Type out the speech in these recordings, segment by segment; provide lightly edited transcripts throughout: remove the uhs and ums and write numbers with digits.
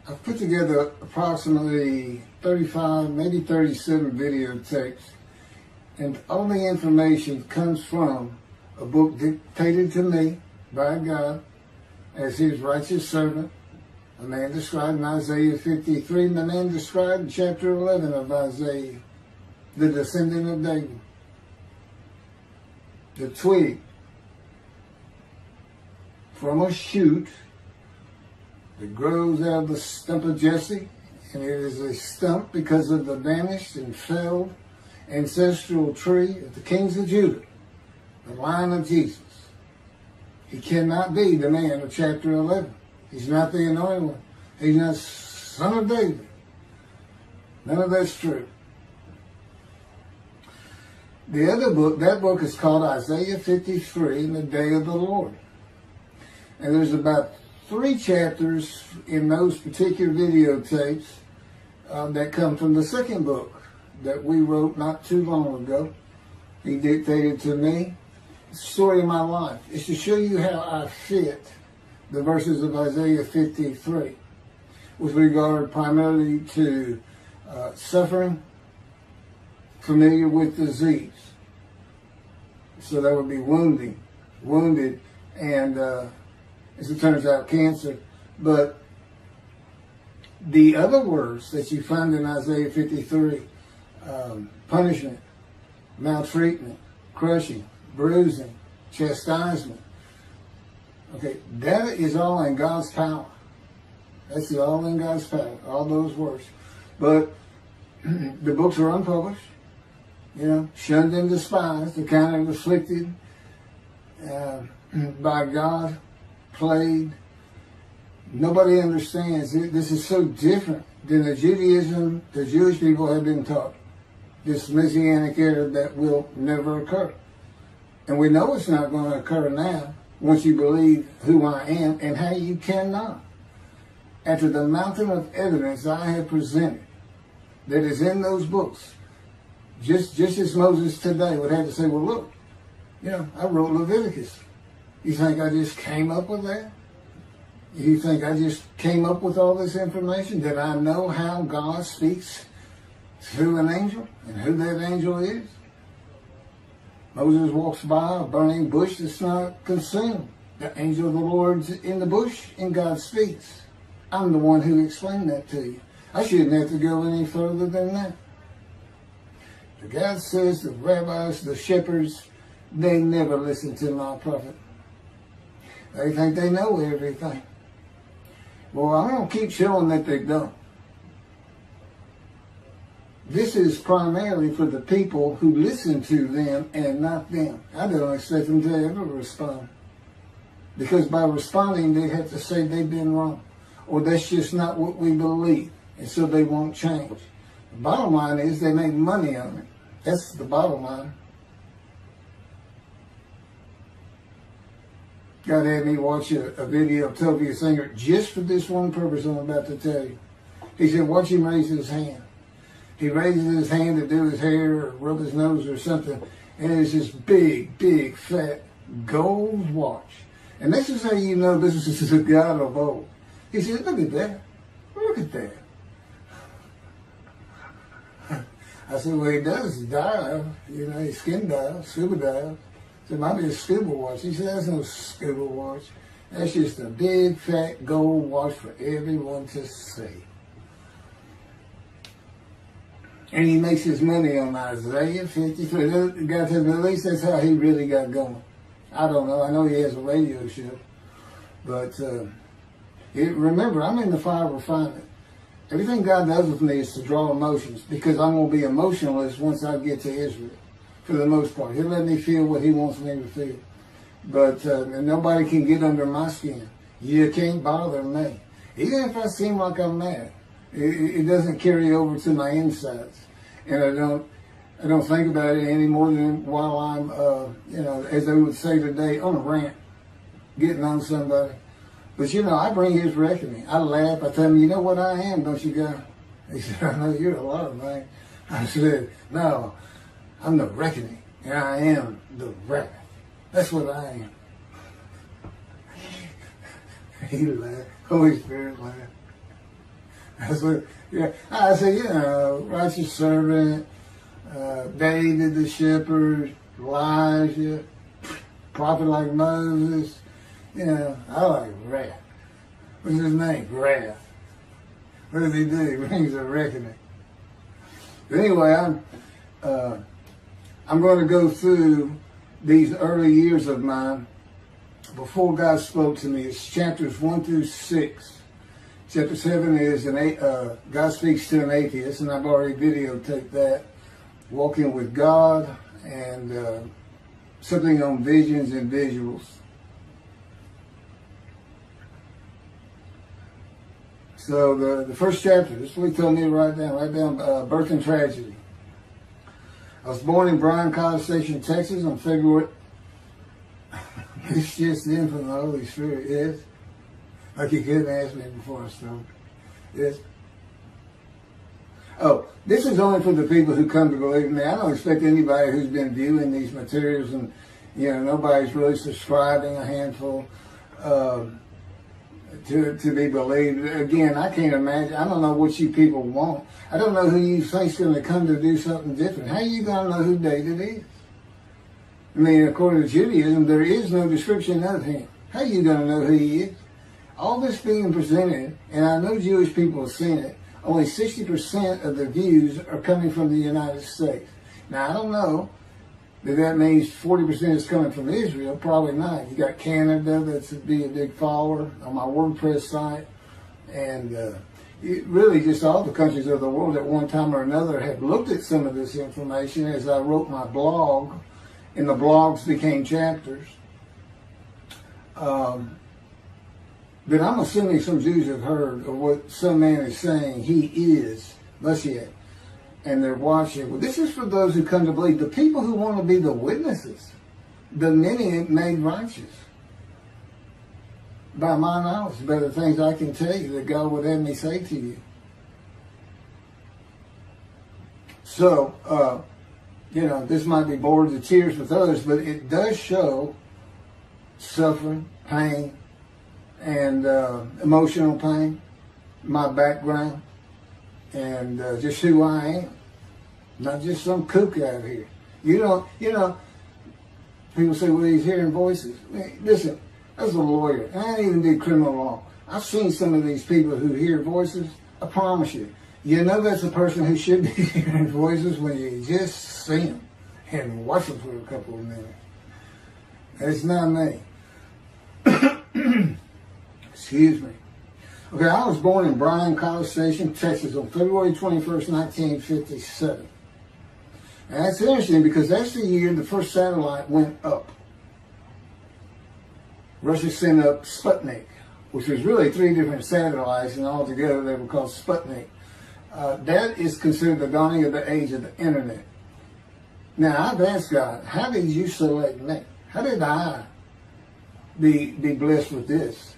I've put together approximately 35, maybe 37 videotapes, and all the information comes from a book dictated to me by God as his righteous servant, a man described in Isaiah 53, and the man described in chapter 11 of Isaiah, the descendant of David, the twig from a shoot that grows out of the stump of Jesse, and it is a stump because of the vanished and felled ancestral tree of the kings of Judah, the line of Jesus. He cannot be the man of chapter 11. He's not the anointed one. He's not son of David. None of that's true. The other book, that book is called Isaiah 53 in the Day of the Lord. And there's about 3 chapters in those particular videotapes that come from the second book that we wrote not too long ago. He dictated to me. It's the story of my life. It's to show you how I fit the verses of Isaiah 53 with regard primarily to suffering, familiar with disease. So that would be wounded, and as it turns out, cancer. But the other words that you find in Isaiah 53, punishment, maltreatment, crushing, bruising, chastisement, okay, that is all in God's power. That's all in God's power, all those words. But the books are unpublished, shunned and despised, the kind of afflicted by God, plagued. Nobody understands it. This is so different than the Judaism the Jewish people have been taught. This Messianic era that will never occur. And we know it's not going to occur now once you believe who I am and how you cannot. After the mountain of evidence I have presented that is in those books, just as Moses today would have to say, well, look, I wrote Leviticus. You think I just came up with that? You think I just came up with all this information? Did I know how God speaks through an angel and who that angel is? Moses walks by a burning bush that's not consumed. The angel of the Lord's in the bush and God speaks. I'm the one who explained that to you. I shouldn't have to go any further than that. The God says the rabbis, the shepherds, they never listen to my prophet. They think they know everything. Well, I'm going to keep showing that they don't. This is primarily for the people who listen to them and not them. I don't expect them to ever respond. Because by responding, they have to say they've been wrong. Or that's just not what we believe. And so they won't change. The bottom line is they make money on it. That's the bottom line. God had me watch a video of Toby Singer just for this one purpose I'm about to tell you. He said, watch him raise his hand. He raises his hand to do his hair or rub his nose or something, and it's this big, big, fat gold watch. And this is how you know this is a God of old. He said, look at that. Look at that. I said, well, he does dial, he skin dial, scuba dial. So it might be a scuba watch. He said, that's no scuba watch. That's just a big, fat gold watch for everyone to see. And he makes his money on Isaiah 53. God said, at least that's how he really got going. I don't know. I know he has a radio show. But remember, I'm in the fire of refinement. Everything God does with me is to draw emotions because I'm going to be emotionless once I get to Israel. For the most part. He'll let me feel what he wants me to feel. But nobody can get under my skin. You can't bother me. Even if I seem like I'm mad, it doesn't carry over to my insides. And I don't think about it any more than while I'm, as they would say today, on a rant, getting on somebody. But I bring his reckoning. I laugh. I tell him, you know what I am, don't you, God? He said, I know you're a lot of man. I said, no. I'm the reckoning, and I am the wrath. That's what I am. He laughed. Holy Spirit laughed. That's what, yeah. I say, righteous servant, David the shepherd, Elijah, prophet like Moses. I like wrath. What's his name? Wrath. What does he do? He brings a reckoning. But anyway, I'm going to go through these early years of mine before God spoke to me. It's chapters 1 through 6. Chapter 7 is God speaks to an atheist, and I've already videotaped that. Walking with God, and something on visions and visuals. So the first chapter, this is what he told me to write down birth and tragedy. I was born in Bryan, College Station, Texas on February. It's just in from the Holy Spirit, yes. Like you couldn't ask me before I started. Yes. Oh, this is only for the people who come to believe in me. I don't expect anybody who's been viewing these materials and, nobody's really subscribing, a handful, to be believed. Again, I can't imagine. I don't know what you people want. I don't know who you think's going to come to do something different. How are you going to know who David is? I mean, according to Judaism, there is no description of him. How are you going to know who he is? All this being presented, and I know Jewish people have seen it, only 60% of the views are coming from the United States. Now, I don't know that means 40% is coming from Israel. Probably not. You got Canada that's be a big follower on my WordPress site. And really just all the countries of the world at one time or another have looked at some of this information as I wrote my blog, and the blogs became chapters. But I'm assuming some Jews have heard of what some man is saying he is Moshiach, and they're watching. Well, this is for those who come to believe, the people who want to be the witnesses, the many made righteous. By my knowledge, by the things I can tell you that God would have me say to you. So, this might be bored to tears with others, but it does show suffering, pain, and emotional pain, my background, and just who I am. Not just some kook out here. People say, well, he's hearing voices. Listen, as a lawyer, and I even did criminal law, I've seen some of these people who hear voices. I promise you, that's a person who should be hearing voices when you just see them and watch them for a couple of minutes. It's not me. Excuse me. Okay, I was born in Bryan, College Station, Texas on February 21st, 1957. And that's interesting because that's the year the first satellite went up. Russia sent up Sputnik, which was really 3 different satellites, and altogether they were called Sputnik. That is considered the dawning of the age of the internet. Now, I've asked God, how did you select me? How did I be blessed with this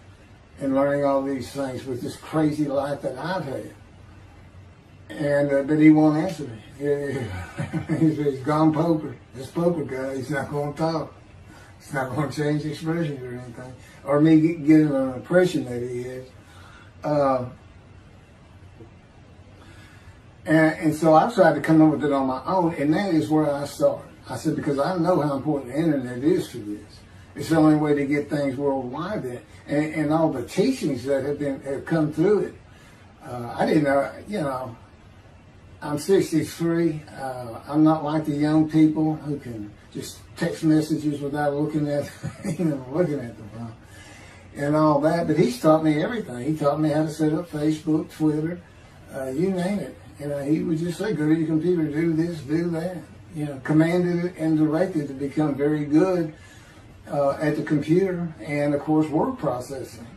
and learning all these things with this crazy life that I've had? And but he won't answer me. He's gone poker. This poker guy, he's not going to talk. He's not going to change expressions or anything. Or me getting an impression that he is. And so I tried to come up with it on my own, and that is where I started. I said, because I know how important the internet is for this. It's the only way to get things worldwide, and all the teachings that have come through it. I didn't know, I'm 63. I'm not like the young people who can just text messages without looking at the phone and all that. But he's taught me everything. He taught me how to set up Facebook, Twitter, you name it. He would just say, go to your computer, do this, do that. Commanded and directed to become very good at the computer and, of course, word processing.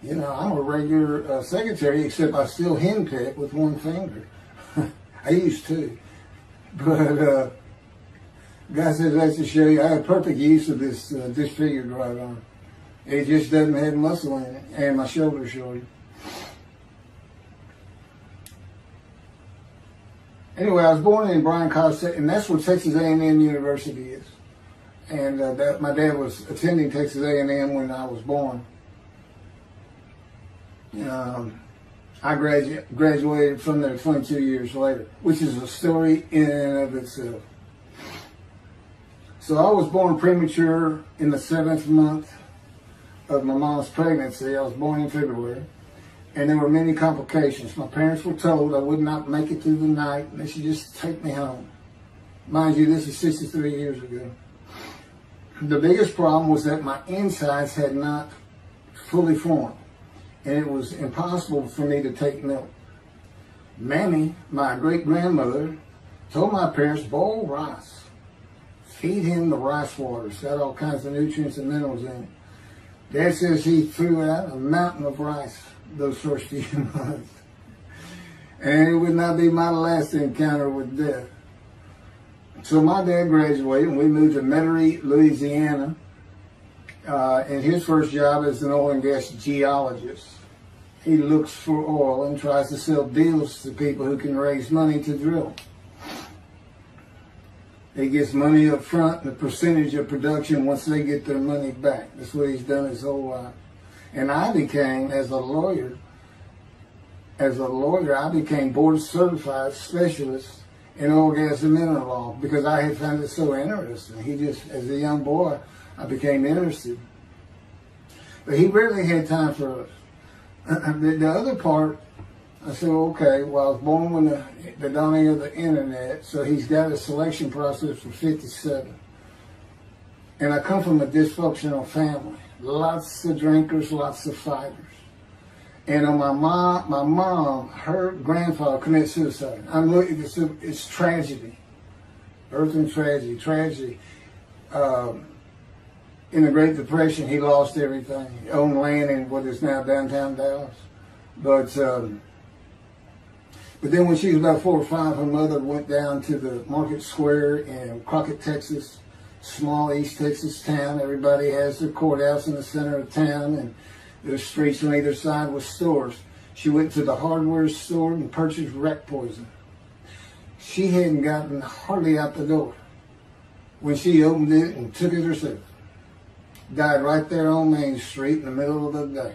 I'm a regular secretary, except I still henpeck with one finger. I used to. But God says that's to show you I have perfect use of this disfigured right arm. It just doesn't have muscle in it, and my shoulder's shorter. Anyway, I was born in Bryan, College, and that's where Texas A&M University is. And my dad was attending Texas A&M when I was born. I graduated from there 22 years later, which is a story in and of itself. So I was born premature in the 7th month of my mom's pregnancy. I was born in February, and there were many complications. My parents were told I would not make it through the night, and they should just take me home. Mind you, this is 63 years ago. The biggest problem was that my insides had not fully formed, and it was impossible for me to take milk. Mammy, my great-grandmother, told my parents, boil rice. Feed him the rice water. It's got all kinds of nutrients and minerals in it. Dad says he threw out a mountain of rice those first few months. And it would not be my last encounter with death. So my dad graduated and we moved to Metairie, Louisiana. And his first job as an oil and gas geologist. He looks for oil and tries to sell deals to people who can raise money to drill. He gets money up front and a percentage of production once they get their money back. That's what he's done his whole life. And I became, as a lawyer, I became board certified specialist in oil, gas, and mineral law because I had found it so interesting. As a young boy, I became interested. But he rarely had time for us. The other part, I said, okay, well, I was born when the dawning of the internet, so he's got a selection process for 57. And I come from a dysfunctional family. Lots of drinkers, lots of fighters. And on my mom, her grandfather committed suicide. It's tragedy. Earth and tragedy. In the Great Depression, he lost everything. He owned land in what is now downtown Dallas. But then when she was about 4 or 5, her mother went down to the market square in Crockett, Texas, small East Texas town. Everybody has their courthouse in the center of town, and there's streets on either side with stores. She went to the hardware store and purchased rat poison. She hadn't gotten hardly out the door when she opened it and took it herself. Died right there on Main Street in the middle of the day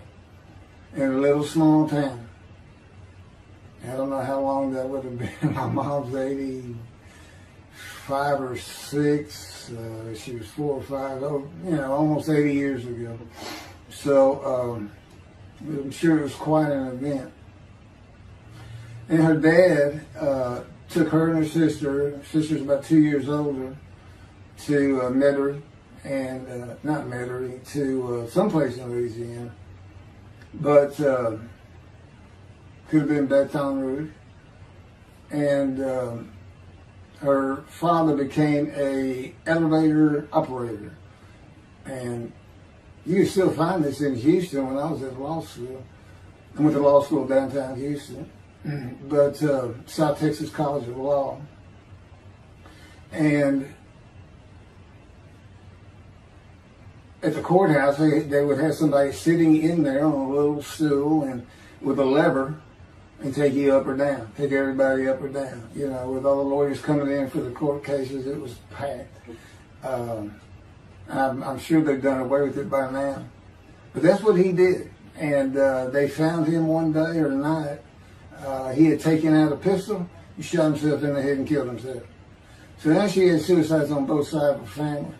in a little small town. I don't know how long that would have been. My mom's 85 or 6. She was 4 or 5, almost 80 years ago. So I'm sure it was quite an event. And her dad took her and her sister's about 2 years older, to Metairie, and not Metairie, to someplace in Louisiana. But could have been Baton Rouge. And her father became a elevator operator. And you can still find this in Houston. When I was at law school, I went to law school downtown Houston, but South Texas College of Law. And at the courthouse, they would have somebody sitting in there on a little stool and with a lever and take you up or down, take everybody up or down. With all the lawyers coming in for the court cases, it was packed. I'm sure they've done away with it by now. But that's what he did. And they found him one day or night. He had taken out a pistol, he shot himself in the head and killed himself. So now she had suicides on both sides of the family.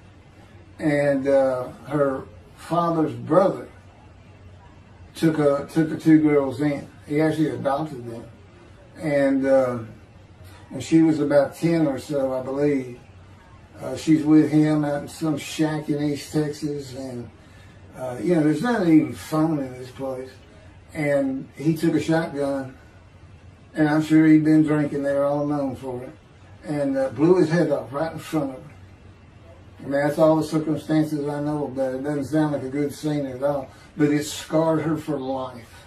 And her father's brother took the 2 girls in. He actually adopted them. And she was about 10 or so, I believe. She's with him out in some shack in East Texas. And, there's not even phone in this place. And he took a shotgun. And I'm sure he'd been drinking there, all known for it. And blew his head off right in front of her. I mean, that's all the circumstances I know about it. It doesn't sound like a good scene at all. But it scarred her for life.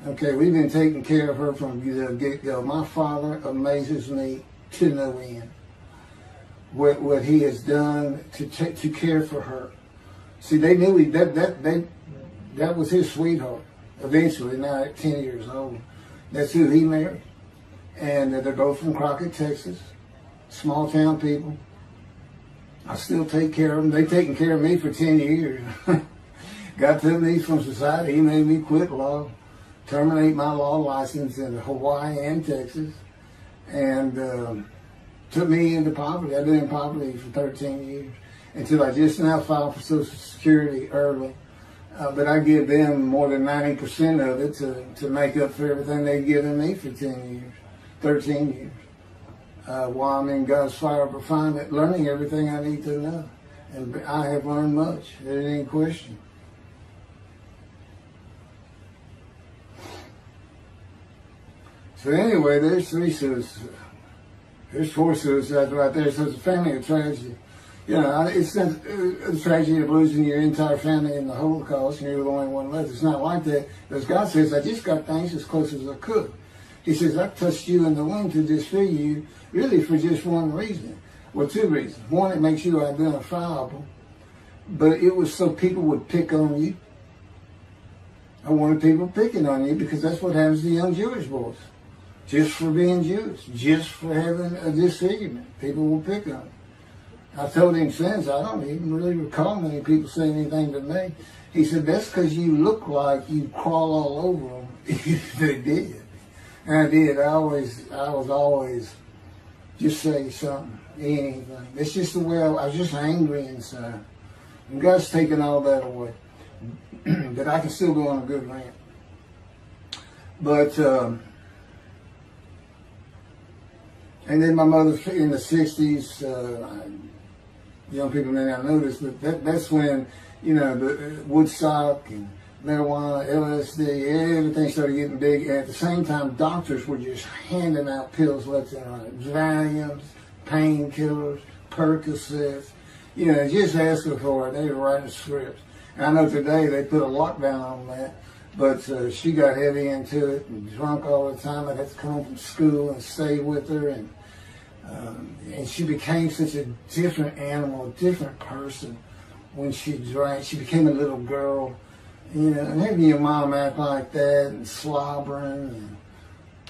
Okay, we've been taking care of her from the get-go. My father amazes me to no end. What he has done to care for her. See, they knew that was his sweetheart. Eventually, now at 10 years old, that's who he married. And they're both from Crockett, Texas. Small town people. I still take care of them. They've taken care of me for 10 years. Got to me from society. He made me quit law. terminate my law license in Hawaii and Texas, and took me into poverty. I've been in poverty for 13 years until I just now filed for Social Security early. But I give them more than 90% of it to make up for everything they've given me for 10 years, 13 years. While I'm in God's fire of refinement, learning everything I need to know. And I have learned much. There ain't any question. So anyway, there's 3 suicides. There's 4 suicides right there. So it's a family of tragedy. You know, it's not a tragedy of losing your entire family in the Holocaust and you're the only one left. It's not like that. Because God says, I just got things as close as I could. He says, I touched you in the womb to disfigure you, really for just one reason. Well, 2 reasons. One, it makes you identifiable. But it was so people would pick on you. I wanted people picking on you because that's what happens to young Jewish boys. Just for being Jewish, just for having a disfigurement. People will pick on you. I told him since, I don't even really recall many people saying anything to me. He said, that's because you look like you crawl all over them. They did. And I did. I was always just say something, anything. It's just the way I was just angry inside. And God's taken all that away. But I can still go on a good rant. But, and then my mother in the 60s, young people may not know this, but that's when, you know, the Woodstock and marijuana, LSD, everything started getting big. And at the same time, doctors were just handing out pills left and right. Valiums, painkillers, Percocets, you know, just asking for it. They were writing scripts. And I know today they put a lockdown on that, but she got heavy into it and drunk all the time. I'd have to come home from school and stay with her, and she became such a different animal, a different person when she drank. She became a little girl, you know, and having your mom act like that and slobbering, and,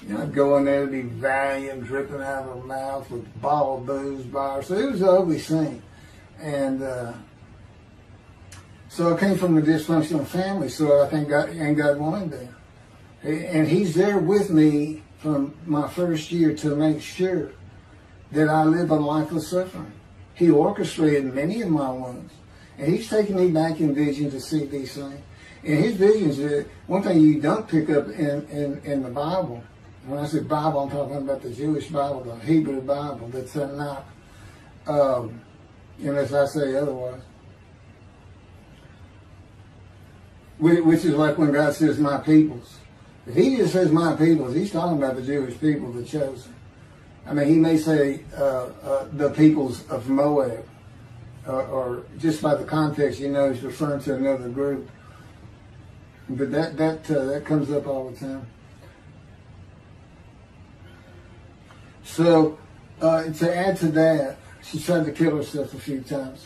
you know, go in there to be Valium dripping out of her mouth with a bottle of booze by her. So it was an ugly scene. And so I came from a dysfunctional family, so I think God wanted that. And He's there with me from my first year to make sure that I live a life of suffering. He orchestrated many of my wounds. And He's taken me back in vision to see these things. And His visions, one thing you don't pick up in the Bible, when I say Bible, I'm talking about the Jewish Bible, the Hebrew Bible, that's not, unless I say otherwise. Which is like when God says, my peoples. If He just says my peoples, He's talking about the Jewish people, the chosen. I mean, He may say the peoples of Moab, or just by the context, you know, He's referring to another group. But that comes up all the time. So to add to that, she tried to kill herself a few times.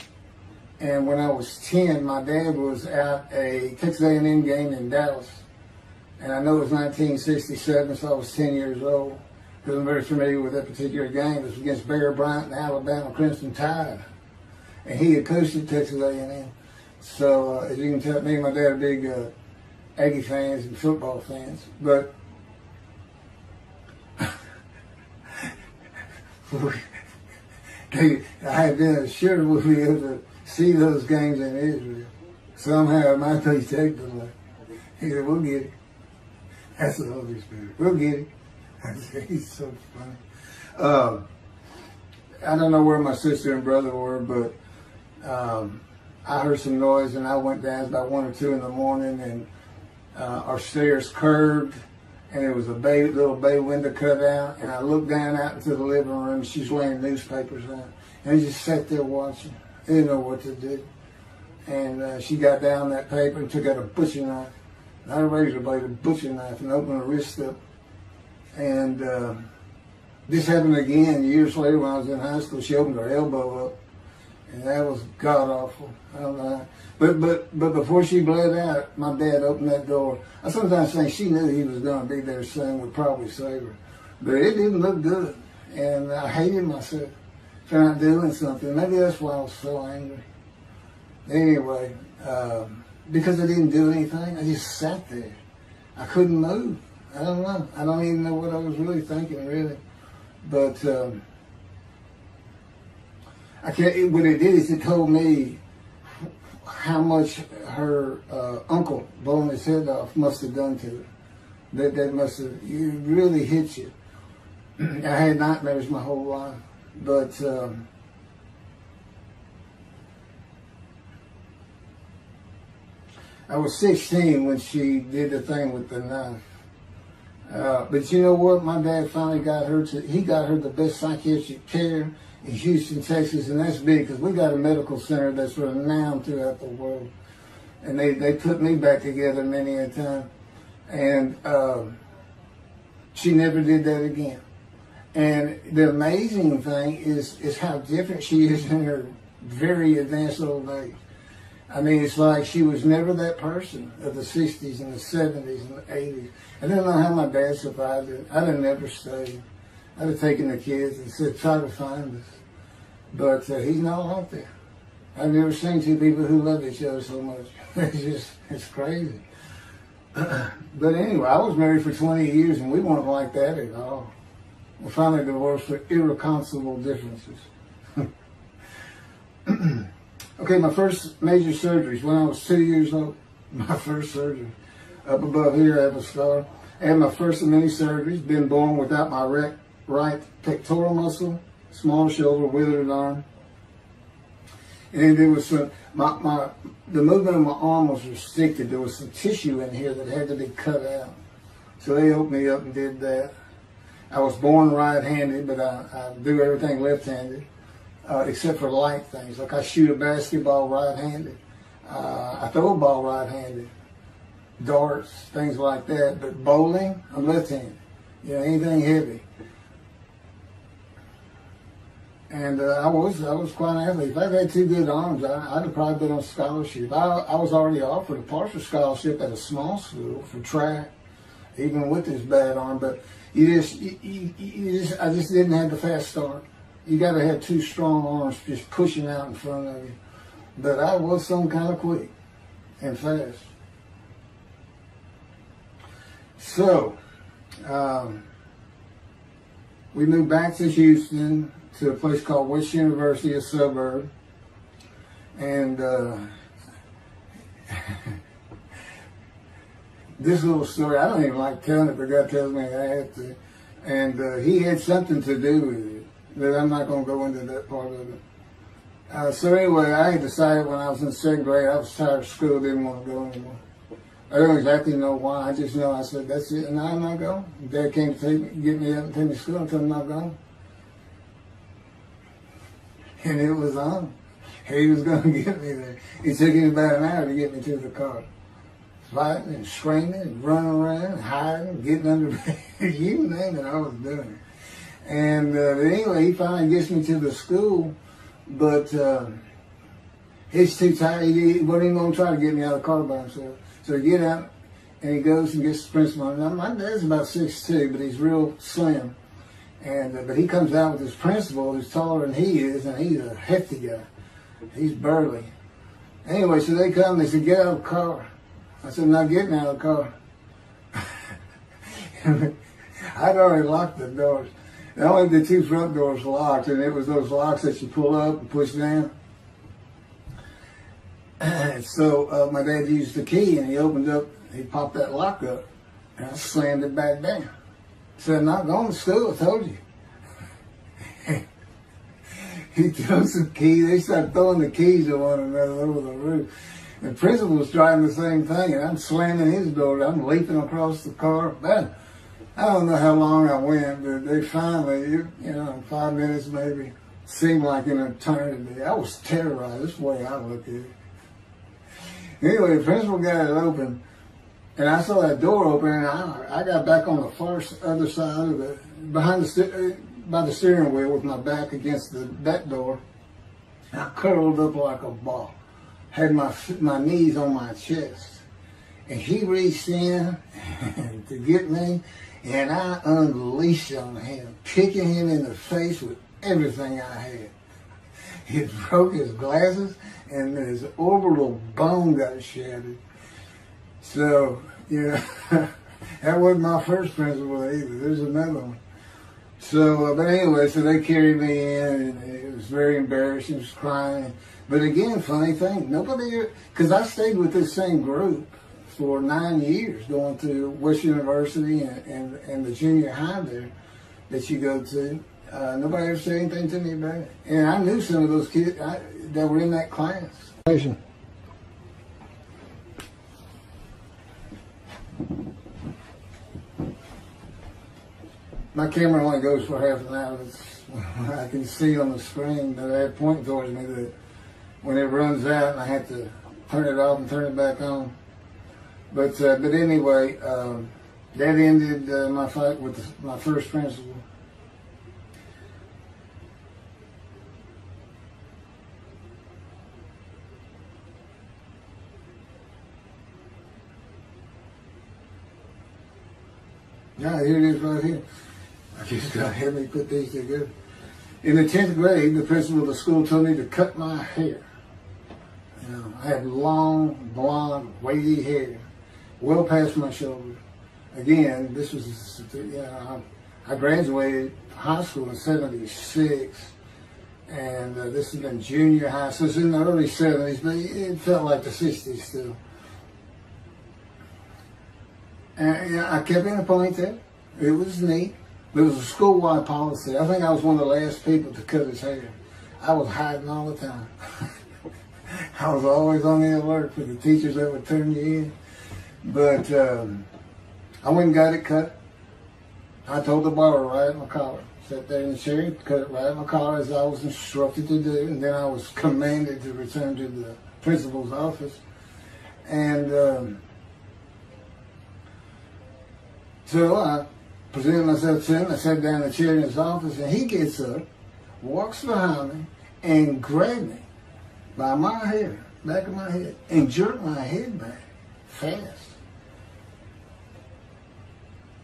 And when I was 10, my dad was at a Texas A&M game in Dallas. And I know it was 1967, so I was 10 years old. Because I'm very familiar with that particular game. It was against Bear Bryant and Alabama Crimson Tide. And he had coached at Texas A&M. So as you can tell, me and my dad are big Aggie fans and football fans. But I had been assured we'll be able to see those games in Israel. Somehow it might be technically. He said, we'll get it. That's the Holy Spirit. We'll get it. He's so funny. I don't know where my sister and brother were, but I heard some noise and I went down about 1 or 2 in the morning, and our stairs curved and there was a little bay window cut out, and I looked down out into the living room. She's laying newspapers out, and I just sat there watching. I didn't know what to do. And she got down that paper and took out a butcher knife, not a razor blade, a butcher knife, and opened her wrist up. And this happened again years later when I was in high school. She opened her elbow up, and that was god awful. I don't know. But before she bled out, my dad opened that door. I sometimes think she knew he was going to be there soon, would probably save her. But it didn't look good, and I hated myself for not doing something. Maybe that's why I was so angry. Anyway, because I didn't do anything, I just sat there. I couldn't move. I don't know. I don't even know what I was really thinking, really. But I can't. What it did is it told me how much her uncle blowing his head off must have done to her. That must have really hit you. I had nightmares my whole life, but I was 16 when she did the thing with the knife. But you know what? My dad finally got her he got her the best psychiatric care in Houston, Texas, and that's big because we got a medical center that's renowned throughout the world. And they put me back together many a time. And she never did that again. And the amazing thing is how different she is in her very advanced old age. I mean, it's like she was never that person of the 60s and the 70s and the 80s. I don't know how my dad survived it. I'd have never stayed. I'd have taken the kids and said, try to find us. But he's not out there. I've never seen two people who love each other so much. It's crazy. But anyway, I was married for 20 years and we weren't like that at all. We finally divorced for irreconcilable differences. Okay, my first major surgeries when I was 2 years old. My first surgery. Up above here, I have a scar. I had my first of many surgeries. Been born without my right pectoral muscle, small shoulder, withered arm. And there was some, the movement of my arm was restricted. There was some tissue in here that had to be cut out. So they opened me up and did that. I was born right-handed, but I do everything left-handed, except for light things. Like I shoot a basketball right-handed. I throw a ball right-handed. Darts, things like that. But bowling, I'm left-handed. You know, anything heavy. And I was quite an athlete. If I'd had two good arms, I'd have probably been on scholarship. I was already offered a partial scholarship at a small school for track, even with this bad arm. But I just didn't have the fast start. You got to have two strong arms just pushing out in front of you. But I was some kind of quick and fast. So we moved back to Houston, to a place called West University, a suburb. And this little story, I don't even like telling it, but God tells me I have to. And he had something to do with it, but I'm not going to go into that part of it. So anyway, I had decided when I was in second grade, I was tired of school, didn't want to go anymore. I don't exactly know why, I just know I said, that's it, and I'm not going. Dad came to get me up and take me to school until I'm not going. And it was on. He was going to get me there. It took him about an hour to get me to the car. Fighting and screaming and running around and hiding, getting under bed. You name it, I was doing it. And anyway, he finally gets me to the school, but he's too tired. He wasn't even going to try to get me out of the car by himself. So he get out and he goes and gets the principal. Now, my dad's about 6'2", but he's real slim. And but he comes out with his principal who's taller than he is, and he's a hefty guy. He's burly. Anyway, so they come, they said, get out of the car. I said, I'm not getting out of the car. I'd already locked the doors. Only the two front doors locked, and it was those locks that you pull up and push down. So my dad used the key, and he opened up, he popped that lock up, and I slammed it back down. Said, I'm not going to school, I told you. He threw some keys. They started throwing the keys at one another over the roof. The principal was trying the same thing, and I'm slamming his door. I'm leaping across the car. Man, I don't know how long I went, but they finally, 5 minutes maybe, seemed like an eternity. I was terrorized. That's the way I look at it. Anyway, the principal got it open. And I saw that door open, and I got back on the far other side of the, by the steering wheel with my back against that door. And I curled up like a ball. Had my knees on my chest. And he reached in to get me, and I unleashed on him, kicking him in the face with everything I had. It broke his glasses, and his orbital bone got shattered. So, That wasn't my first principal either. There's another one. So, but anyway, so they carried me in, and it was very embarrassing. I was crying. But again, funny thing, nobody, because I stayed with this same group for 9 years, going to West University and the junior high there that you go to. Nobody ever said anything to me about it. And I knew some of those kids that were in that class. My camera only goes for half an hour. I can see on the screen that I have pointing towards me that when it runs out and I have to turn it off and turn it back on. But anyway, that ended my fight with my first principal. Yeah, here it is right here. I just got to have me put these together. In the 10th grade, the principal of the school told me to cut my hair. You know, I had long, blonde, wavy hair, well past my shoulder. Again, this was, I graduated high school in '76, and this has been junior high, so it's in the early '70s, but it felt like the '60s still. And I kept in a ponytail. It was neat. It was a school-wide policy. I think I was one of the last people to cut his hair. I was hiding all the time. I was always on the alert for the teachers that would turn you in. But I went and got it cut. I told the barber right at my collar. Sat there in the chair, cut it right at my collar as I was instructed to do. And then I was commanded to return to the principal's office. And so I presented myself to him. I sat down in the chair in his office, and he gets up, walks behind me, and grabbed me by my hair, back of my head, and jerked my head back fast.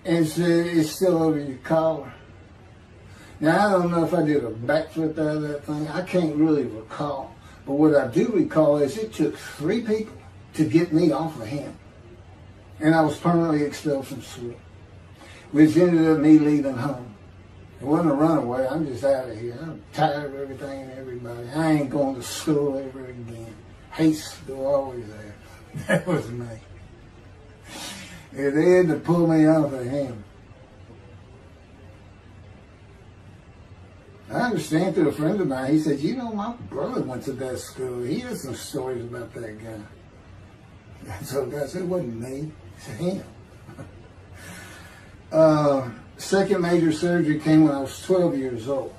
And said, "It's still over your collar." Now, I don't know if I did a backflip out of that thing. I can't really recall. But what I do recall is it took 3 people to get me off of him. And I was permanently expelled from school, which ended up me leaving home. It wasn't a runaway. I'm just out of here. I'm tired of everything and everybody. I ain't going to school ever again. Hate school, always there. That was me. And they had to pull me off of him. I understand through a friend of mine, he said, "You know, my brother went to that school. He has some stories about that guy." So I said, "It wasn't me. It's him." Second major surgery came when I was 12 years old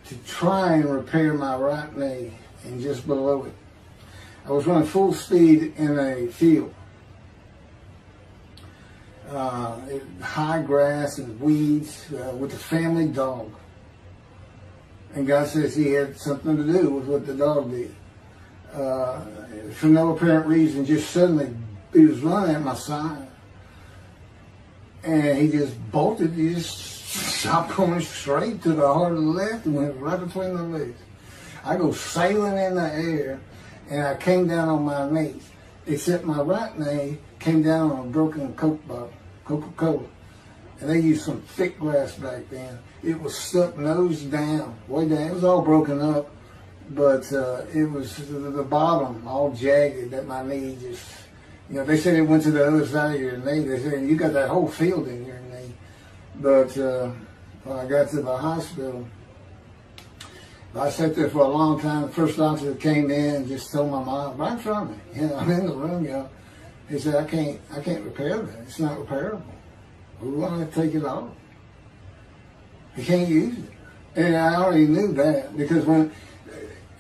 to try and repair my right knee and just below it. I was running full speed in a field. High grass and weeds with a family dog. And God says he had something to do with what the dog did. For no apparent reason, just suddenly he was running at my side. And he just bolted, he just stopped going straight to the heart of the left and went right between the legs. I go sailing in the air, and I came down on my knees, except my right knee came down on a broken Coke bottle, Coca-Cola. And they used some thick glass back then. It was stuck nose down, way down. It was all broken up, but it was the bottom all jagged that my knee just, they said it went to the other side of your knee. They said, "You got that whole field in your knee." But when I got to the hospital, I sat there for a long time. The first doctor came in and just told my mom, right in front of me, I'm in the room, he said, I can't repair that. It's not repairable. We want to take it off. You can't use it. And I already knew that because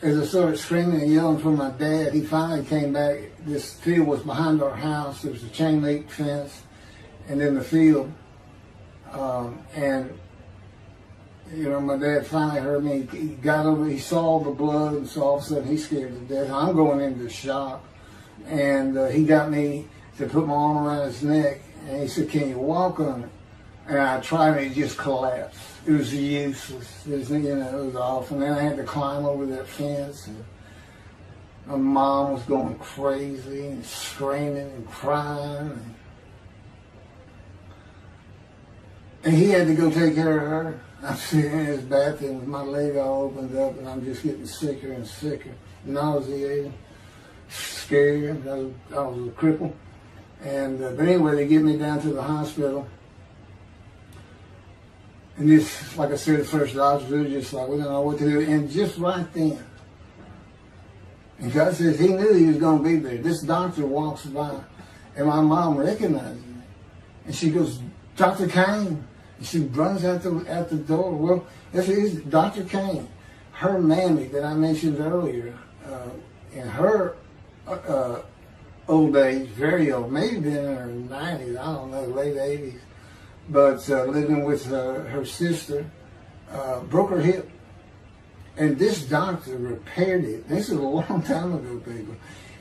as I started screaming and yelling for my dad, he finally came back. This field was behind our house. There was a chain link fence, and then the field. My dad finally heard me. He got over. He saw the blood, and so all of a sudden he's scared to death. I'm going into shock, and he got me to put my arm around his neck, and he said, "Can you walk on it?" And I tried, and it just collapsed. It was useless. It was awful. And then I had to climb over that fence. And my mom was going crazy and screaming and crying. And he had to go take care of her. I'm sitting in his bathroom with my leg all opened up, and I'm just getting sicker and sicker, nauseated, scared. I was a cripple. And but anyway, they get me down to the hospital. And this, like I said, the first doctor was just like, we don't know what to do. And just right then, and God says he knew he was going to be there. This doctor walks by, and my mom recognizes me. And she goes, Dr. Kane. And she runs out the door. Well, this is Dr. Kane. Her mammy that I mentioned earlier, in her old age, very old, maybe been in her 90s, I don't know, late 80s, but living with her sister, broke her hip. And this doctor repaired it. This is a long time ago, people.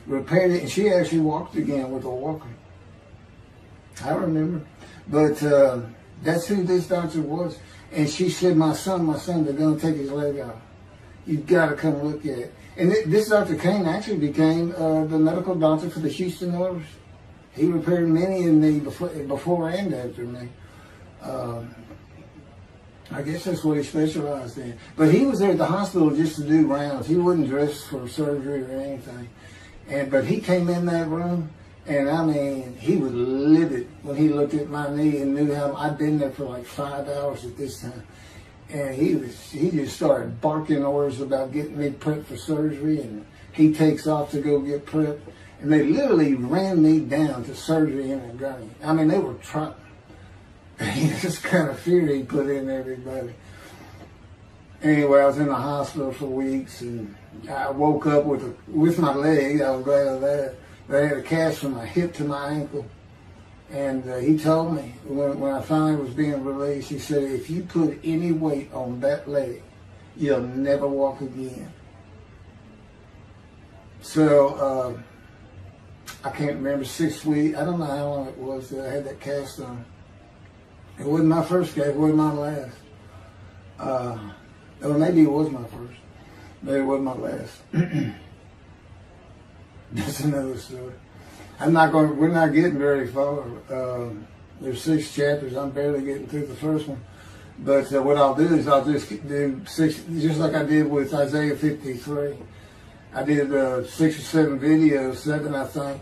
Repaired it, and she actually walked again with a walker. I remember. But that's who this doctor was. And she said, my son, they're going to take his leg off. You've got to come look at it. And this Dr. Kane actually became the medical doctor for the Houston Oilers. He repaired many in me before and after me. I guess that's what he specialized in. But he was there at the hospital just to do rounds. He wasn't dressed for surgery or anything. But he came in that room, and I mean, he was livid when he looked at my knee and knew how I'd been there for like 5 hours at this time. And he just started barking orders about getting me prepped for surgery, and he takes off to go get prepped. And they literally ran me down to surgery in a gurney. I mean, they were trying. This kind of fear he put in everybody. Anyway, I was in the hospital for weeks, and I woke up with my leg. I was glad of that. But I had a cast from my hip to my ankle. And he told me, when I finally was being released, he said, if you put any weight on that leg, you'll never walk again. So, I can't remember, 6 weeks. I don't know how long it was that I had that cast on. It wasn't my first cast, it wasn't my last. Or maybe it was my first, but it wasn't my last. That's another story. We're not getting very far. There's 6 chapters. I'm barely getting through the first one. But what I'll do is I'll just do 6, just like I did with Isaiah 53. I did 6 or 7 videos, 7 I think.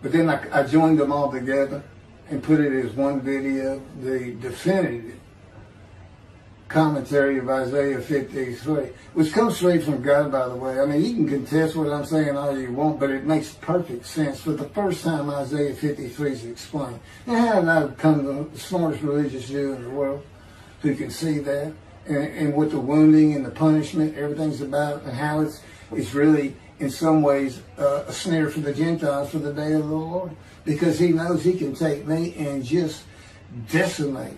But then I joined them all together and put it as one video, the definitive commentary of Isaiah 53, which comes straight from God, by the way. I mean, you can contest what I'm saying all you want, but it makes perfect sense. For the first time, Isaiah 53 is explained. And how did I become the smartest religious Jew in the world who can see that? And what the wounding and the punishment, everything's about, and how it's really, in some ways, a snare for the Gentiles for the day of the Lord. Because he knows he can take me and just decimate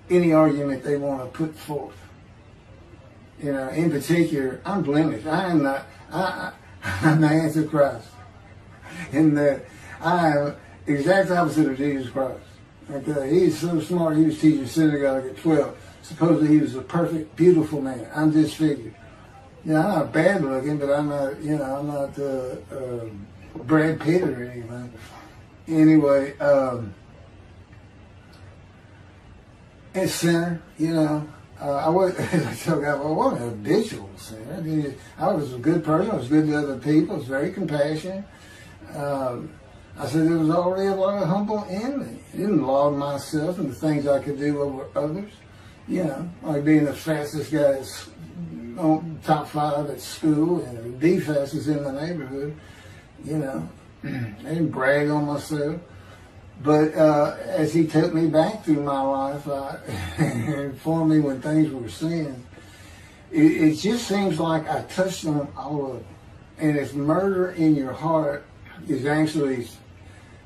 any argument they want to put forth. You know, in particular, I'm blemished. I'm the Antichrist. In that I am exact opposite of Jesus Christ. Okay, he's so smart, he was teaching synagogue at 12. Supposedly he was a perfect, beautiful man. I'm disfigured. You know, I'm not bad looking, but I'm not, I'm not Brad Pitt or anything. Anyway, and sinner, I was, I told God, I wasn't a habitual sinner. I was a good person. I was good to other people. I was very compassionate. I said there was already a lot of humble in me. I didn't laud myself and the things I could do over others. Like being the fastest guy on top 5 at school and the fastest in the neighborhood. I didn't brag on myself. But as he took me back through my life, and informed me when things were sin, it just seems like I touched on all of it. And if murder in your heart is actually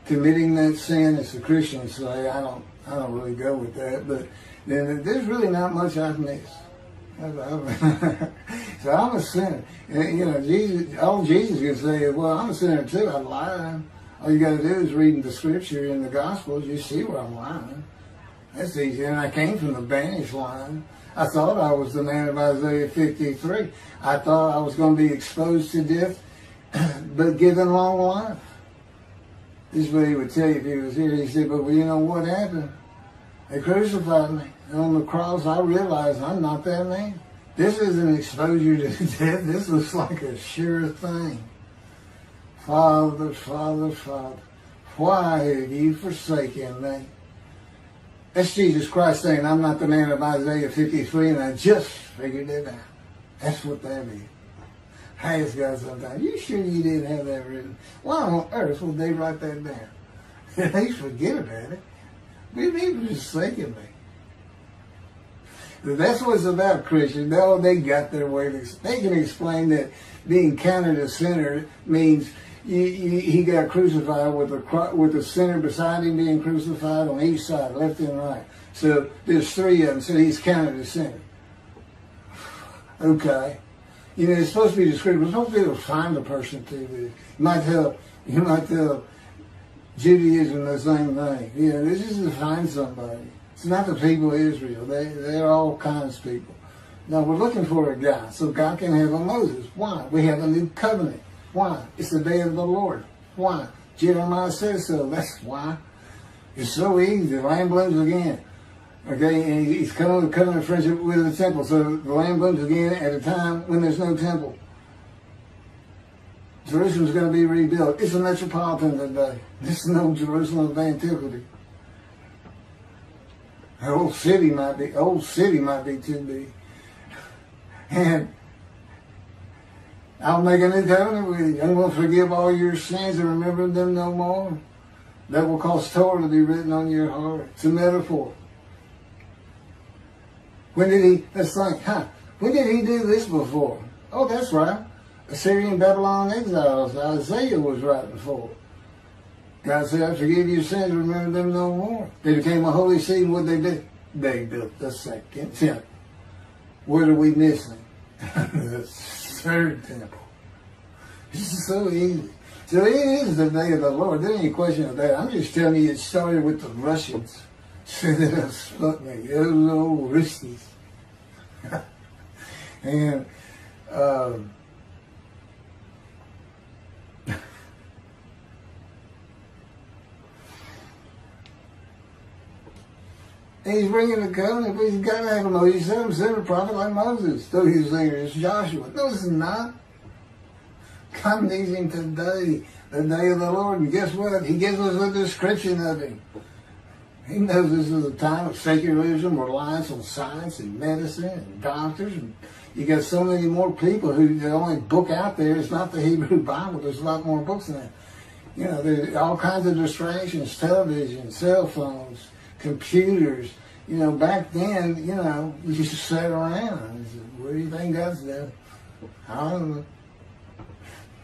committing that sin, as the Christians say, I don't really go with that, but then there's really not much I've missed. So I'm a sinner. And, all Jesus can say is, well, I'm a sinner too. I'm lying. All you got to do is read the scripture in the Gospels. You see where I'm lying. That's easy. And I came from the banished line. I thought I was the man of Isaiah 53. I thought I was going to be exposed to death, but given long life. This is what he would tell you if he was here. He said, but you know what happened? They crucified me. And on the cross, I realized I'm not that man. This isn't exposure to death. This looks like a sure thing. Father, Father, Father, why have you forsaken me? That's Jesus Christ saying, I'm not the man of Isaiah 53, and I just figured it out. That's what that is. I ask God sometimes, you sure you didn't have that written? Why on earth would they write that down? They forget about it. We need to forsaken me. That's what it's about, Christians. They got their way. They can explain that being counted a sinner means he got crucified with the sinner beside him being crucified on each side, left and right. So there's three of them, so he's counted a sinner. Okay. You know, it's supposed to be descriptive. We're supposed to be able to find the person to do. You might tell Judaism the same thing. You know, this is to find somebody. It's not the people of Israel. They're all kinds of people. Now, we're looking for a guy, so God can have a Moses. Why? We have a new covenant. Why? It's the day of the Lord. Why? Jeremiah says so. That's why. It's so easy. The lamb blooms again. Okay, and he's coming with covenant friendship with the temple. So the lamb blooms again at a time when there's no temple. Jerusalem's going to be rebuilt. It's a metropolitan today. This is no Jerusalem of antiquity. The old city might be too big. And I'll make a new covenant with you. I'm going to forgive all your sins and remember them no more. That will cause Torah to be written on your heart. It's a metaphor. When did he do this before? Oh, that's right. Assyrian Babylon exiles. Isaiah was writing for. God said, I forgive your sins, remember them no more. They became a holy city, and what they did? They built the second temple. What are we missing? The third temple. This is so easy. So it is the day of the Lord. There ain't any question of that. I'm just telling you it started with the Russians. Sending us Sputnik, those old Ruskies. And he's bringing the covenant, but he's got to have a Moses. He said him, send a prophet like Moses. So he was saying, it's Joshua. No, it's not. God needs him today, the day of the Lord. And guess what? He gives us a description of him. He knows this is a time of secularism, reliance on science and medicine and doctors. And you got so many more people who the only book out there is not the Hebrew Bible. There's a lot more books than that. You know, there's all kinds of distractions, television, cell phones, computers. You know, back then, you know, you just sat around and said, what do you think God's doing? I don't know.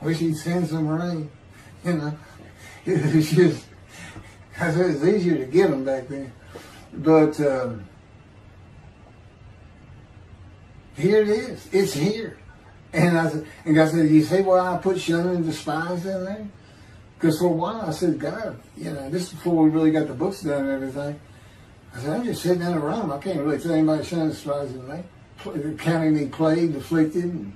Wish he'd send some rain. You know, it was just, I said it's easier to get them back then. But here it is. It's here. And God said, you see why I put shunning and despise in there? Because for a while I said, God, you know, this is before we really got the books done and everything. I said, I'm just sitting in a room. I can't really tell anybody shunning and despising me. Counting me plagued, afflicted, and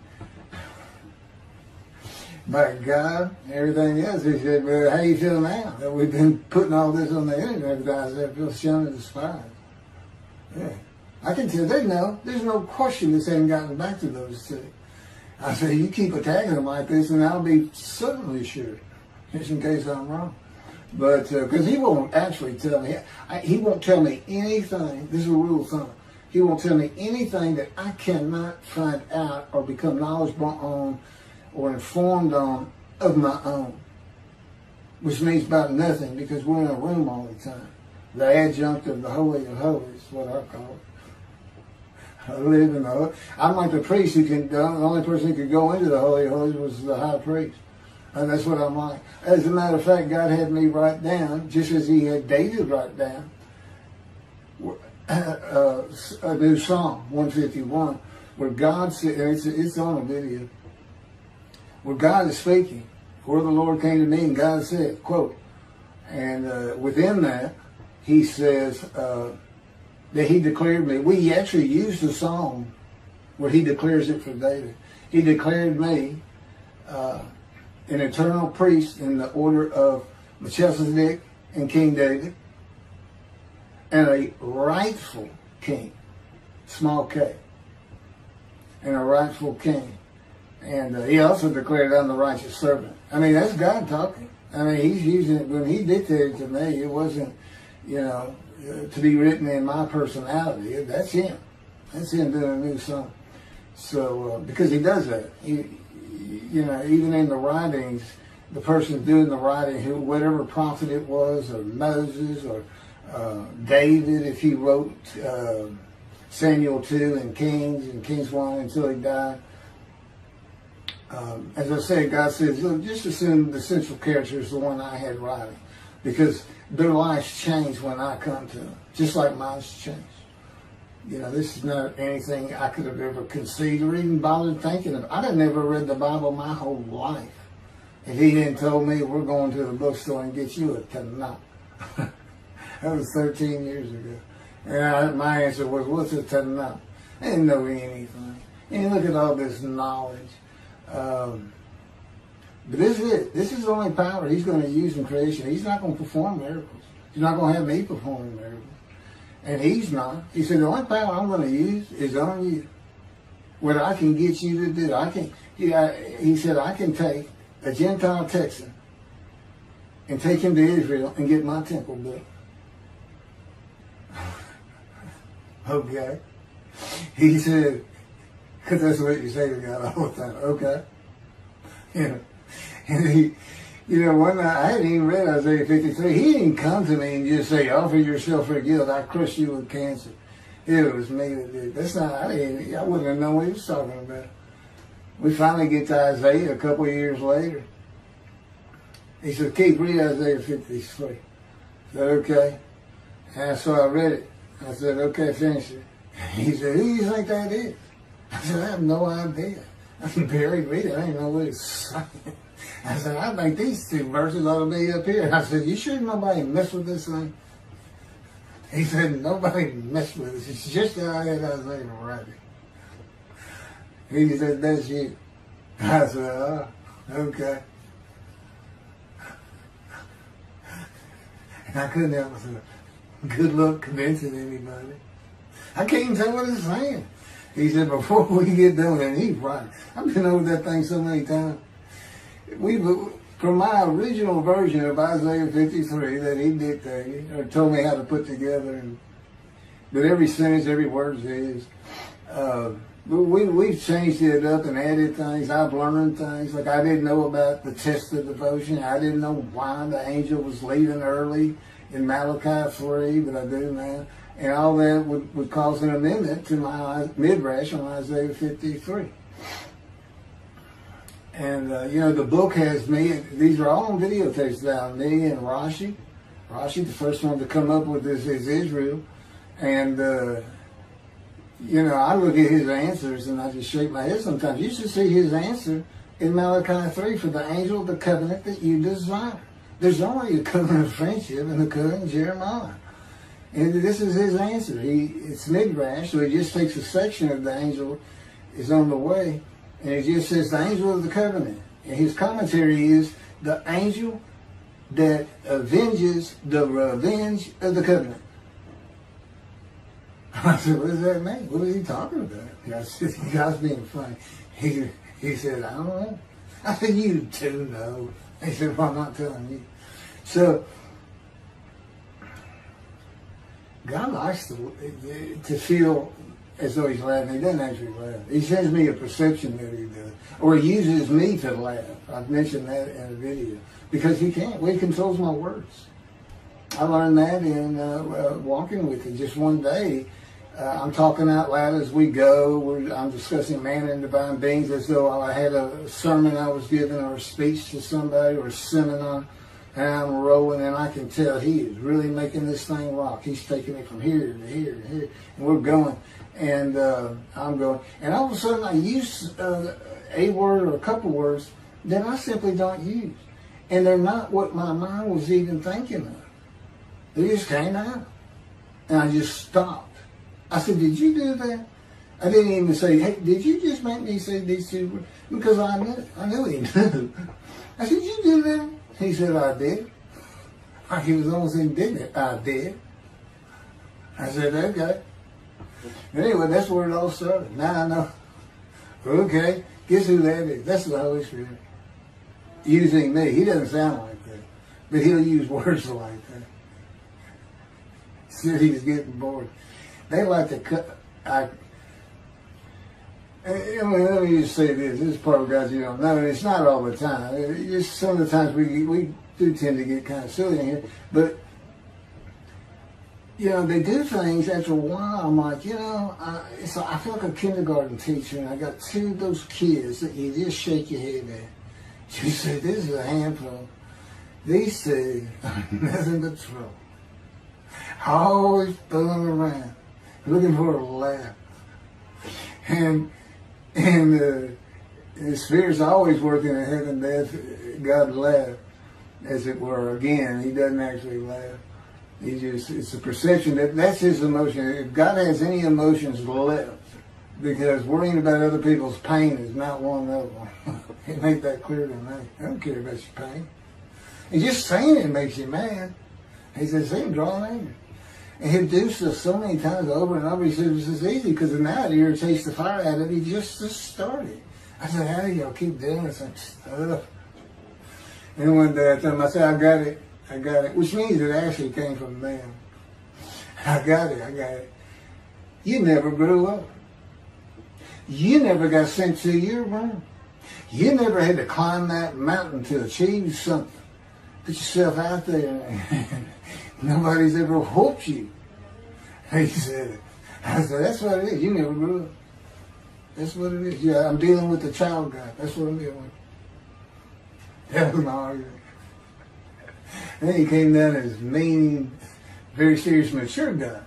by God, and everything else. He said, well, how you feel now that we've been putting all this on the internet? I said, I feel shunned and despised. Yeah. I can tell there's no question this hasn't gotten back to those two. I said, you keep attacking them like this and I'll be certainly sure, just in case I'm wrong. But, because he won't actually tell me, he won't tell me anything, this is a rule of thumb, he won't tell me anything that I cannot find out or become knowledgeable on or informed on of my own, which means about nothing because we're in a room all the time. The adjunct of the Holy of Holies is what I call it. I live in the Holy. I'm like the priest who can, the only person who could go into the Holy of Holies was the high priest. And that's what I'm like. As a matter of fact, God had me write down, just as he had David write down, a new Psalm 151, where God said, it's on a video, where God is speaking, where the Lord came to me and God said, quote, and within that, he says that he declared me. We actually used the song where he declares it for David. He declared me an eternal priest in the order of Melchizedek and King David. and a rightful king, small k, and a rightful king. And he also declared, I'm the righteous servant. I mean, that's God talking. I mean, he's using it. When he dictated to me, it wasn't, to be written in my personality. That's him. That's him doing a new song. So, because he does that. Even in the writings, the person doing the writing, whatever prophet it was, or Moses, or David, if he wrote Samuel 2 and Kings 1 until he died. As I said, God says, look, just assume the central character is the one I had writing, because their lives change when I come to them, just like mine's changed. This is not anything I could have ever conceived or even bothered thinking of. I'd have never read the Bible my whole life if he hadn't told me, we're going to the bookstore and get you a Tanakh. That was 13 years ago. And my answer was, what's a Tanakh? I didn't know anything. And look at all this knowledge. But this is it. This is the only power he's going to use in creation. He's not going to perform miracles. He's not going to have me performing miracles. And he's not. He said, the only power I'm going to use is on you. What I can get you to do. He said, I can take a Gentile Texan and take him to Israel and get my temple built. Okay. He said, because that's what you say to God all the time. Okay. And one night, I hadn't even read Isaiah 53. He didn't come to me and just say, offer yourself for guilt. I crushed you with cancer. It was me that did. That's not, I wouldn't have known what he was talking about. We finally get to Isaiah a couple of years later. He said, Keith, read Isaiah 53. I said, okay. And so I read it. I said, okay, finish it. He said, who do you think that is? I said, I have no idea. I barely read it. I didn't know what it's saying. I said, I think these two verses ought to be up here. I said, you sure nobody messed with this thing? He said, nobody messed with it. It's just how I had Isaiah writing. He said, that's you. I said, oh, okay. And I couldn't help myself. Good luck convincing anybody. I can't even tell what it's saying. He said, before we get done, and he's right. I've been over that thing so many times. From my original version of Isaiah 53 that he dictated, or told me how to put together, but every sentence, every word is his. We've changed it up and added things. I've learned things. Like I didn't know about the test of devotion. I didn't know why the angel was leaving early in Malachi 3, but I do now. And all that would cause an amendment to my midrash on Isaiah 53. And, the book has me, these are all on videotapes now, me and Rashi. Rashi, the first one to come up with this is Israel. And, I look at his answers and I just shake my head sometimes. You should see his answer in Malachi 3 for the angel of the covenant that you desire. There's only a covenant of friendship in the covenant of Jeremiah. And this is his answer. It's midrash, so he just takes a section of the angel is on the way, and it just says the angel of the covenant. And his commentary is the angel that avenges the revenge of the covenant. I said, what does that mean? What is he talking about? I said, you guys being funny. He said, I don't know. I said, you do know. He said, well, I'm not telling you. So, God likes to feel as though he's laughing. He doesn't actually laugh. He sends me a perception that he does. Or he uses me to laugh. I've mentioned that in a video. Because he can't. Well, he controls my words. I learned that in walking with him. Just one day, I'm talking out loud as we go. I'm discussing man and divine beings as though I had a sermon I was giving or a speech to somebody or a seminar. And I'm rolling, and I can tell he is really making this thing rock. He's taking it from here to here to here, and we're going. And I'm going. And all of a sudden, I use a word or a couple words that I simply don't use. And they're not what my mind was even thinking of. They just came out. And I just stopped. I said, did you do that? I didn't even say, hey, did you just make me say these two words? Because I knew he knew. I said, did you do that? He said, I did. He was almost indignant. I did. I said, okay. Anyway, that's where it all started. Now I know. Okay, guess who that is? That's the Holy Spirit. Using me. He doesn't sound like that. But he'll use words like that. So he's getting bored. They like to cut. Let me just say this. This is part of guys you don't know. And it's not all the time. It's some of the times we do tend to get kind of silly in here. But, they do things after a while. I'm like, I feel like a kindergarten teacher, and I got two of those kids that you just shake your head at. You say, this is a handful. These two are nothing but trouble. Always fooling around, looking for a laugh. And the Spirit's always working in heaven, death, God laugh, as it were. Again, he doesn't actually laugh. It's a perception that's his emotion. If God has any emotions left, because worrying about other people's pain is not one of them. He made that clear to me. I don't care about your pain. And just saying it makes you mad. He says, see him drawing anger. And he'll do so many times over and over. He says, it's easy because now it irritates the fire out of it. He just started. I said, how do y'all keep doing some stuff? And one day I told him, I said, I got it. Which means it actually came from them. I got it. You never grew up. You never got sent to your room. You never had to climb that mountain to achieve something. Put yourself out there. Nobody's ever whooped you. He said, I said, that's what it is. You never grew up. That's what it is. Yeah, I'm dealing with the child God. That's what I'm dealing with. That was my argument. And then he came down as mean, very serious, mature guy.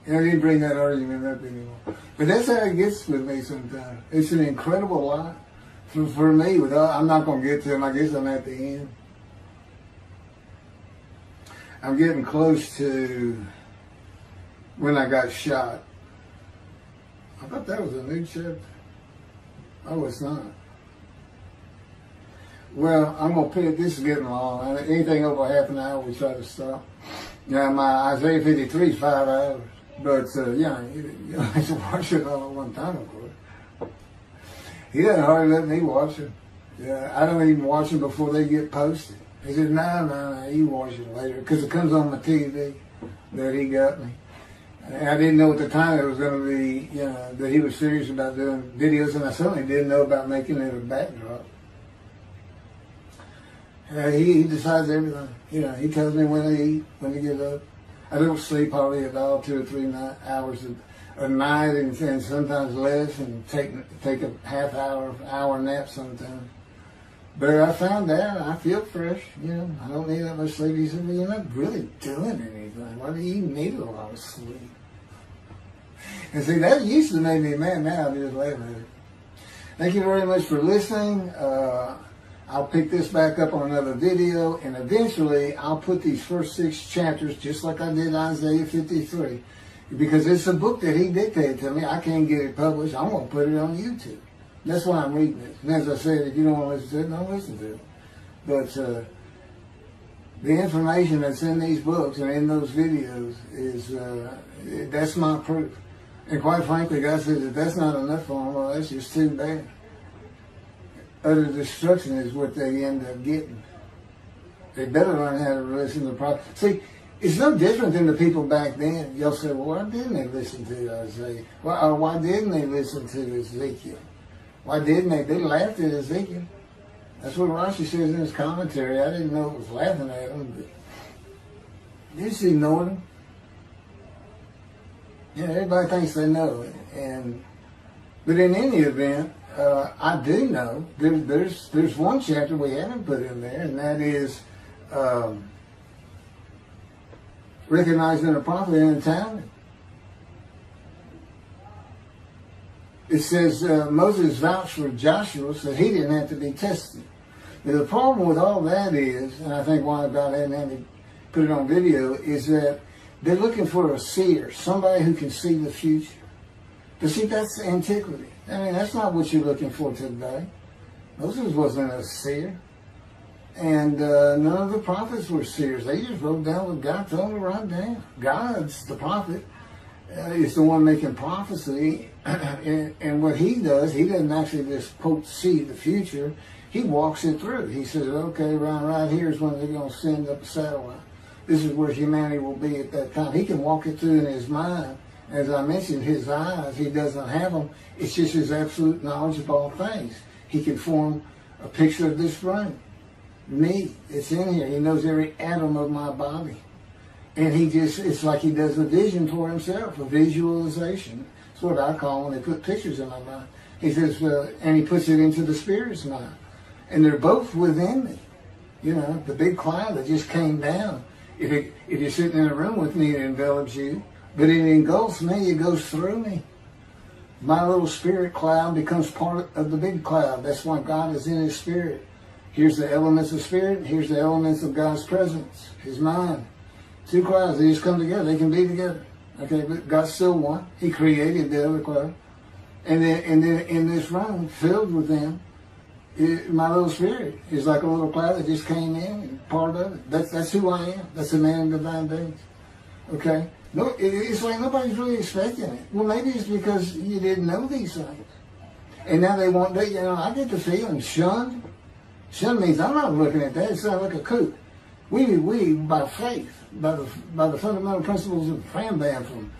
I didn't bring that argument up anymore. But that's how it gets with me sometimes. It's an incredible lot. For me, I'm not going to get to him. I guess I'm at the end. I'm getting close to when I got shot. I thought that was a new chapter. Oh, it's not. Well, I'm going to put this is getting long. Anything over half an hour, we try to stop. Now, my Isaiah 53 is 5 hours. But, you have to watch it all at one time, of course. He doesn't hardly let me watch it. Yeah, I don't even watch them before they get posted. He said, no, you watch it later. Because it comes on my TV that he got me. And I didn't know at the time it was going to be, that he was serious about doing videos. And I certainly didn't know about making it a backdrop. He decides everything. He tells me when to eat, when to get up. I don't sleep hardly at all, 2 or 3 hours a night, and sometimes less, and take a half hour nap sometimes. But I found out I feel fresh. I don't need that much sleep. He said, well, you're not really doing anything. Why do you need a lot of sleep? And see, that used to make me mad. Now I just laugh at it. Thank you very much for listening. I'll pick this back up on another video, and eventually I'll put these first 6 chapters, just like I did Isaiah 53, because it's a book that he dictated to me. I can't get it published. I'm going to put it on YouTube. That's why I'm reading it. And as I said, if you don't want to listen to it, don't listen to it. But the information that's in these books and in those videos is, that's my proof. And quite frankly, God says, if that's not enough for them, well, that's just too bad. Utter destruction is what they end up getting. They better learn how to listen to the prophet. See, it's no different than the people back then. You'll say, well, why didn't they listen to Isaiah? Why didn't they listen to Ezekiel? Why didn't they? They laughed at Ezekiel. That's what Rashi says in his commentary. I didn't know it was laughing at him, but they just ignored him. Everybody thinks they know it. But in any event, I do know there's one chapter we haven't put in there, and that is recognizing a prophet in a town. It says Moses vouched for Joshua, so he didn't have to be tested. Now, the problem with all that is, and I think why about hadn't had to put it on video, is that they're looking for a seer, somebody who can see the future. But see, that's antiquity. I mean, that's not what you're looking for today. Moses wasn't a seer. And none of the prophets were seers. They just wrote down what God told them to write down. God's the prophet. Is the one making prophecy. And what he does, he doesn't actually just, quote, see the future. He walks it through. He says, okay, right here is when they're going to send up a satellite. This is where humanity will be at that time. He can walk it through in his mind. As I mentioned, his eyes, he doesn't have them. It's just his absolute knowledge of all things. He can form a picture of this room. Me, it's in here. He knows every atom of my body. And it's like he does a vision for himself, a visualization. That's what I call when they put pictures in my mind. He says, and he puts it into the spirit's mind. And they're both within me. You know, the big cloud that just came down. If you're sitting in a room with me, it envelops you. But it engulfs me, it goes through me. My little spirit cloud becomes part of the big cloud. That's why God is in his spirit. Here's the elements of spirit, here's the elements of God's presence, his mind. Two clouds, they just come together, they can be together. Okay, but God's still one. He created the other cloud. And then in this room, filled with them, my little spirit is like a little cloud that just came in and part of it. That's who I am. That's the man of divine beings. Okay? No, it's like nobody's really expecting it. Well, maybe it's because you didn't know these things. And now they want that, I get the feeling shunned. Shunned means I'm not looking at that. It's not like a kook. We by faith, by the fundamental principles of Rambam from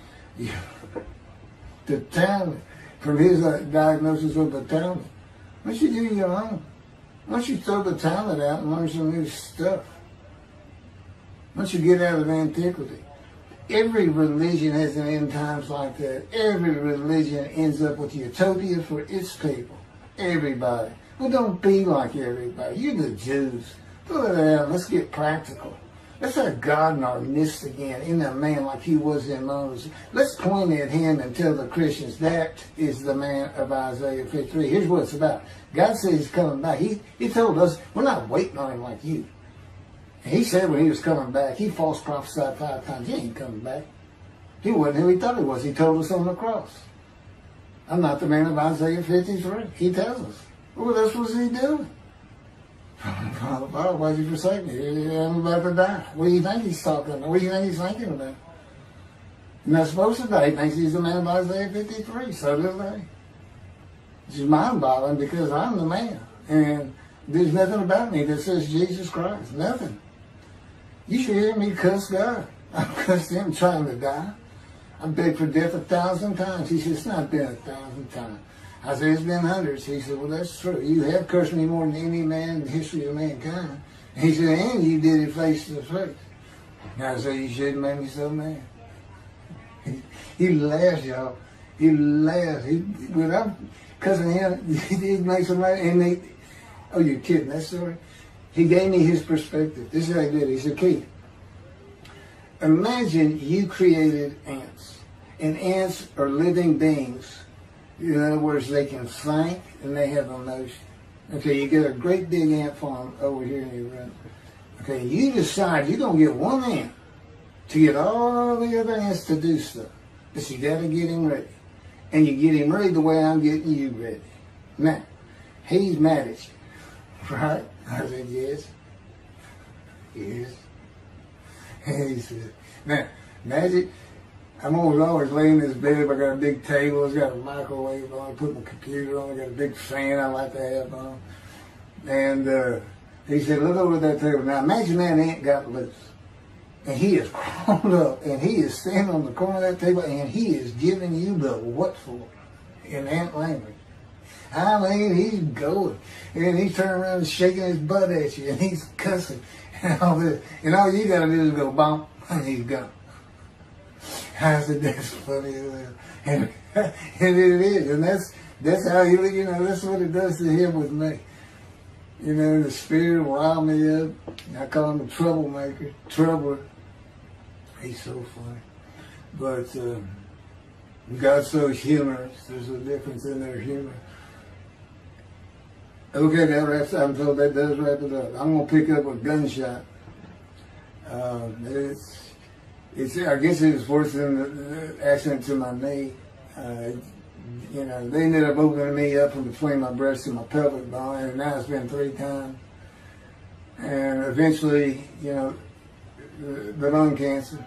the Talmud, from his diagnosis of the Talmud. Why don't you do your own? Why don't you throw the Talmud out and learn some new stuff? Why don't you get out of antiquity? Every religion has an end times like that. Every religion ends up with utopia for its people. Everybody. Well, don't be like everybody. You're the Jews. Throw that out. Let's get practical. Let's have God in our midst again, in a man like he was in Moses. Let's point at him and tell the Christians that is the man of Isaiah 53. Here's what it's about. God says he's coming back. He told us we're not waiting on him like you. He said when he was coming back, he false prophesied 5 times. He ain't coming back. He wasn't who he thought he was. He told us on the cross. I'm not the man of Isaiah 53. He tells us. Well, that's what he doing. Father, why'd you forsake me? I'm about to die. What do you think he's talking about? What do you think he's thinking about? He's not supposed to die. He thinks he's the man of Isaiah 53. So do they. It's just mind-boggling because I'm the man. And there's nothing about me that says Jesus Christ. Nothing. You should hear me cuss God. I've cussed him trying to die. I begged for death 1,000 times. He said, it's not been 1,000 times. I said, it's been hundreds. He said, well, that's true. You have cursed me more than any man in the history of mankind. And he said, and you did it face to face. And I said, you shouldn't make me so mad. He laughed, y'all. He laughed. When I'm cussing him, he makes him laugh. And oh, you're kidding, that story? He gave me his perspective. This is how he did it. He said, Keith, imagine you created ants. And ants are living beings. In other words, they can think and they have emotion. Okay, you get a great big ant farm over here in your room. Okay, you decide you're going to get one ant to get all the other ants to do stuff. But you got to get him ready. And you get him ready the way I'm getting you ready. Now, he's mad at you. Right? I said, yes. Yes. And he said, now, imagine, I'm always laying in this bed. I got a big table. It's got a microwave on. I put my computer on. I got a big fan I like to have on. And he said, look over at that table. Now, imagine that ant got loose. And he is crawled up. And he is standing on the corner of that table. And he is giving you the what for in ant language. I mean, he's going. And he's turning around and shaking his butt at you. And he's cussing. And all this. And all you got to do is go bump. And he's gone. I said, that's funny. And it is. And that's how he, that's what it does to him with me. The spirit will rile me up. I call him a troublemaker. Troubler. He's so funny. But God's so humorous. There's a difference in their humor. Okay, I'm told that does wrap it up. I'm going to pick up a gunshot. I guess it was worse than the accident to my knee. They ended up opening me up from between my breast and my pelvic bone, and now it's been 3 times. And eventually, the lung cancer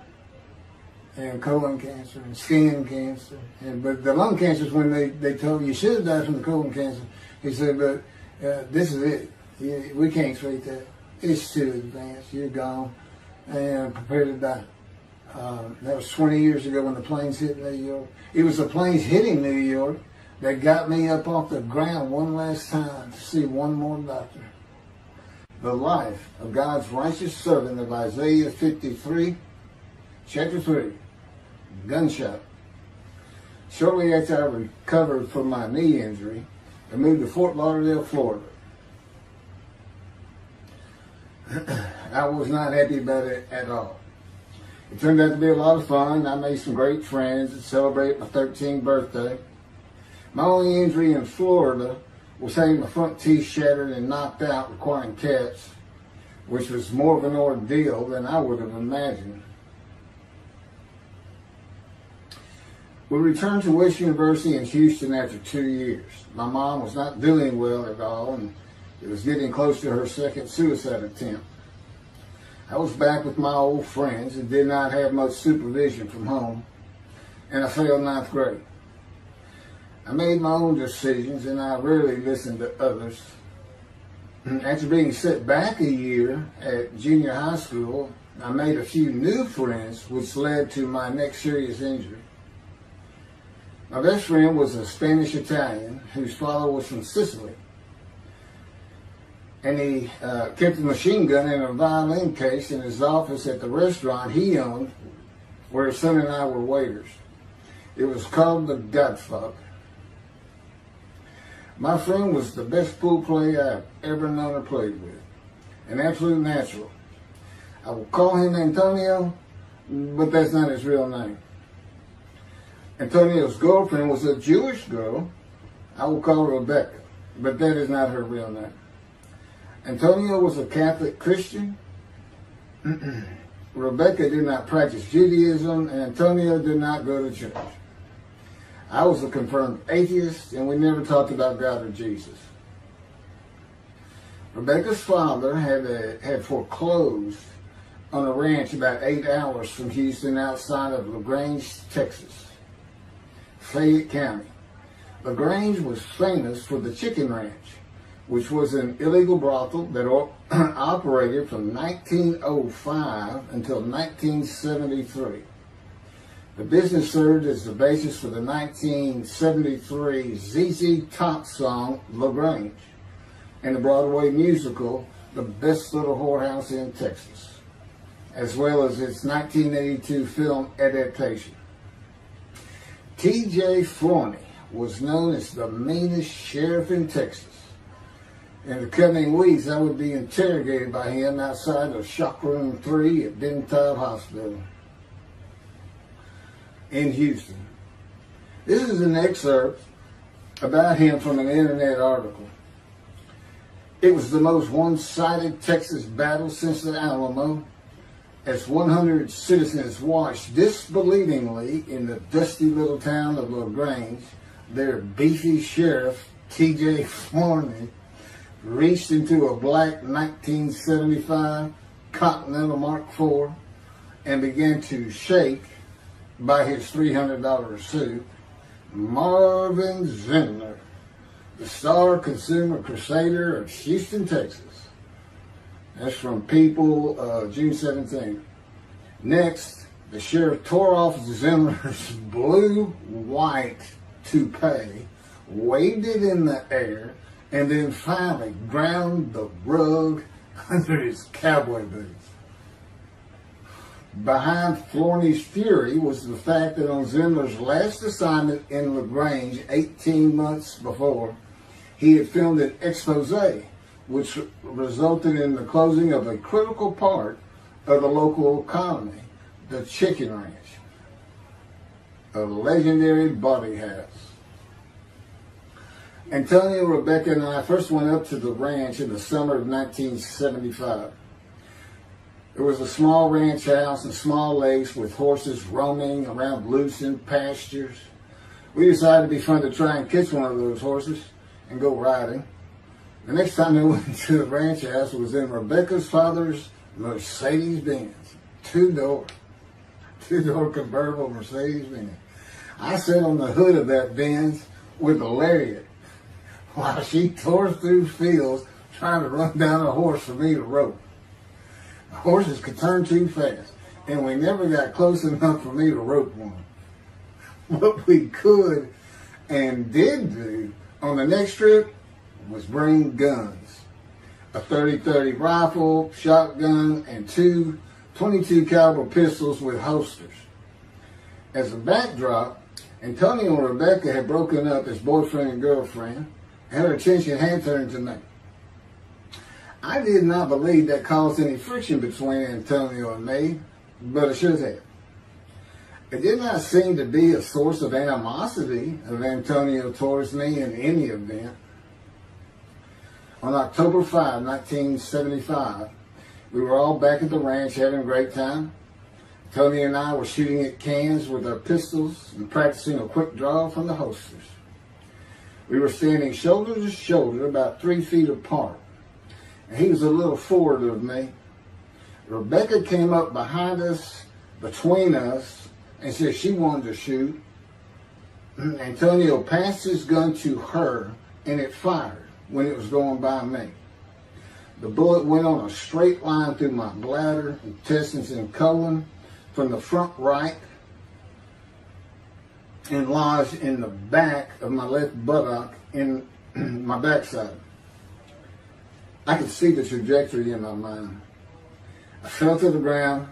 and colon cancer and skin cancer. But the lung cancer is when they told you should have died from the colon cancer. He said, but this is it. We can't treat that. It's too advanced. You're gone and prepare to die. That was 20 years ago when the planes hit New York. It was the planes hitting New York that got me up off the ground one last time to see one more doctor. The life of God's righteous servant of Isaiah 53, chapter 3, gunshot. Shortly after I recovered from my knee injury, I moved to Fort Lauderdale, Florida. I was not happy about it at all. It turned out to be a lot of fun. I made some great friends and celebrated my 13th birthday. My only injury in Florida was having my front teeth shattered and knocked out, requiring caps, which was more of an ordeal than I would have imagined. We returned to West University in Houston after 2 years. My mom was not doing well at all, and it was getting close to her second suicide attempt. I was back with my old friends and did not have much supervision from home, and I failed ninth grade. I made my own decisions, and I rarely listened to others. After being set back a year at junior high school, I made a few new friends, which led to my next serious injury. My best friend was a Spanish Italian whose father was from Sicily. And he kept a machine gun and a violin case in his office at the restaurant he owned, where his son and I were waiters. It was called the Godfather. My friend was the best pool player I've ever known or played with. An absolute natural. I will call him Antonio, but that's not his real name. Antonio's girlfriend was a Jewish girl. I will call her Rebecca, but that is not her real name. Antonio was a Catholic Christian. Rebecca did not practice Judaism, and Antonio did not go to church. I was a confirmed atheist, and we never talked about God or Jesus. Rebecca's father had foreclosed on a ranch about 8 hours from Houston outside of LaGrange, Texas, Fayette County. LaGrange was famous for the Chicken Ranch, which was an illegal brothel that operated from 1905 until 1973. The business served as the basis for the 1973 ZZ Top song, LaGrange, and the Broadway musical, The Best Little Whorehouse in Texas, as well as its 1982 film adaptation. T.J. Forney was known as the meanest sheriff in Texas. In the coming weeks, I would be interrogated by him outside of Shock Room 3 at Benton Hospital in Houston. This is an excerpt about him from an internet article. It was the most one-sided Texas battle since the Alamo, as 100 citizens watched disbelievingly in the dusty little town of LaGrange, their beefy sheriff, T.J. Forney, reached into a black 1975 Continental Mark IV and began to shake, by his $300 suit, Marvin Zindler, the star consumer crusader of Houston, Texas. That's from People, June 17th. Next, the sheriff tore off Zindler's blue-white toupee, waved it in the air, and then finally ground the rug under his cowboy boots. Behind Forney's fury was the fact that on Zindler's last assignment in LaGrange 18 months before, he had filmed an expose, which resulted in the closing of a critical part of the local economy, the Chicken Ranch, a legendary body house. Antonio, Rebecca, and I first went up to the ranch in the summer of 1975. It was a small ranch house and small lakes with horses roaming around loose in pastures. We decided it'd be fun to try and catch one of those horses and go riding. The next time they went to the ranch house was in Rebecca's father's Mercedes-Benz. Two-door convertible Mercedes-Benz. I sat on the hood of that Benz with a lariat while she tore through fields trying to run down a horse for me to rope. The horses could turn too fast, and we never got close enough for me to rope one. What we could and did do on the next trip was bring guns. A 30-30 rifle, shotgun, and two 22 caliber pistols with holsters. As a backdrop, Antonio and Rebecca had broken up as boyfriend and girlfriend, had her attention hand turned to me. I did not believe that caused any friction between Antonio and me, but it should have. It did not seem to be a source of animosity of Antonio towards me in any event. On October 5, 1975, we were all back at the ranch having a great time. Tony and I were shooting at cans with our pistols and practicing a quick draw from the holsters. We were standing shoulder to shoulder, about 3 feet apart, and he was a little forward of me. Rebecca came up behind us, between us, and said she wanted to shoot. Antonio passed his gun to her, and it fired when it was going by me. The bullet went on a straight line through my bladder, intestines, and colon from the front right and lodged in the back of my left buttock in my backside. I could see the trajectory in my mind. I fell to the ground,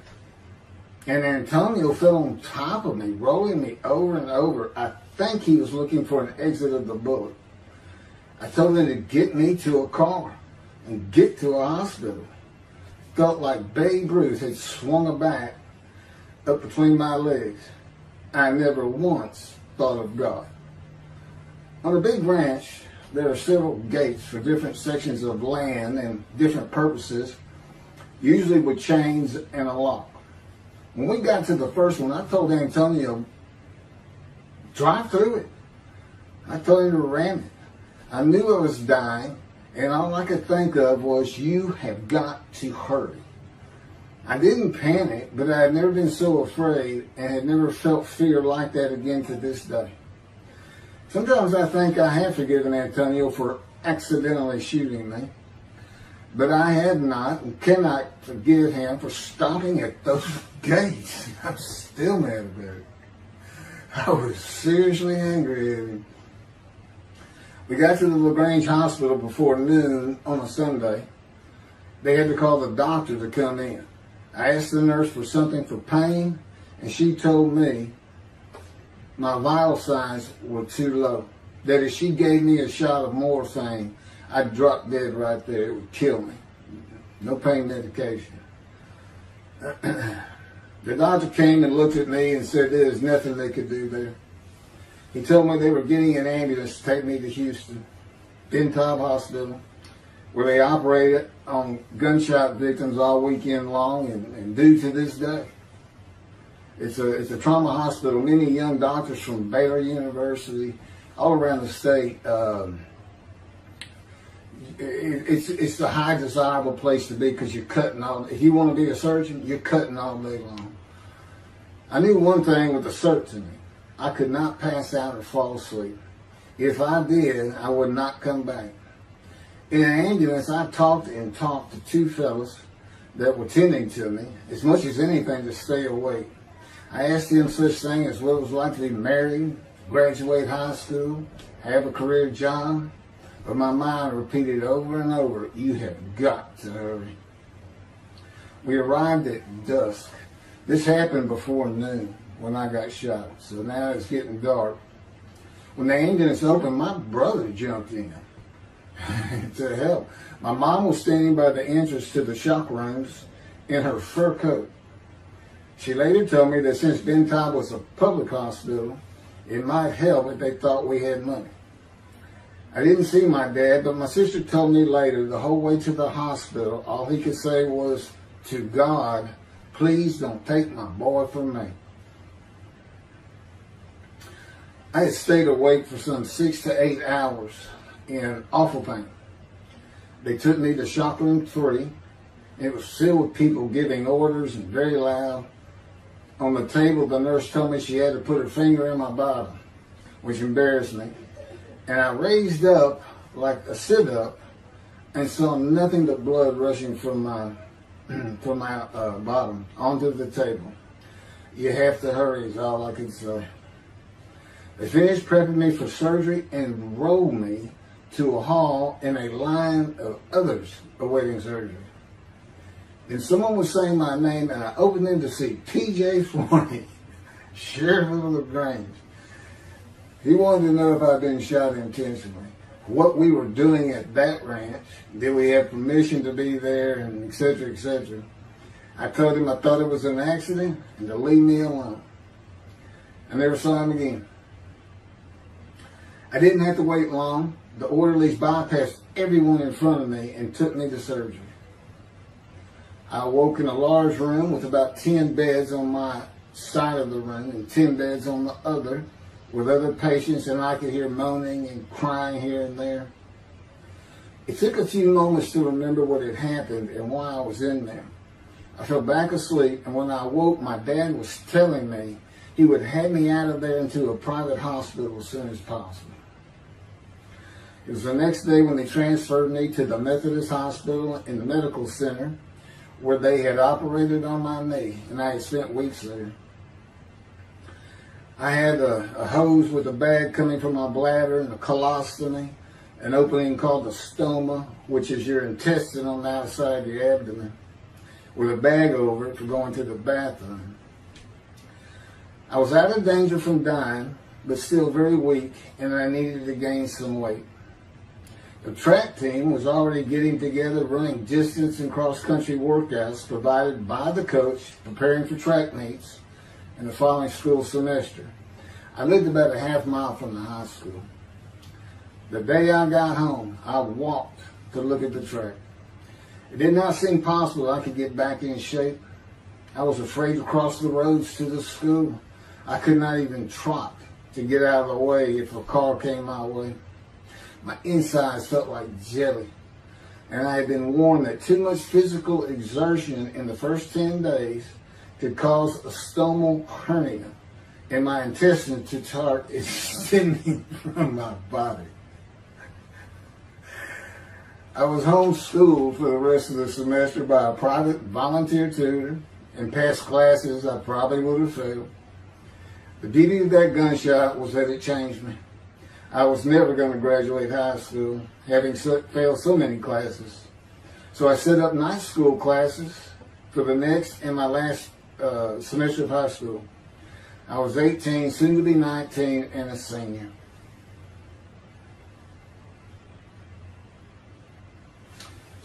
and Antonio fell on top of me, rolling me over and over. I think he was looking for an exit of the bullet. I told him to get me to a car and get to a hospital. Felt like Babe Ruth had swung a bat up between my legs. I never once thought of God. On a big ranch, there are several gates for different sections of land and different purposes, usually with chains and a lock. When we got to the first one, I told Antonio, drive through it. I told him to ram it. I knew I was dying, and all I could think of was, you have got to hurry. I didn't panic, but I had never been so afraid and had never felt fear like that again to this day. Sometimes I think I have forgiven Antonio for accidentally shooting me, but I have not and cannot forgive him for stopping at those gates. I'm still mad about it. I was seriously angry at him. We got to the LaGrange Hospital before noon on a Sunday. They had to call the doctor to come in. I asked the nurse for something for pain, and she told me my vital signs were too low. That if she gave me a shot of morphine, I'd drop dead right there. It would kill me. No pain medication. The doctor came and looked at me and said there was nothing they could do there. He told me they were getting an ambulance to take me to Houston, Ben Taub Hospital, where they operated on gunshot victims all weekend long and do to this day. It's a trauma hospital. Many young doctors from Baylor University, all around the state. It's the high desirable place to be because you're cutting all. If you want to be a surgeon, you're cutting all day long. I knew one thing with the certainty. I could not pass out or fall asleep. If I did, I would not come back. In an ambulance, I talked to two fellas that were tending to me, as much as anything to stay awake. I asked them such things as what it was like to be married, graduate high school, have a career job, but my mind repeated over and over, you have got to hurry. We arrived at dusk. This happened before noon when I got shot, so now it's getting dark. When the ambulance opened, my brother jumped in to help. My mom was standing by the entrance to the shock rooms in her fur coat. She later told me that since Ben Taub was a public hospital, it might help if they thought we had money. I didn't see my dad, but my sister told me later, the whole way to the hospital, all he could say was, to God, please don't take my boy from me. I had stayed awake for some 6 to 8 hours in awful pain. They took me to shock room 3. It was filled with people giving orders and very loud. On the table, the nurse told me she had to put her finger in my bottom, which embarrassed me. And I raised up like a sit-up and saw nothing but blood rushing from my bottom onto the table. You have to hurry is all I could say. They finished prepping me for surgery and rolled me to a hall in a line of others awaiting surgery. Then someone was saying my name, and I opened them to see P.J. Forney, Sheriff of LaGrange. He wanted to know if I'd been shot intentionally, what we were doing at that ranch, did we have permission to be there, and et cetera, et cetera. I told him I thought it was an accident and to leave me alone. I never saw him again. I didn't have to wait long. The orderlies bypassed everyone in front of me and took me to surgery. I awoke in a large room with about 10 beds on my side of the room and 10 beds on the other with other patients, and I could hear moaning and crying here and there. It took a few moments to remember what had happened and why I was in there. I fell back asleep, and when I awoke, my dad was telling me he would have me out of there into a private hospital as soon as possible. It was the next day when they transferred me to the Methodist Hospital in the medical center where they had operated on my knee, and I had spent weeks there. I had a hose with a bag coming from my bladder and a colostomy, an opening called the stoma, which is your intestine on the outside of your abdomen, with a bag over it for going to the bathroom. I was out of danger from dying, but still very weak, and I needed to gain some weight. The track team was already getting together, running distance and cross-country workouts provided by the coach, preparing for track meets in the following school semester. I lived about a half mile from the high school. The day I got home, I walked to look at the track. It did not seem possible I could get back in shape. I was afraid to cross the roads to the school. I could not even trot to get out of the way if a car came my way. My insides felt like jelly, and I had been warned that too much physical exertion in the first 10 days could cause a stomal hernia, and my intestines to start extending from my body. I was homeschooled for the rest of the semester by a private volunteer tutor, and passed classes I probably would have failed. The beauty of that gunshot was that it changed me. I was never going to graduate high school, having failed so many classes. So I set up night school classes for the next and my last semester of high school. I was 18, soon to be 19, and a senior.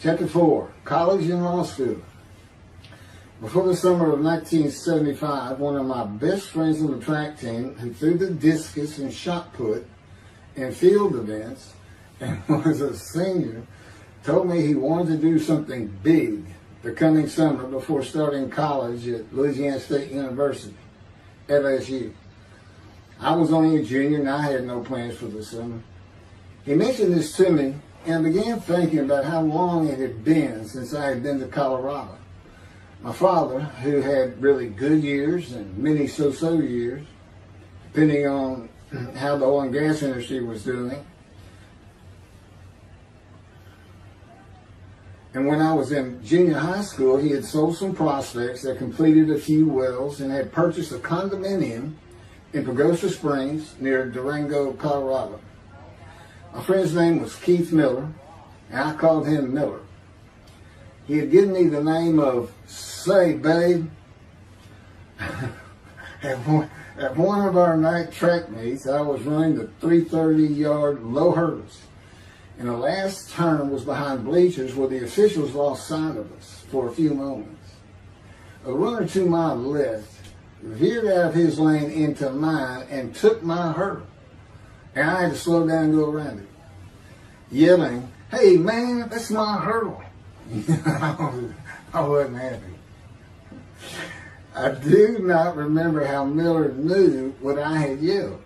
Chapter 4, College and Law School. Before the summer of 1975, one of my best friends on the track team, who threw the discus and shot put in field events and was a senior, told me he wanted to do something big the coming summer before starting college at Louisiana State University, LSU. I was only a junior and I had no plans for the summer. He mentioned this to me, and I began thinking about how long it had been since I had been to Colorado. My father, who had really good years and many so-so years, depending on how the oil and gas industry was doing. And when I was in junior high school, he had sold some prospects that completed a few wells and had purchased a condominium in Pagosa Springs near Durango, Colorado. My friend's name was Keith Miller, and I called him Miller. He had given me the name of Say Babe. At one of our night track meets, I was running the 330-yard low hurdles, and the last turn was behind bleachers where the officials lost sight of us for a few moments. A runner to my left veered out of his lane into mine and took my hurdle, and I had to slow down and go around it, yelling, "Hey man, that's my hurdle." I wasn't happy. I do not remember how Miller knew what I had yelled,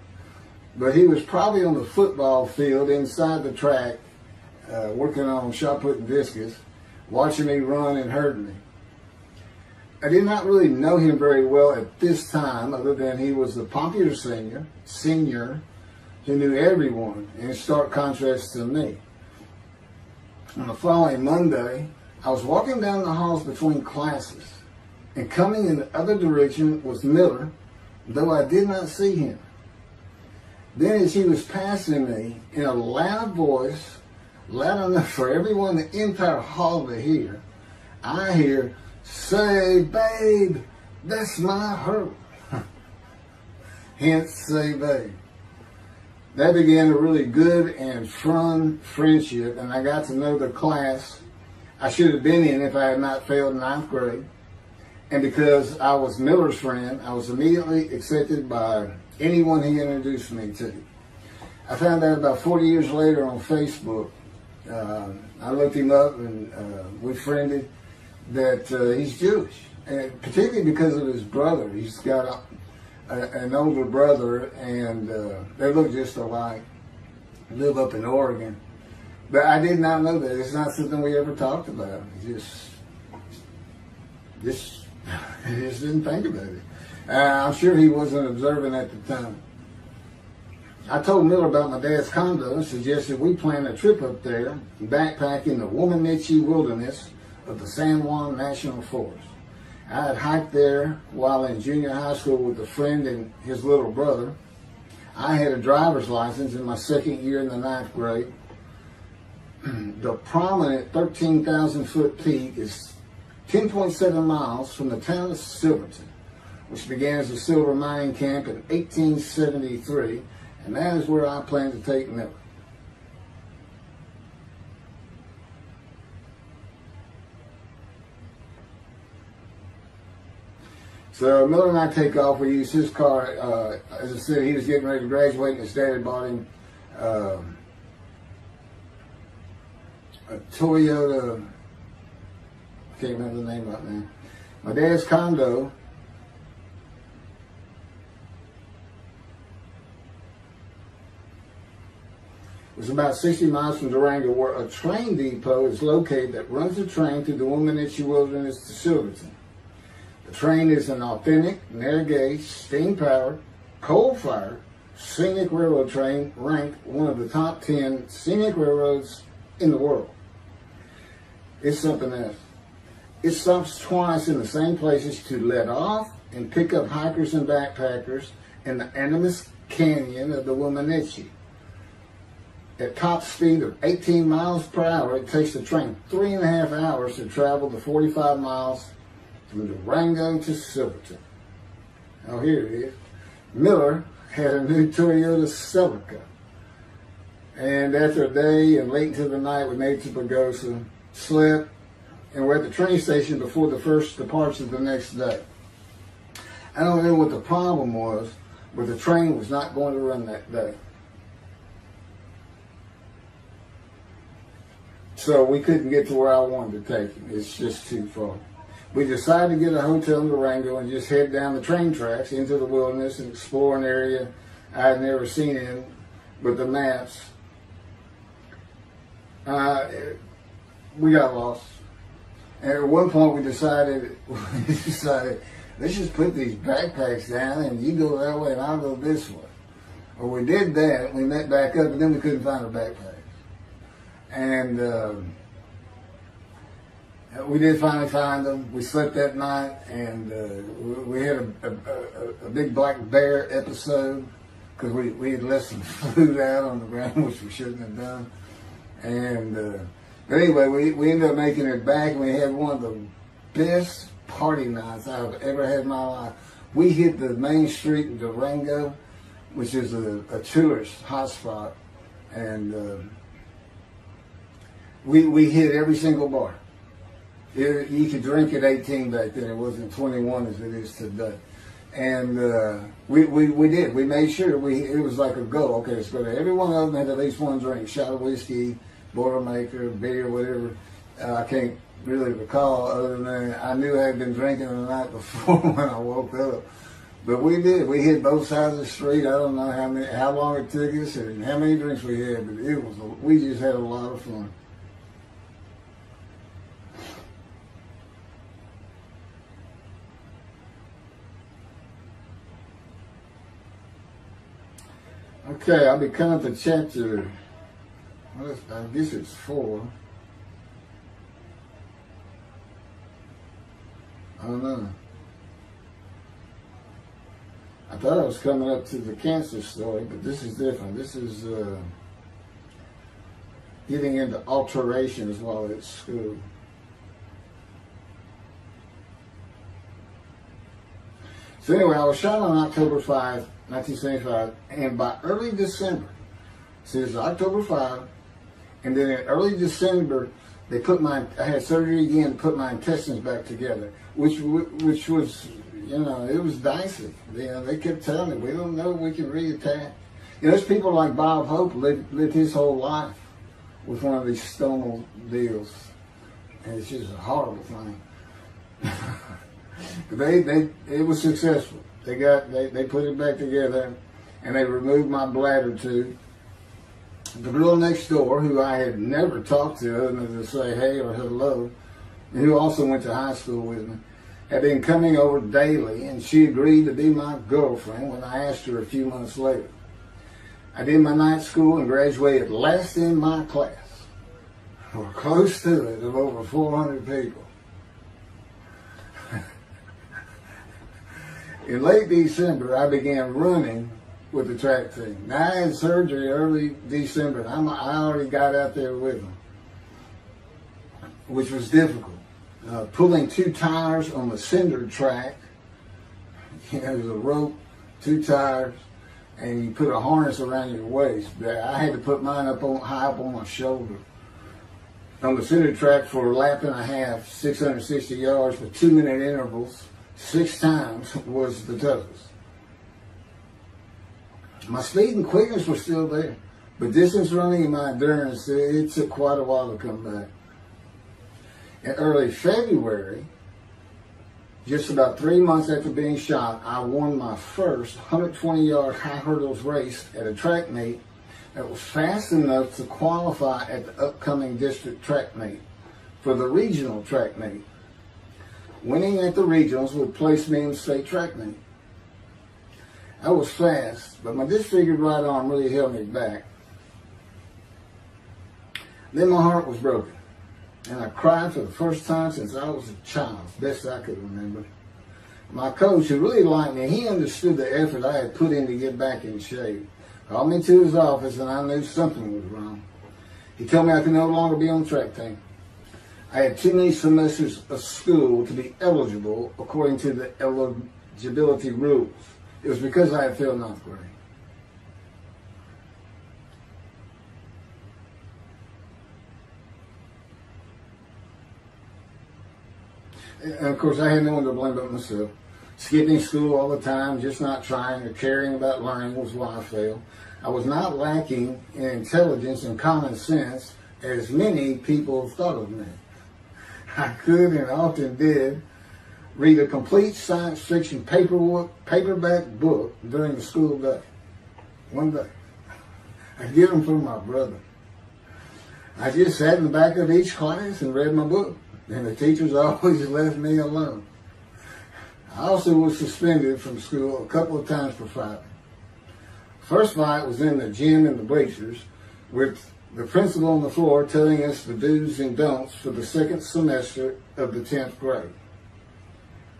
but he was probably on the football field inside the track working on shot put and discus, watching me run and hurting me. I did not really know him very well at this time, other than he was the popular senior who knew everyone, in stark contrast to me. On the following Monday, I was walking down the halls between classes, and coming in the other direction was Miller, though I did not see him. Then as he was passing me, in a loud voice, loud enough for everyone in the entire hall to hear, I hear, "Say, babe, that's my hurt." Hence, say, babe. That began a really good and fun friendship, and I got to know the class I should have been in if I had not failed ninth grade. And because I was Miller's friend, I was immediately accepted by anyone he introduced me to. I found out about 40 years later on Facebook. I looked him up and we friended that he's Jewish, and particularly because of his brother. He's got an older brother, and they look just alike. Live up in Oregon. But I did not know that. It's not something we ever talked about. Just didn't think about it. I'm sure he wasn't observant at the time. I told Miller about my dad's condo and suggested we plan a trip up there, backpack in the Womanichi wilderness of the San Juan National Forest. I had hiked there while in junior high school with a friend and his little brother. I had a driver's license in my second year in the ninth grade. The prominent 13,000-foot peak is 10.7 miles from the town of Silverton, which began as a silver mining camp in 1873, and that is where I plan to take Miller. So Miller and I take off. We use his car. As I said, he was getting ready to graduate, and his dad had bought him a Toyota. I can't remember the name right now. My dad's condo was about 60 miles from Durango, where a train depot is located that runs the train through the Womanichi Wilderness to Silverton. The train is an authentic, narrow-gauge, steam-powered, coal-fired, scenic railroad train ranked one of the top 10 scenic railroads in the world. It's something else. It stops twice in the same places to let off and pick up hikers and backpackers in the Animas Canyon of the Womanichi. At top speed of 18 miles per hour, it takes the train 3.5 hours to travel the 45 miles from Durango to Silverton. Oh, here it is. Miller had a new Toyota Celica. And after a day and late into the night, we made it to Pagosa, slept, and we're at the train station before the first departure the next day. I don't know what the problem was, but the train was not going to run that day. So we couldn't get to where I wanted to take him. It's just too far. We decided to get a hotel in Durango and just head down the train tracks into the wilderness and explore an area I had never seen in with the maps. We got lost. And at one point we decided, let's just put these backpacks down and you go that way and I'll go this way. Well, we did that. We met back up and then we couldn't find our backpacks. And we did finally find them. We slept that night, and we had a big black bear episode because we had left some food out on the ground, which we shouldn't have done. And but anyway, we ended up making it back, and we had one of the best party nights I've ever had in my life. We hit the main street in Durango, which is a tourist hotspot, and we hit every single bar. You could drink at 18 back then. It wasn't 21 as it is today. And we did. We made sure it was like a goal. Okay, let's go to every one of them had at least one drink. Shot of whiskey, Boilermaker, beer, whatever. I can't really recall other than I knew I had been drinking the night before when I woke up. But we did. We hit both sides of the street. I don't know how long it took us and how many drinks we had, but we just had a lot of fun. Okay, I'll be coming to chapter, I guess it's 4. I don't know. I thought I was coming up to the cancer story, but this is different. This is getting into alterations while at school. So anyway, I was shot on October 5, 1975, and by early December, so it's October 5, and then in early December, I had surgery again to put my intestines back together, which was, it was dicey. They kept telling me, we don't know if we can reattach. There's people like Bob Hope lived his whole life with one of these stonal deals, and it's just a horrible thing. It was successful. They put it back together, and they removed my bladder tube. The girl next door, who I had never talked to other than to say hey or hello, and who also went to high school with me, had been coming over daily, and she agreed to be my girlfriend when I asked her a few months later. I did my night school and graduated last in my class, or close to it, of over 400 people. In late December, I began running with the track team. Now, I had surgery early December, and I already got out there with them, which was difficult. Pulling 2 tires on the cinder track, there's a rope, 2 tires, and you put a harness around your waist. I had to put mine high up on my shoulder. On the cinder track for a lap and a half, 660 yards with 2-minute intervals, 6 times was the toughest. My speed and quickness were still there, but distance running and my endurance, it took quite a while to come back. In early February, just about 3 months after being shot, I won my first 120-yard high hurdles race at a track meet that was fast enough to qualify at the upcoming district track meet for the regional track meet. Winning at the regionals would place me in the state track meet. I was fast, but my disfigured right arm really held me back. Then my heart was broken, and I cried for the first time since I was a child, best I could remember. My coach, who really liked me, he understood the effort I had put in to get back in shape. Called me to his office, and I knew something was wrong. He told me I could no longer be on the track team. I had too many semesters of school to be eligible according to the eligibility rules. It was because I had failed 9th grade. And of course, I had no one to blame but myself. Skipping school all the time, just not trying or caring about learning was why I failed. I was not lacking in intelligence and common sense, as many people thought of me. I could and often did read a complete science fiction paperback book during the school day. One day. I'd get them from my brother. I just sat in the back of each class and read my book, and the teachers always left me alone. I also was suspended from school a couple of times for fighting. First fight was in the gym in the bleachers with the principal on the floor telling us the do's and don'ts for the second semester of the 10th grade.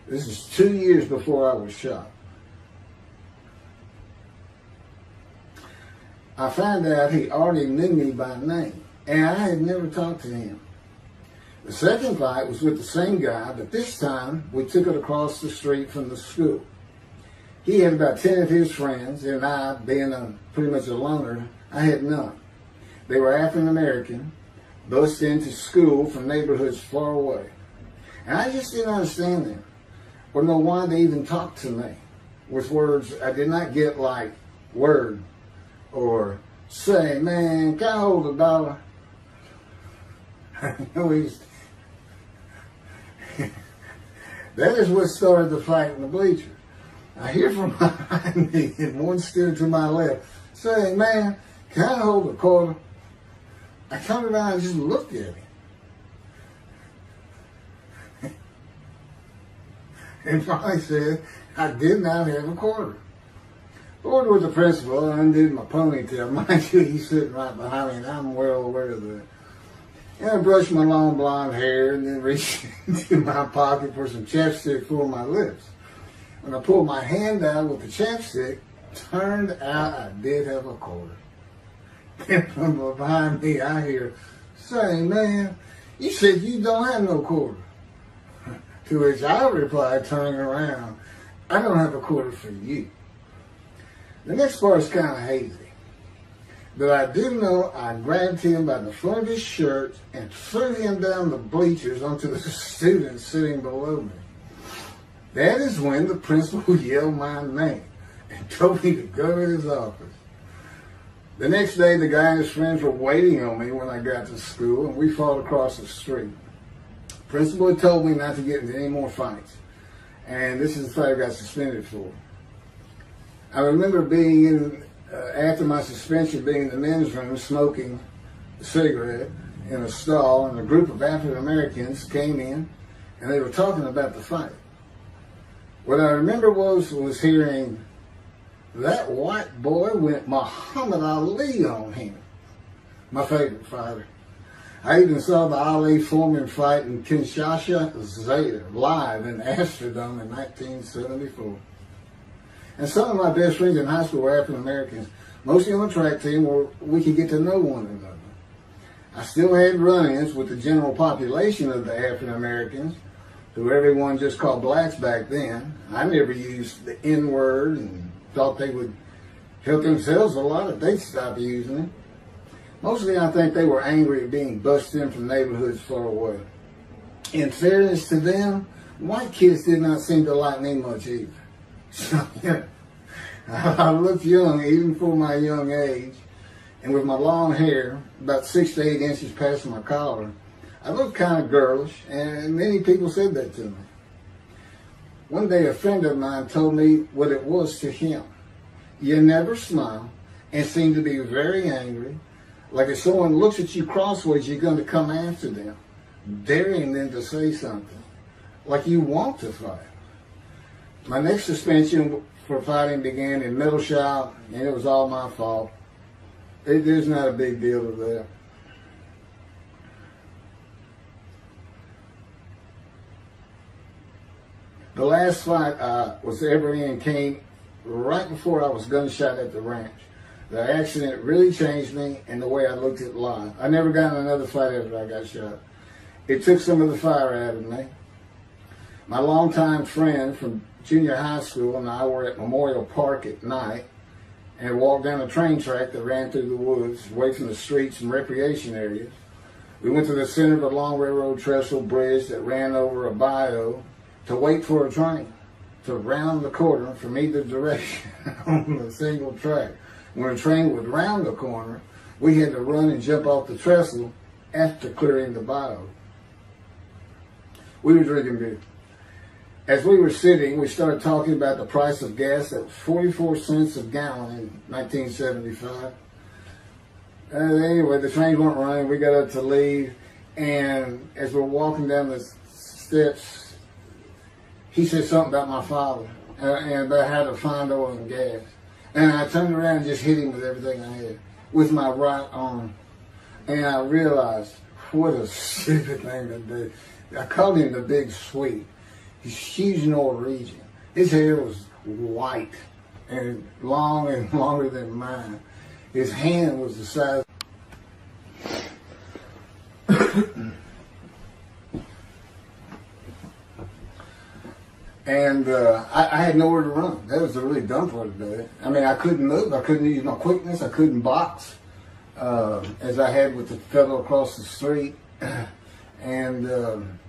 This is 2 years before I was shot. I found out he already knew me by name, and I had never talked to him. The second fight was with the same guy, but this time we took it across the street from the school. He had about 10 of his friends, and I, being pretty much a loner, I had none. They were African American, bused into school from neighborhoods far away. And I just didn't understand them, or know why they even talked to me with words I did not get, like word, or say, man, can I hold $1? That is what started the fight in the bleachers. I hear from behind me and one stood to my left saying, man, can I hold a quarter? I turned around and just looked at him. And finally said, I did not have a quarter. Ordered with the principal, I undid my ponytail. Mind you, he's sitting right behind me, and I'm well aware of that. And I brushed my long blonde hair and then reached into my pocket for some chapstick for my lips. When I pulled my hand out with the chapstick, turned out I did have a quarter. And from behind me, I hear, say, man, you said you don't have no quarter. To which I replied, turning around, I don't have a quarter for you. The next part is kind of hazy. But I do know I grabbed him by the front of his shirt and threw him down the bleachers onto the students sitting below me. That is when the principal yelled my name and told me to go to his office. The next day, the guy and his friends were waiting on me when I got to school, and we fought across the street. The principal had told me not to get into any more fights, and this is the fight I got suspended for. I remember being in, after my suspension, being in the men's room smoking a cigarette in a stall, and a group of African Americans came in, and they were talking about the fight. What I remember was hearing, that white boy went Muhammad Ali on him. My favorite fighter. I even saw the Ali Foreman fight in Kinshasa live in Amsterdam in 1974. And some of my best friends in high school were African Americans, mostly on the track team where we could get to know one another. I still had run-ins with the general population of the African Americans, who everyone just called blacks back then. I never used the N-word and thought they would help themselves a lot if they'd stop using it. Mostly I think they were angry at being bussed in from neighborhoods far away. In fairness to them, white kids did not seem to like me much either. So, yeah, I looked young even for my young age, and with my long hair, about 6 to 8 inches past my collar, I looked kind of girlish, and many people said that to me. One day a friend of mine told me what it was to him. You never smile and seem to be very angry. Like if someone looks at you crossways, you're going to come after them, daring them to say something. Like you want to fight. My next suspension for fighting began in middle shop, and it was all my fault. There's not a big deal to that. The last fight I was ever in came right before I was gunshot at the ranch. The accident really changed me and the way I looked at life. I never got in another fight after I got shot. It took some of the fire out of me. My longtime friend from junior high school and I were at Memorial Park at night and walked down a train track that ran through the woods, away from the streets and recreation areas. We went to the center of a long railroad trestle bridge that ran over a bayou to wait for a train to round the corner from either direction on a single track. When a train would round the corner, we had to run and jump off the trestle after clearing the bayou. We were drinking beer. As we were sitting, we started talking about the price of gas that was 44 cents a gallon in 1975. Anyway, the trains weren't running. We got up to leave, and as we're walking down the steps, he said something about my father and about how to find oil and gas. And I turned around and just hit him with everything I had, with my right arm. And I realized, what a stupid thing to do. I called him the Big Sweet. He's huge Norwegian. His hair was white and long and longer than mine. His hand was the size. And I had nowhere to run. That was the really dumb part about it. I mean, I couldn't move. I couldn't use my quickness. I couldn't box as I had with the fellow across the street. And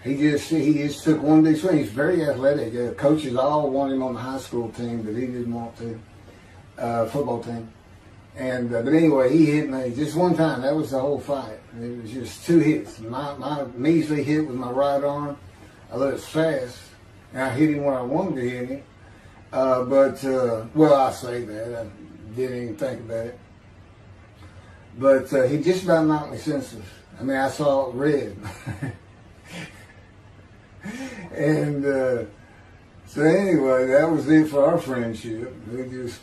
he just took one big swing. He's very athletic. Coaches all wanted him on the high school team, but he didn't want to. Football team. And but anyway, he hit me just one time. That was the whole fight. It was just 2 hits. My measly hit with my right arm. I was fast, And I hit him when I wanted to hit him. Well, I say that. I didn't even think about it. But he just about knocked me senseless. I mean, I saw red. And so anyway, that was it for our friendship. We just,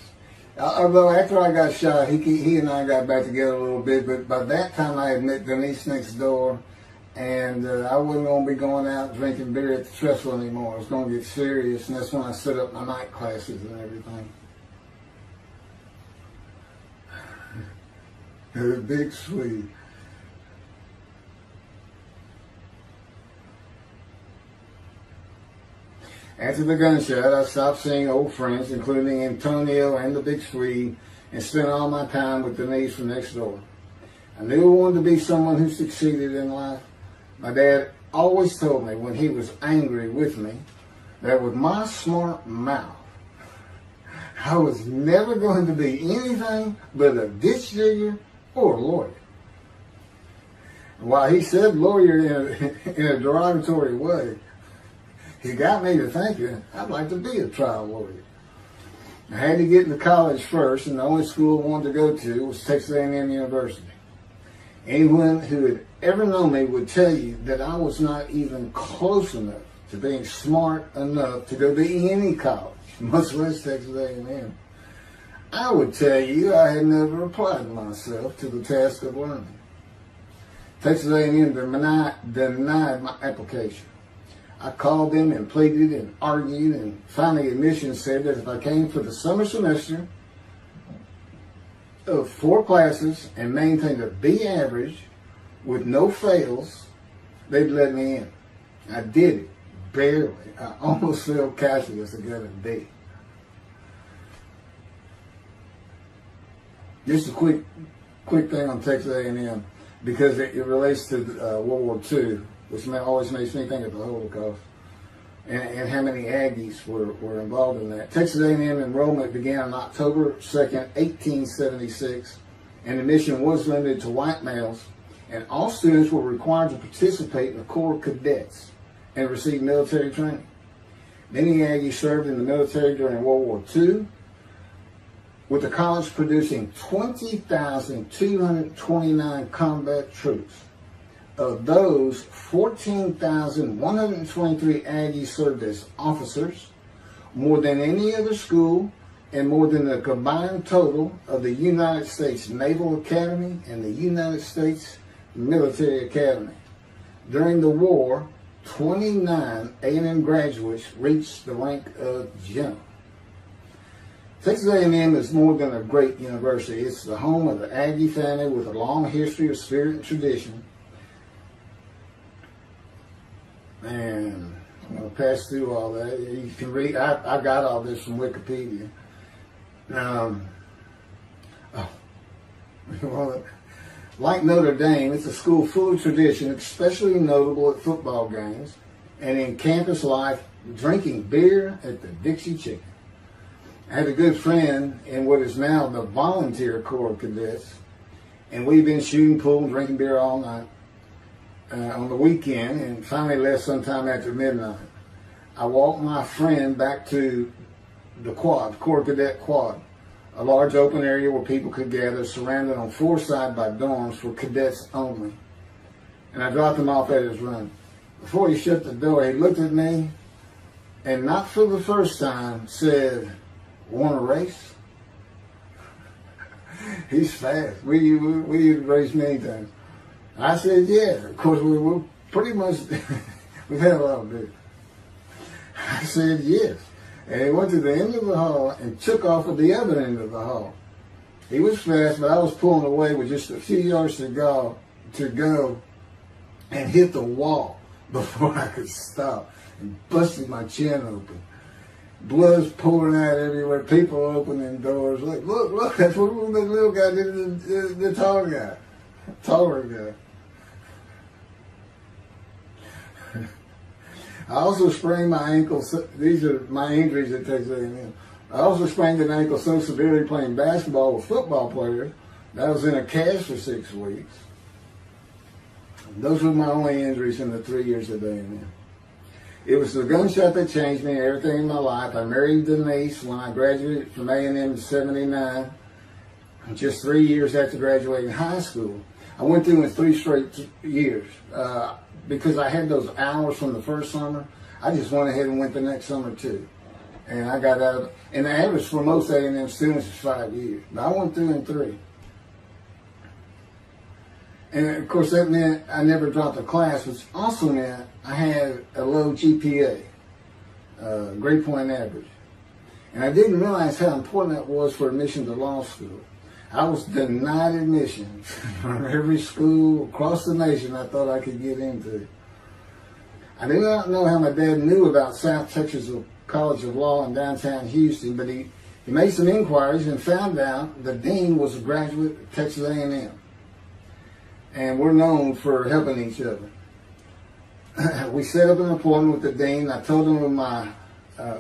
although after I got shot, he and I got back together a little bit. But by that time, I had met Denise next door. And I wasn't going to be going out drinking beer at the trestle anymore. I was going to get serious, and that's when I set up my night classes and everything. The big Swede. After the gunshot, I stopped seeing old friends, including Antonio and the big Swede, and spent all my time with Denise from next door. I knew I wanted to be someone who succeeded in life. My dad always told me when he was angry with me that with my smart mouth, I was never going to be anything but a ditch digger or a lawyer. While he said lawyer in a derogatory way, he got me to thinking I'd like to be a trial lawyer. I had to get into college first, and the only school I wanted to go to was Texas A&M University. Anyone who had ever known me would tell you that I was not even close enough to being smart enough to go to any college, much less Texas A&M. I would tell you I had never applied myself to the task of learning. Texas A&M denied my application. I called them and pleaded and argued, and finally admissions said that if I came for the summer semester of 4 classes and maintained a B average with no fails, they'd let me in. I did it, barely. I almost failed calculus to get a D. Just a quick thing on Texas A&M, because it relates to World War II, which always makes me think of the Holocaust, and how many Aggies were involved in that. Texas A&M enrollment began on October 2nd, 1876, and admission was limited to white males, and all students were required to participate in the Corps Cadets and receive military training. Many Aggies served in the military during World War II, with the college producing 20,229 combat troops. Of those, 14,123 Aggies served as officers, more than any other school, and more than the combined total of the United States Naval Academy and the United States Military Academy. During the war, 29 A&M graduates reached the rank of general. Texas A&M is more than a great university. It's the home of the Aggie family with a long history of spirit and tradition. And I'm going to pass through all that. You can read, I got all this from Wikipedia. Like Notre Dame, it's a school full of tradition, especially notable at football games and in campus life, drinking beer at the Dixie Chicken. I had a good friend in what is now the Volunteer Corps of Cadets, and we've been shooting pool and drinking beer all night on the weekend, and finally left sometime after midnight. I walked my friend back to the quad, Corps Cadet Quad, a large open area where people could gather, surrounded on 4 sides by dorms for cadets only. And I dropped him off at his room. Before he shut the door, he looked at me, and not for the first time, said, "Want to race?" He's fast. We raced many times. I said, yeah. Of course, we were pretty much, we've had a lot of beer. I said, yes. And he went to the end of the hall and took off at the other end of the hall. He was fast, but I was pulling away with just a few yards to go and hit the wall before I could stop and busted my chin open. Blood's pouring out everywhere. People opening doors. Look, that's what the little guy did to the taller guy. I also sprained my ankle. These are my injuries at Texas A&M. I also sprained an ankle so severely playing basketball with football players that I was in a cast for 6 weeks. Those were my only injuries in the 3 years at A&M. It was the gunshot that changed me and everything in my life. I married Denise when I graduated from A&M in 79, just 3 years after graduating high school. I went through in 3 straight years. Because I had those hours from the first summer, I just went ahead and went the next summer too. And I got out, and the average for most A&M students is 5 years. But I went through in 3. And of course that meant I never dropped a class, which also meant I had a low GPA, grade point average. And I didn't realize how important that was for admission to law school. I was denied admission from every school across the nation I thought I could get into. I did not know how my dad knew about South Texas College of Law in downtown Houston, but he made some inquiries and found out the dean was a graduate of Texas A&M. And we're known for helping each other. We set up an appointment with the dean. I told him of my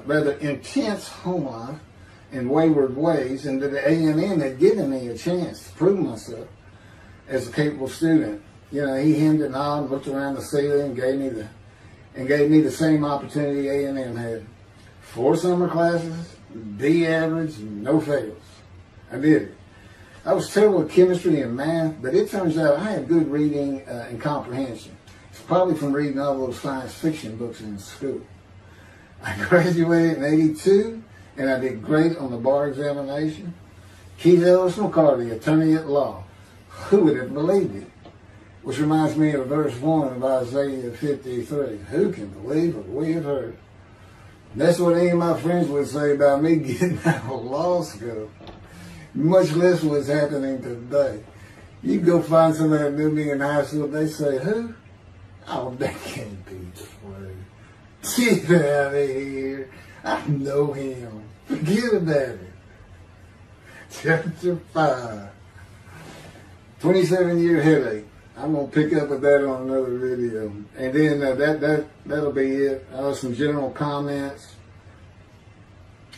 rather intense home life and wayward ways, and that the A&M had given me a chance to prove myself as a capable student. You know, he hemmed and hawed, looked around the ceiling, and gave me the same opportunity A&M had. 4 summer classes, D average, no fails. I did it. I was terrible at chemistry and math, but it turns out I had good reading and comprehension. It's probably from reading all those science fiction books in school. I graduated in 82, and I did great on the bar examination. Keith Ellis McCarty, attorney at law. Who would have believed it? Which reminds me of verse 1 of Isaiah 53. Who can believe what we have heard? That's what any of my friends would say about me getting out of law school. Much less what's happening today. You go find somebody that knew me in high school, they say, who? Oh, that can't be true. Get out of here. I know him. Forget about it. Chapter 5. 27-year headache. I'm going to pick up with that on another video. And then that'll be it. Some general comments.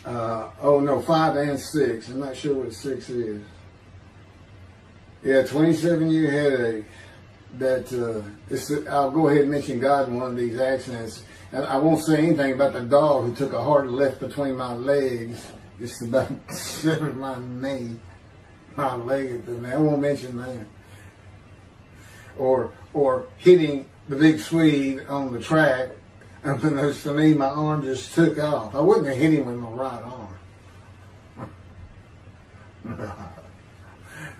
5 and 6. I'm not sure what 6 is. Yeah, 27-year headache. I'll go ahead and mention God in one of these accidents. And I won't say anything about the dog who took a hard left between my legs. Just about severed my knee, my leg at the knee. I won't mention that. Or hitting the big Swede on the track. Unbeknownst to me, my arm just took off. I wouldn't have hit him with my right arm.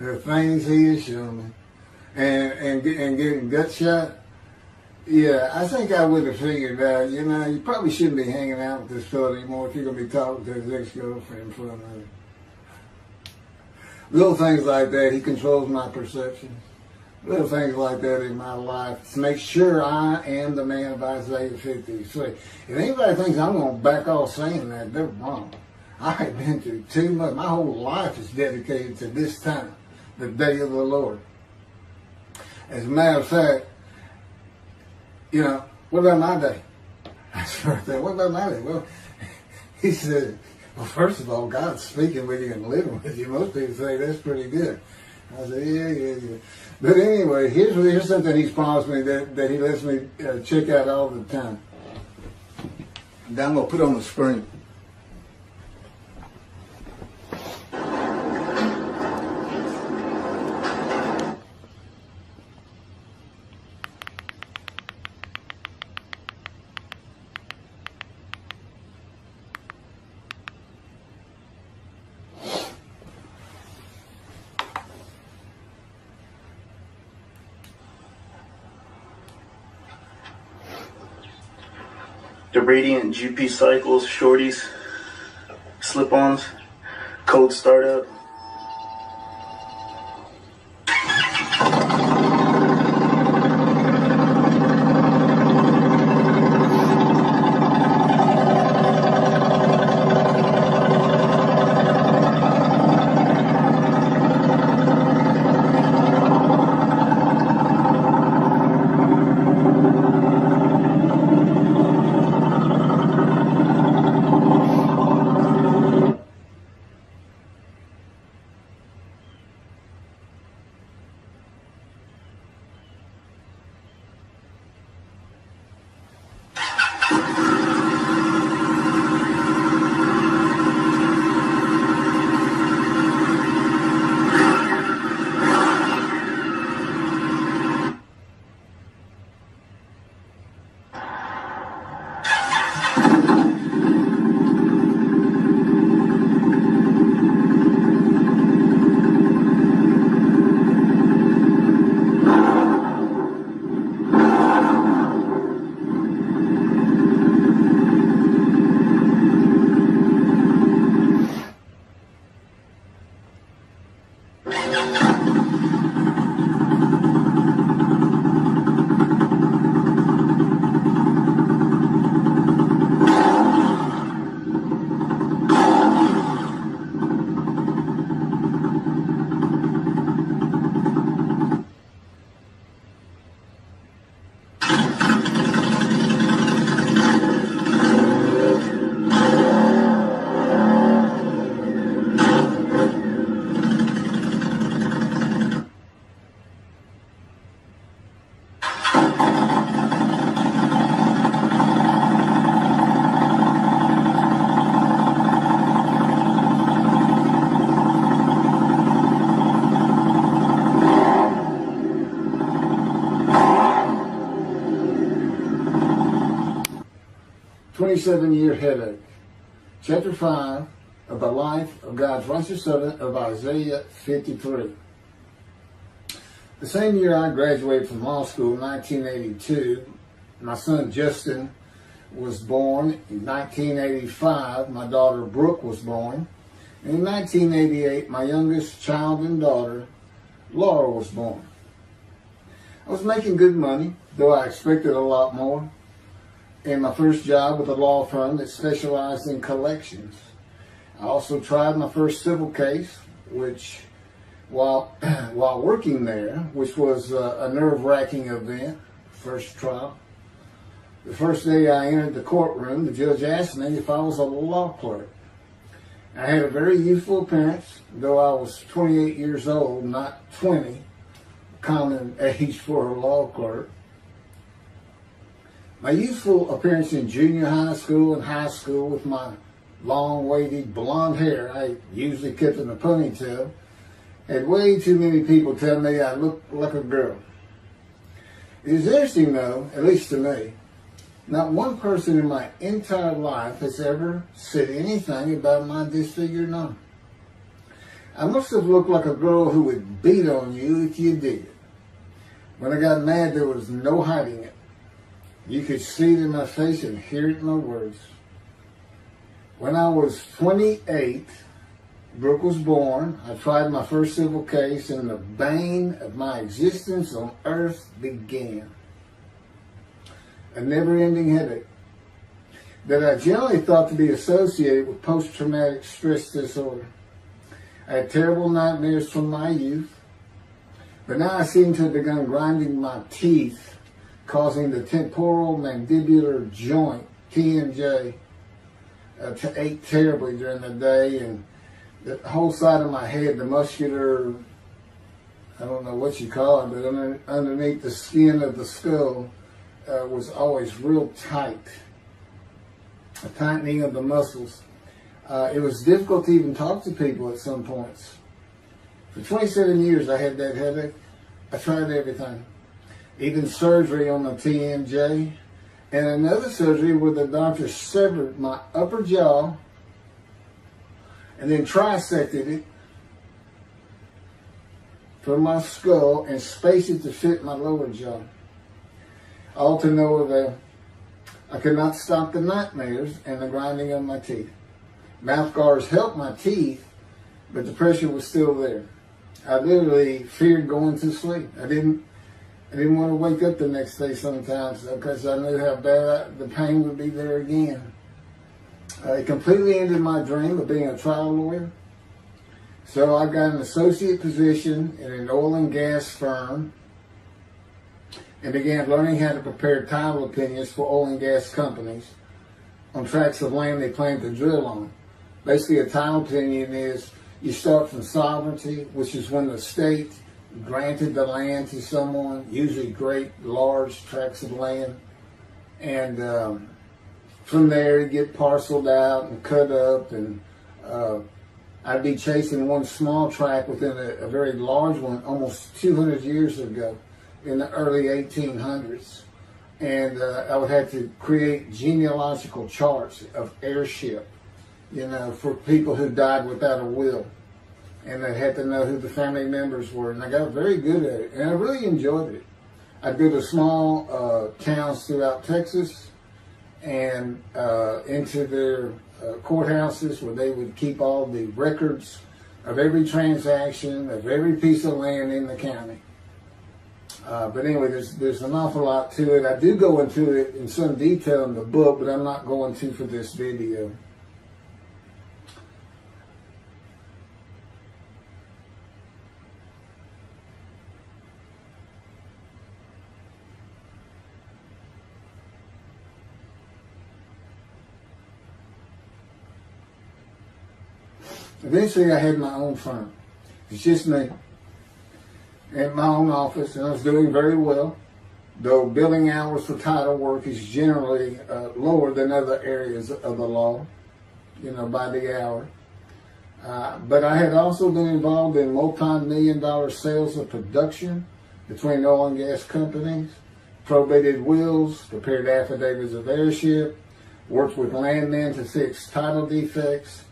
The things he has shown me. And getting gut shot. Yeah, I think I would have figured out, you probably shouldn't be hanging out with this fellow anymore if you're going to be talking to his ex-girlfriend for another. Little things like that, he controls my perception. Little things like that in my life to make sure I am the man of Isaiah 53. If anybody thinks I'm going to back off saying that, they're wrong. I have been through too much. My whole life is dedicated to this time, the day of the Lord. As a matter of fact, what about my day? That's right there. What about my day? Well, he said, well, first of all, God's speaking with you and living with you. Most people say that's pretty good. I said, yeah. But anyway, here's something he's promised me that he lets me check out all the time. And I'm going to put on the screen. The Radiant GP Cycles, Shorties, Slip-Ons, Code Startup. 27-year headache. Chapter 5 of the life of God's righteous servant of Isaiah 53. The same year I graduated from law school, 1982, my son Justin was born. In 1985, my daughter Brooke was born. And in 1988, my youngest child and daughter, Laura, was born. I was making good money, though I expected a lot more, in my first job with a law firm that specialized in collections. I also tried my first civil case, which, while working there, which was a nerve-wracking event, first trial. The first day I entered the courtroom, the judge asked me if I was a law clerk. I had a very youthful appearance, though I was 28 years old, not 20, common age for a law clerk. My youthful appearance in junior high school and high school with my long, wavy blonde hair, I usually kept in a ponytail, had way too many people tell me I looked like a girl. It is interesting though, at least to me, not one person in my entire life has ever said anything about my disfigured arm. I must have looked like a girl who would beat on you if you did. When I got mad, there was no hiding it. You could see it in my face and hear it in my words. When I was 28, Brooke was born. I tried my first civil case, and the bane of my existence on earth began. A never-ending headache that I generally thought to be associated with post-traumatic stress disorder. I had terrible nightmares from my youth, but now I seem to have begun grinding my teeth, causing the temporal mandibular joint, TMJ, to ache terribly during the day, and the whole side of my head, the muscular, I don't know what you call it, but underneath the skin of the skull was always real tight, a tightening of the muscles. It was difficult to even talk to people at some points. For 27 years I had that headache. I tried everything. Even surgery on the TMJ, and another surgery where the doctor severed my upper jaw and then trisected it from my skull and spaced it to fit my lower jaw. All to no avail. I could not stop the nightmares and the grinding of my teeth. Mouth guards helped my teeth, but the pressure was still there. I literally feared going to sleep. I didn't want to wake up the next day sometimes because I knew how bad the pain would be there again. It completely ended my dream of being a trial lawyer. So I got an associate position in an oil and gas firm and began learning how to prepare title opinions for oil and gas companies on tracts of land they plan to drill on. Basically, a title opinion is you start from sovereignty, which is when the state granted the land to someone, usually great, large tracts of land, and from there you get parceled out and cut up, and I'd be chasing one small tract within a very large one almost 200 years ago in the early 1800s, and I would have to create genealogical charts of heirship, for people who died without a will. And I had to know who the family members were, and I got very good at it, and I really enjoyed it. I'd go to small towns throughout Texas and into their courthouses where they would keep all the records of every transaction, of every piece of land in the county. But anyway, there's an awful lot to it. I do go into it in some detail in the book, but I'm not going to for this video. Eventually, I had my own firm. It's just me. In my own office, and I was doing very well, though billing hours for title work is generally lower than other areas of the law, by the hour. But I had also been involved in multi-million-dollar sales of production between oil and gas companies, probated wills, prepared affidavits of heirship, worked with landmen to fix title defects,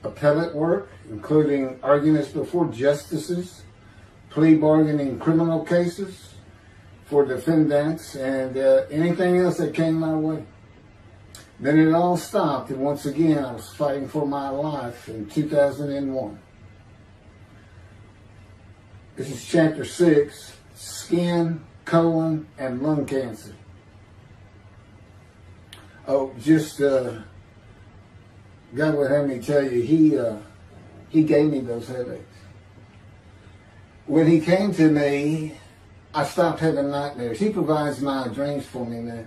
appellate work, including arguments before justices, plea bargaining criminal cases for defendants, and anything else that came my way. Then it all stopped, and once again I was fighting for my life in 2001. This is chapter 6, skin, colon, and lung cancer. Oh, just God would have me tell you, he gave me those headaches. When he came to me, I stopped having nightmares. He provides my dreams for me now,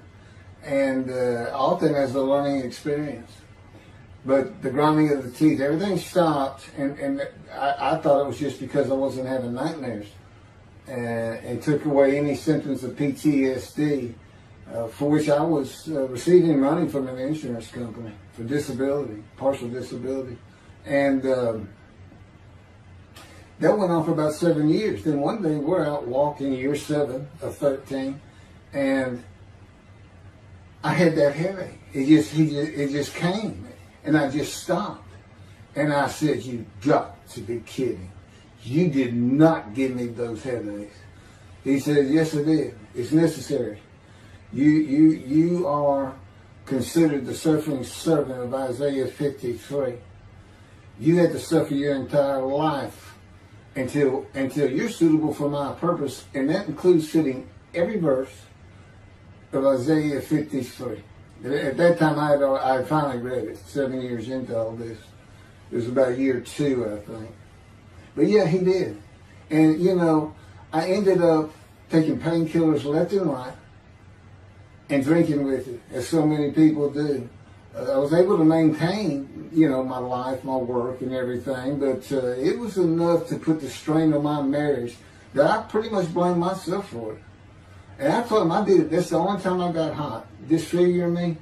and often as a learning experience. But the grinding of the teeth, everything stopped, and I thought it was just because I wasn't having nightmares, and took away any symptoms of PTSD, for which I was receiving money from an insurance company for disability, partial disability, and that went on for about 7 years. Then one day we're out walking, year 7 of 13, and I had that headache. It just came, and I just stopped. And I said, "You got to be kidding. You did not give me those headaches." He said, "Yes, I did. It's necessary. You are considered the suffering servant of Isaiah 53. You had to suffer your entire life until you're suitable for my purpose," and that includes fitting every verse of Isaiah 53. At that time, I finally read it, 7 years into all this. It was about year 2, I think. But yeah, he did. And, I ended up taking painkillers left and right and drinking with it, as so many people do. I was able to maintain, my life, my work, and everything, but it was enough to put the strain on my marriage that I pretty much blamed myself for it. And I told him I did it. That's the only time I got hot. Disfiguring me,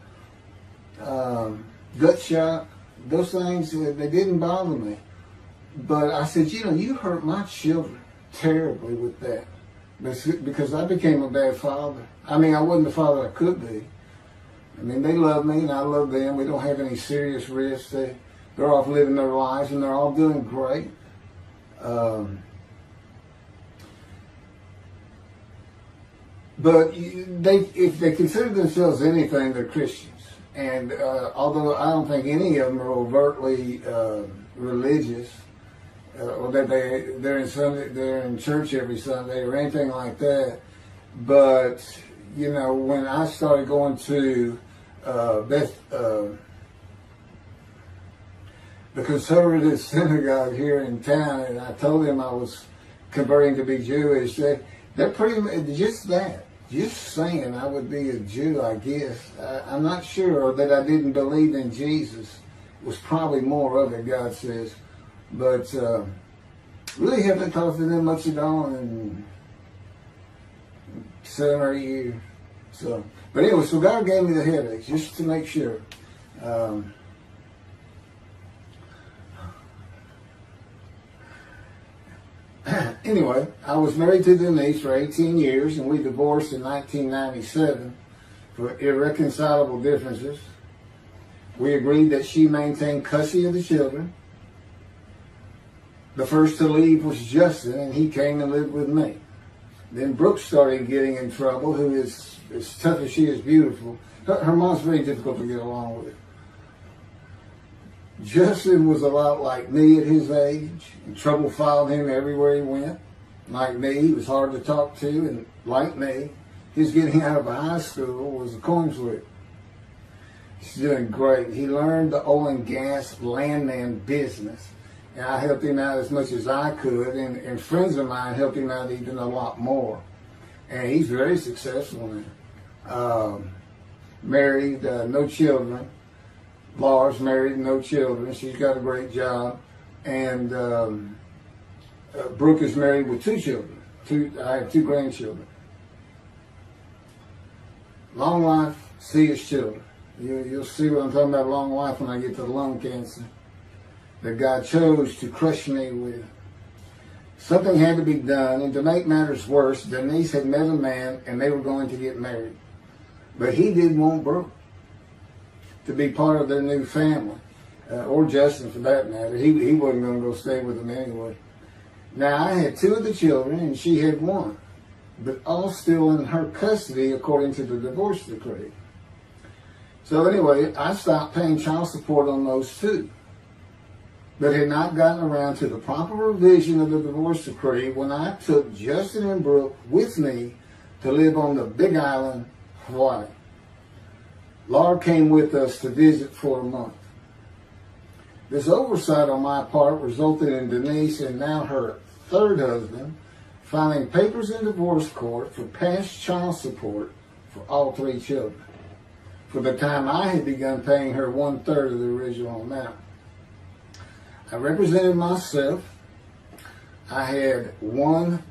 gut shot, those things, they didn't bother me. But I said, you hurt my children terribly with that, because I became a bad father. I mean, I wasn't the father I could be. I mean, they love me and I love them. We don't have any serious risks. They're off living their lives and they're all doing great. But if they consider themselves anything, they're Christians. And although I don't think any of them are overtly religious, or that they're in church every Sunday or anything like that, but when I started going to the conservative synagogue here in town, and I told them I was converting to be Jewish, they're pretty much just that. Just saying I would be a Jew, I guess. I'm not sure that I didn't believe in Jesus. It was probably more of it, God says. But really haven't talked to them much at all in 7 or 8 years. But anyway, so God gave me the headaches just to make sure. Anyway, I was married to Denise for 18 years, and we divorced in 1997 for irreconcilable differences. We agreed that she maintain custody of the children. The first to leave was Justin, and he came and lived with me. Then Brooke started getting in trouble, who is as tough as she is beautiful. Her mom's very difficult to get along with. Justin was a lot like me at his age, and trouble followed him everywhere he went. Like me, he was hard to talk to, and like me, his getting out of high school was a coin flip. He's doing great. He learned the oil and gas landman business, and I helped him out as much as I could, and friends of mine helped him out even a lot more. And he's very successful now. Married, no children. Laura's married, no children. She's got a great job. And Brooke is married with 2 children. I have 2 grandchildren. Long life, see his children. You'll see what I'm talking about, long life, when I get to the lung cancer that God chose to crush me with. Something had to be done, and to make matters worse, Denise had met a man and they were going to get married. But he didn't want Brooke to be part of their new family, or Justin for that matter. He wasn't going to go stay with them anyway. Now, I had 2 of the children and she had 1, but all still in her custody according to the divorce decree. So anyway, I stopped paying child support on those 2, but had not gotten around to the proper revision of the divorce decree when I took Justin and Brooke with me to live on the Big Island, Hawaii. Laura came with us to visit for a month. This oversight on my part resulted in Denise and now her 3rd husband filing papers in divorce court for past child support for all 3 children, for the time I had begun paying her 1/3 of the original amount. I represented myself. I had 1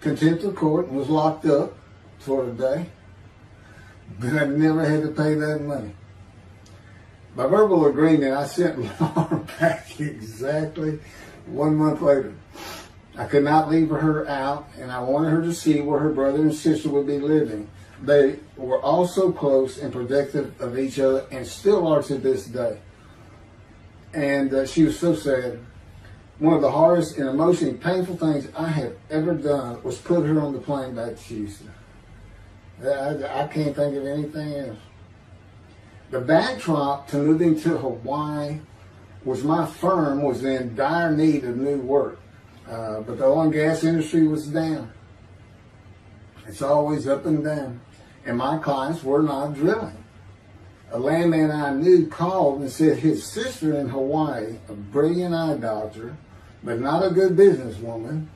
contempt of court and was locked up for a day, but I never had to pay that money. By verbal agreement, I sent Laura back exactly 1 month later. I could not leave her out, and I wanted her to see where her brother and sister would be living. They were all so close and protective of each other, and still are to this day. And she was so sad. One of the hardest and emotionally painful things I have ever done was put her on the plane back to Houston. I can't think of anything else. The backdrop to moving to Hawaii was my firm was in dire need of new work. But the oil and gas industry was down. It's always up and down. And my clients were not drilling. A landman I knew called and said his sister in Hawaii, a brilliant eye doctor, but not a good businesswoman,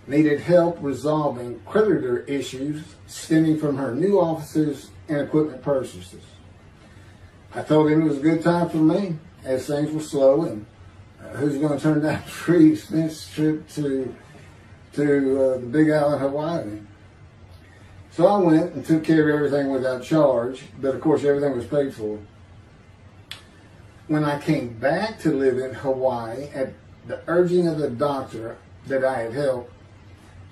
needed help resolving creditor issues stemming from her new offices and equipment purchases. I told him it was a good time for me, as things were slow, and who's going to turn down a free expense trip to the Big Island, Hawaii? So I went and took care of everything without charge, but of course everything was paid for. When I came back to live in Hawaii at the urging of the doctor that I had helped,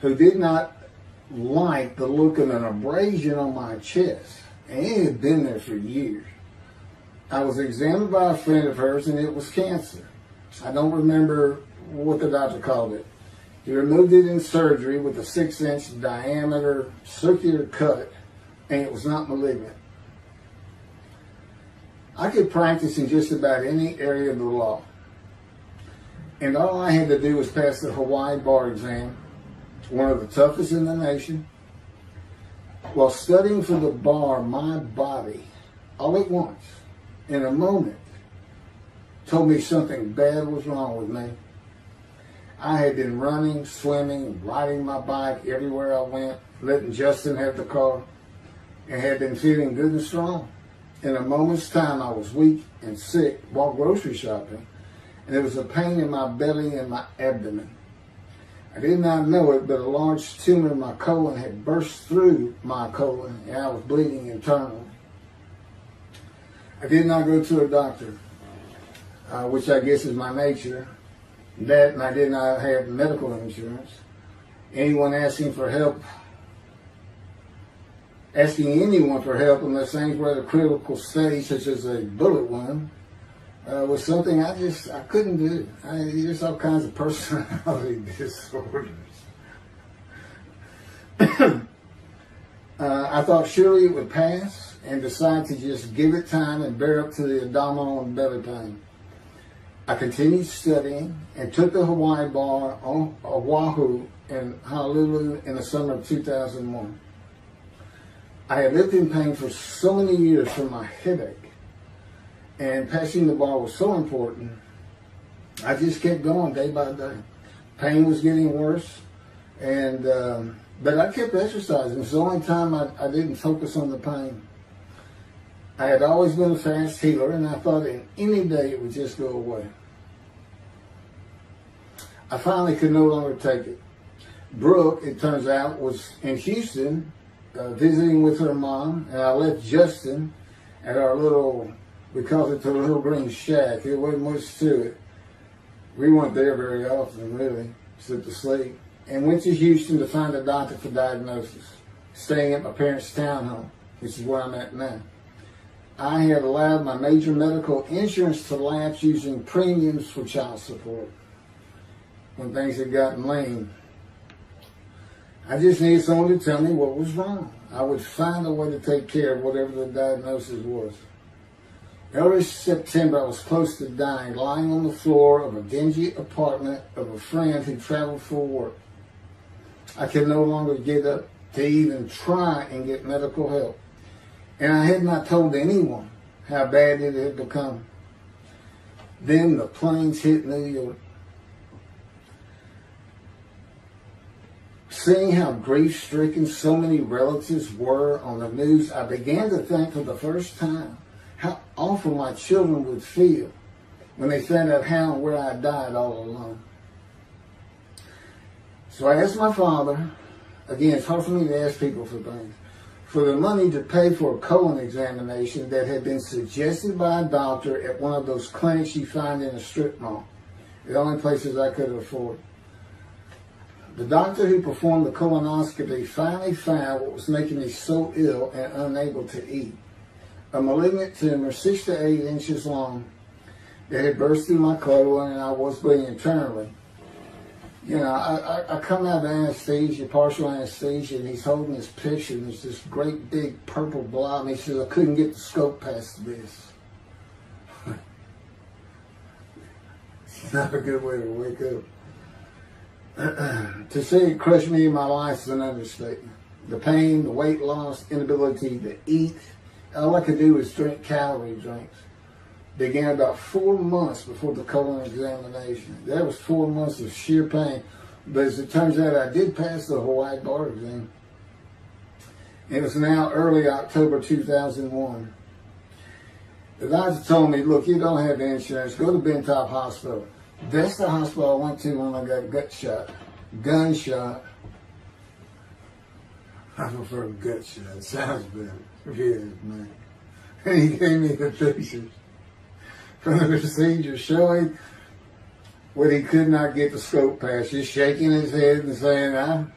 who did not like the look of an abrasion on my chest, and it had been there for years, I was examined by a friend of hers, and it was cancer. I don't remember what the doctor called it. He removed it in surgery with a 6-inch diameter circular cut, and it was not malignant. I could practice in just about any area of the law, and all I had to do was pass the Hawaii bar exam, one of the toughest in the nation. While studying for the bar, my body, all at once, in a moment, told me something bad was wrong with me. I had been running, swimming, riding my bike everywhere I went, letting Justin have the car, and had been feeling good and strong. In a moment's time, I was weak and sick while grocery shopping, and there was a pain in my belly and my abdomen. I did not know it, but a large tumor in my colon had burst through my colon, and I was bleeding internally. I did not go to a doctor, which I guess is my nature. That, and I did not have medical insurance. Anyone asking anyone for help unless things were at a critical stage, such as a bullet wound, was something I couldn't do. There's all kinds of personality disorders. I thought surely it would pass, and decided to just give it time and bear up to the abdominal and belly pain. I continued studying and took the Hawaii bar on Oahu in Honolulu in the summer of 2001. I had lived in pain for so many years from my headache, and passing the bar was so important. I just kept going day by day. Pain was getting worse, and but I kept exercising. It was the only time I didn't focus on the pain. I had always been a fast healer, and I thought in any day it would just go away. I finally could no longer take it. Brooke, it turns out, was in Houston visiting with her mom, and I left Justin at our little, we call it the little green shack. There wasn't much to it. We weren't there very often, really, except to sleep. And went to Houston to find a doctor for diagnosis, staying at my parents' townhome, which is where I'm at now. I had allowed my major medical insurance to lapse using premiums for child support when things had gotten lean. I just needed someone to tell me what was wrong. I would find a way to take care of whatever the diagnosis was. Early September, I was close to dying, lying on the floor of a dingy apartment of a friend who traveled for work. I could no longer get up to even try and get medical help. And I had not told anyone how bad it had become. Then the planes hit New York. Seeing how grief-stricken so many relatives were on the news, I began to think for the first time how awful my children would feel when they found out how and where I died all alone. So I asked my father, again, it's hard for me to ask people for things, for the money to pay for a colon examination that had been suggested by a doctor at one of those clinics you find in a strip mall, the only places I could afford. The doctor who performed the colonoscopy finally found what was making me so ill and unable to eat. A malignant tumor 6 to 8 inches long that had burst through my colon, and I was bleeding internally. You know, I come out of anesthesia, partial anesthesia, and he's holding this picture, and there's this great big purple blob, and he says, I couldn't get the scope past this. It's not a good way to wake up. To say it crushed me in my life is an understatement. The pain, the weight loss, inability to eat, all I could do was drink calorie drinks. Began about 4 months before the colon examination. That was 4 months of sheer pain. But as it turns out, I did pass the Hawaii bar exam. It was now early October 2001. The doctor told me, look, you don't have insurance. Go to Bentop Hospital. That's the hospital I went to when I got gunshot. I prefer gut shot. It sounds better. It is, man. And he gave me the pictures from the procedure showing what he could not get the scope past. Just shaking his head and saying,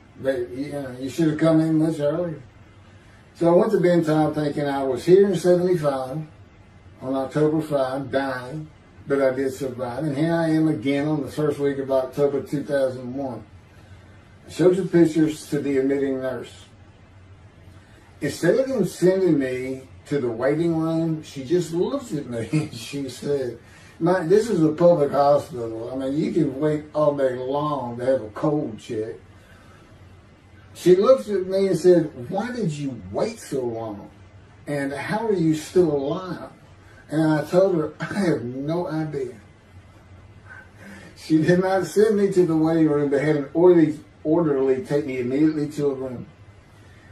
you should have come in much earlier. So I went to Bentop thinking I was here in 75 on October 5, dying, but I did survive. And here I am again on the first week of October 2001. I showed the pictures to the admitting nurse. Instead of them sending me to the waiting room, she just looked at me and she said, this is a public hospital. I mean, you can wait all day long to have a cold check. She looked at me and said, why did you wait so long? And how are you still alive? And I told her, I have no idea. She did not send me to the waiting room, but had an orderly take me immediately to a room.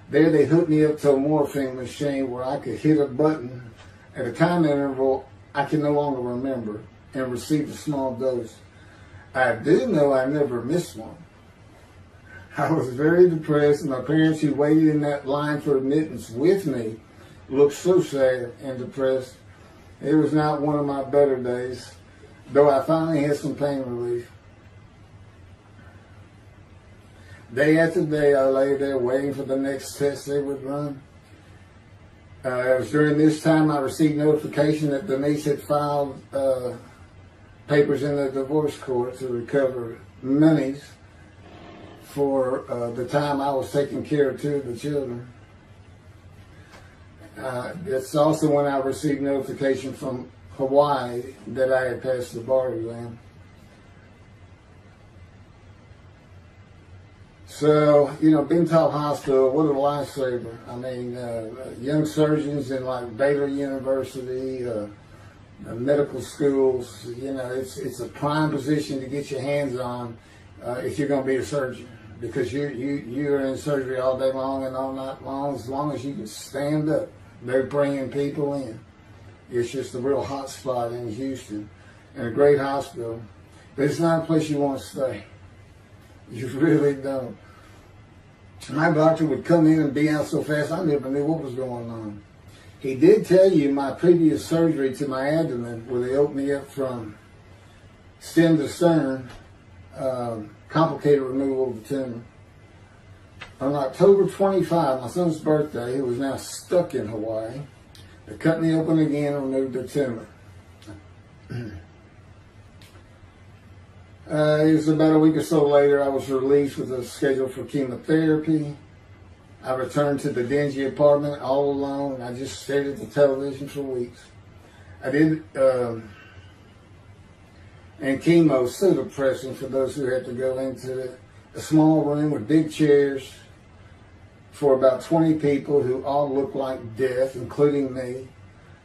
There they hooked me up to a morphine machine where I could hit a button at a time interval I can no longer remember and receive a small dose. I do know I never missed one. I was very depressed, and my parents who waited in that line for admittance with me looked so sad and depressed. It was not one of my better days, though I finally had some pain relief. Day after day, I lay there waiting for the next test they would run. It was during this time I received notification that Denise had filed papers in the divorce court to recover monies for the time I was taking care of 2 of the children. It's also when I received notification from Hawaii that I had passed the bar exam. So, Ben Taub Hospital, what a lifesaver. I mean, young surgeons in like Baylor University, medical schools, it's a prime position to get your hands on if you're going to be a surgeon, because you're in surgery all day long and all night long. As long as you can stand up, they're bringing people in. It's just a real hot spot in Houston, and a great hospital, but it's not a place you want to stay. You really don't. My doctor would come in and be out so fast, I never knew what was going on. He did tell you my previous surgery to my abdomen, where they opened me up from stem to stern, complicated removal of the tumor. On October 25, my son's birthday, who was now stuck in Hawaii, they cut me open again and removed the tumor. It was about a week or so later, I was released with a schedule for chemotherapy. I returned to the dingy apartment all alone. I just stared at the television for weeks. I did, and chemo, so depressing for those who had to go into it. A small room with big chairs for about 20 people who all looked like death, including me.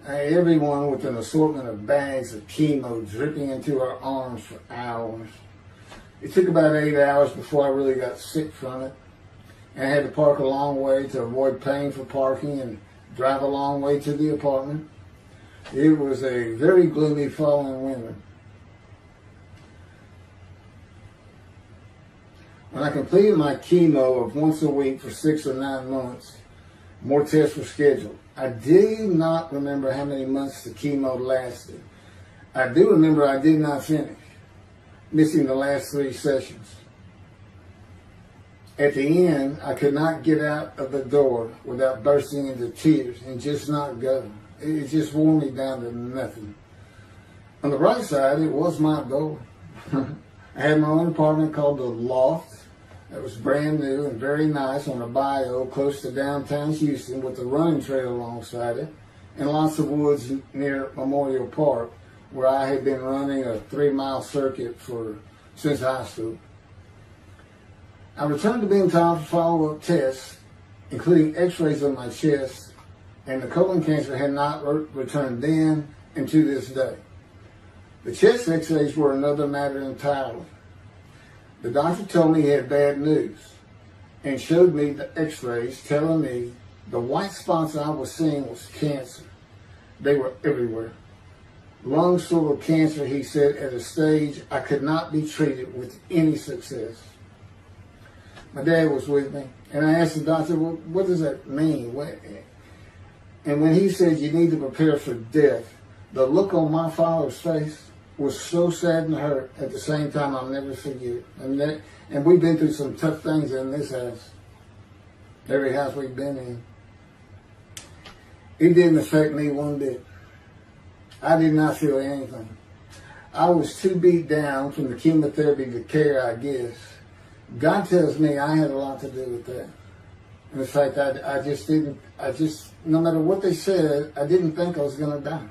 Everyone with an assortment of bags of chemo dripping into our arms for hours. It took about 8 hours before I really got sick from it. And I had to park a long way to avoid paying for parking and drive a long way to the apartment. It was a very gloomy fall and winter. When I completed my chemo of once a week for 6 or 9 months, more tests were scheduled. I do not remember how many months the chemo lasted. I do remember I did not finish, missing the last 3 sessions. At the end, I could not get out of the door without bursting into tears and just not go. It just wore me down to nothing. On the right side, it was my door. I had my own apartment called the Loft. It was brand new and very nice on a bayou close to downtown Houston with a running trail alongside it and lots of woods near Memorial Park, where I had been running a 3-mile circuit since high school. I returned to Ben Taub for follow-up tests, including x-rays of my chest, and the colon cancer had not returned then and to this day. The chest x-rays were another matter entirely. The doctor told me he had bad news and showed me the x-rays telling me the white spots I was seeing was cancer. They were everywhere. Lungs full of cancer, he said, at a stage I could not be treated with any success. My dad was with me, and I asked the doctor, well, what does that mean? And when he said you need to prepare for death, the look on my father's face was so sad and hurt at the same time I'll never forget. And we've been through some tough things in this house. Every house we've been in. It didn't affect me one bit. I did not feel anything. I was too beat down from the chemotherapy to care, I guess. God tells me I had a lot to do with that. And in fact, no matter what they said, I didn't think I was going to die.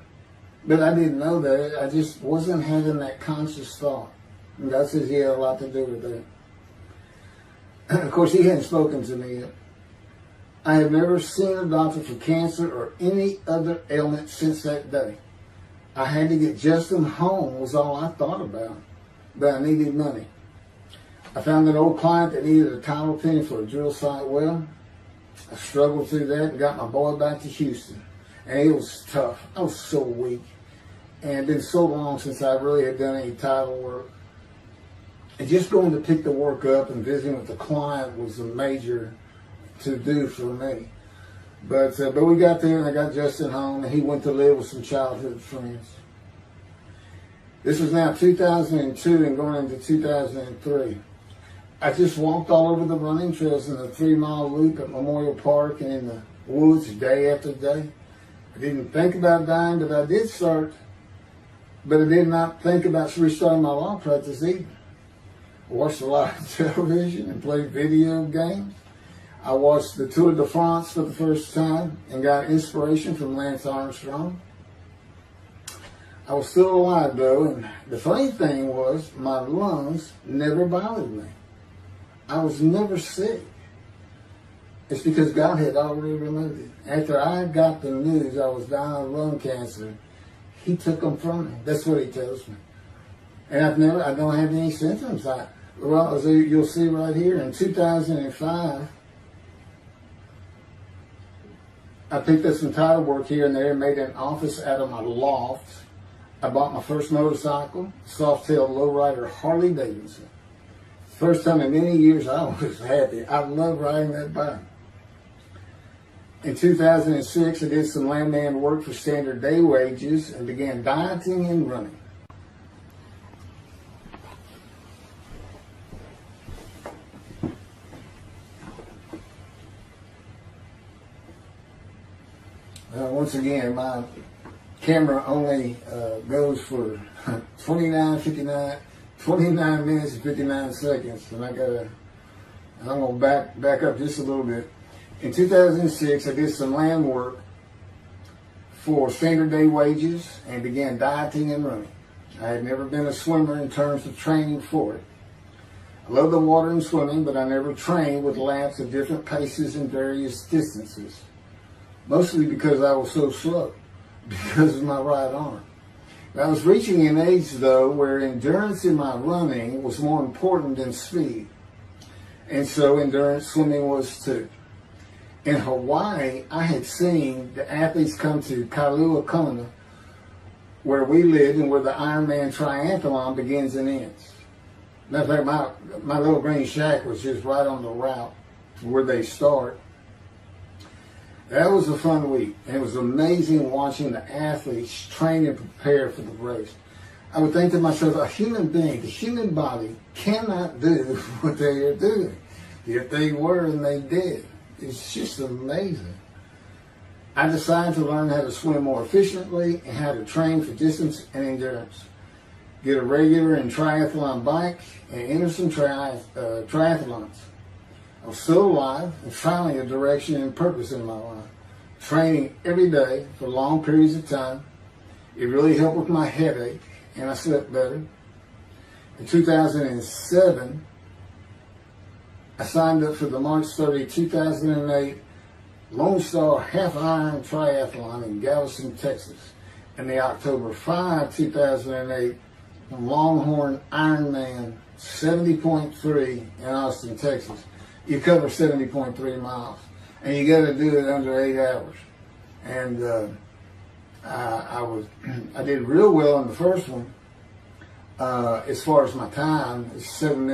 But I didn't know that. I just wasn't having that conscious thought. And God says he had a lot to do with that. Of course, he hadn't spoken to me yet. I have never seen a doctor for cancer or any other ailment since that day. I had to get Justin home was all I thought about. But I needed money. I found an old client that needed a title penny for a drill site well. I struggled through that and got my boy back to Houston. And it was tough. I was so weak. And it had been so long since I really had done any title work. And just going to pick the work up and visiting with the client was a major to-do for me. But we got there and I got Justin home and he went to live with some childhood friends. This was now 2002 and going into 2003. I just walked all over the running trails in the 3-mile loop at Memorial Park and in the woods day after day. I didn't think about dying, but I did but I did not think about restarting my law practice either. I watched a lot of television and played video games. I watched the Tour de France for the first time and got inspiration from Lance Armstrong. I was still alive though, and the funny thing was my lungs never bothered me. I was never sick. It's because God had already removed it. After I got the news I was dying of lung cancer, He took them from me. That's what He tells me. And I don't have any symptoms. Well, as you'll see right here, in 2005, I picked up some title work here and there and made an office out of my loft. I bought my first motorcycle, soft-tailed lowrider Harley Davidson. First time in many years I was happy. I love riding that bike. In 2006, I did some landman work for standard day wages and began dieting and running. Once again, my camera only goes for 29 minutes and 59 seconds, and I'm gonna back up just a little bit. In 2006, I did some land work for standard day wages and began dieting and running. I had never been a swimmer in terms of training for it. I love the water and swimming, but I never trained with laps of different paces and various distances. Mostly because I was so slow, because of my right arm. I was reaching an age, though, where endurance in my running was more important than speed. And so endurance swimming was too. In Hawaii, I had seen the athletes come to Kailua Kona, where we lived and where the Ironman triathlon begins and ends. Matter of fact, my little green shack was just right on the route to where they start. That was a fun week, and it was amazing watching the athletes train and prepare for the race. I would think to myself, a human being, the human body cannot do what they are doing. Yet they were and they did. It's just amazing. I decided to learn how to swim more efficiently and how to train for distance and endurance. Get a regular and triathlon bike and enter some triathlons. I was still alive and finally a direction and purpose in my life. Training every day for long periods of time. It really helped with my headache and I slept better. In 2007, I signed up for the March 30, 2008 Lone Star Half Iron Triathlon in Galveston, Texas, and the October 5, 2008 Longhorn Ironman 70.3 in Austin, Texas. You cover 70.3 miles, and you got to do it under 8 hours. And I did real well in the first one. As far as my time, it's 7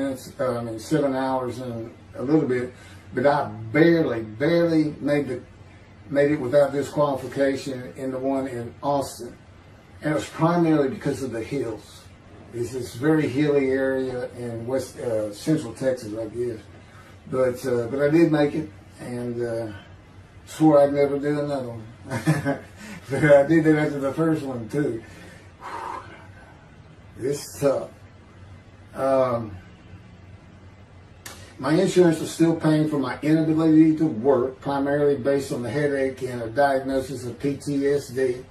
hours and a little bit, but I barely made it without disqualification in the one in Austin, and it was primarily because of the hills. It's this very hilly area in central Texas, I guess. But I did make it, and swore I'd never do another one. But I did it after the first one too. It's tough. My insurance was still paying for my inability to work, primarily based on the headache and a diagnosis of PTSD.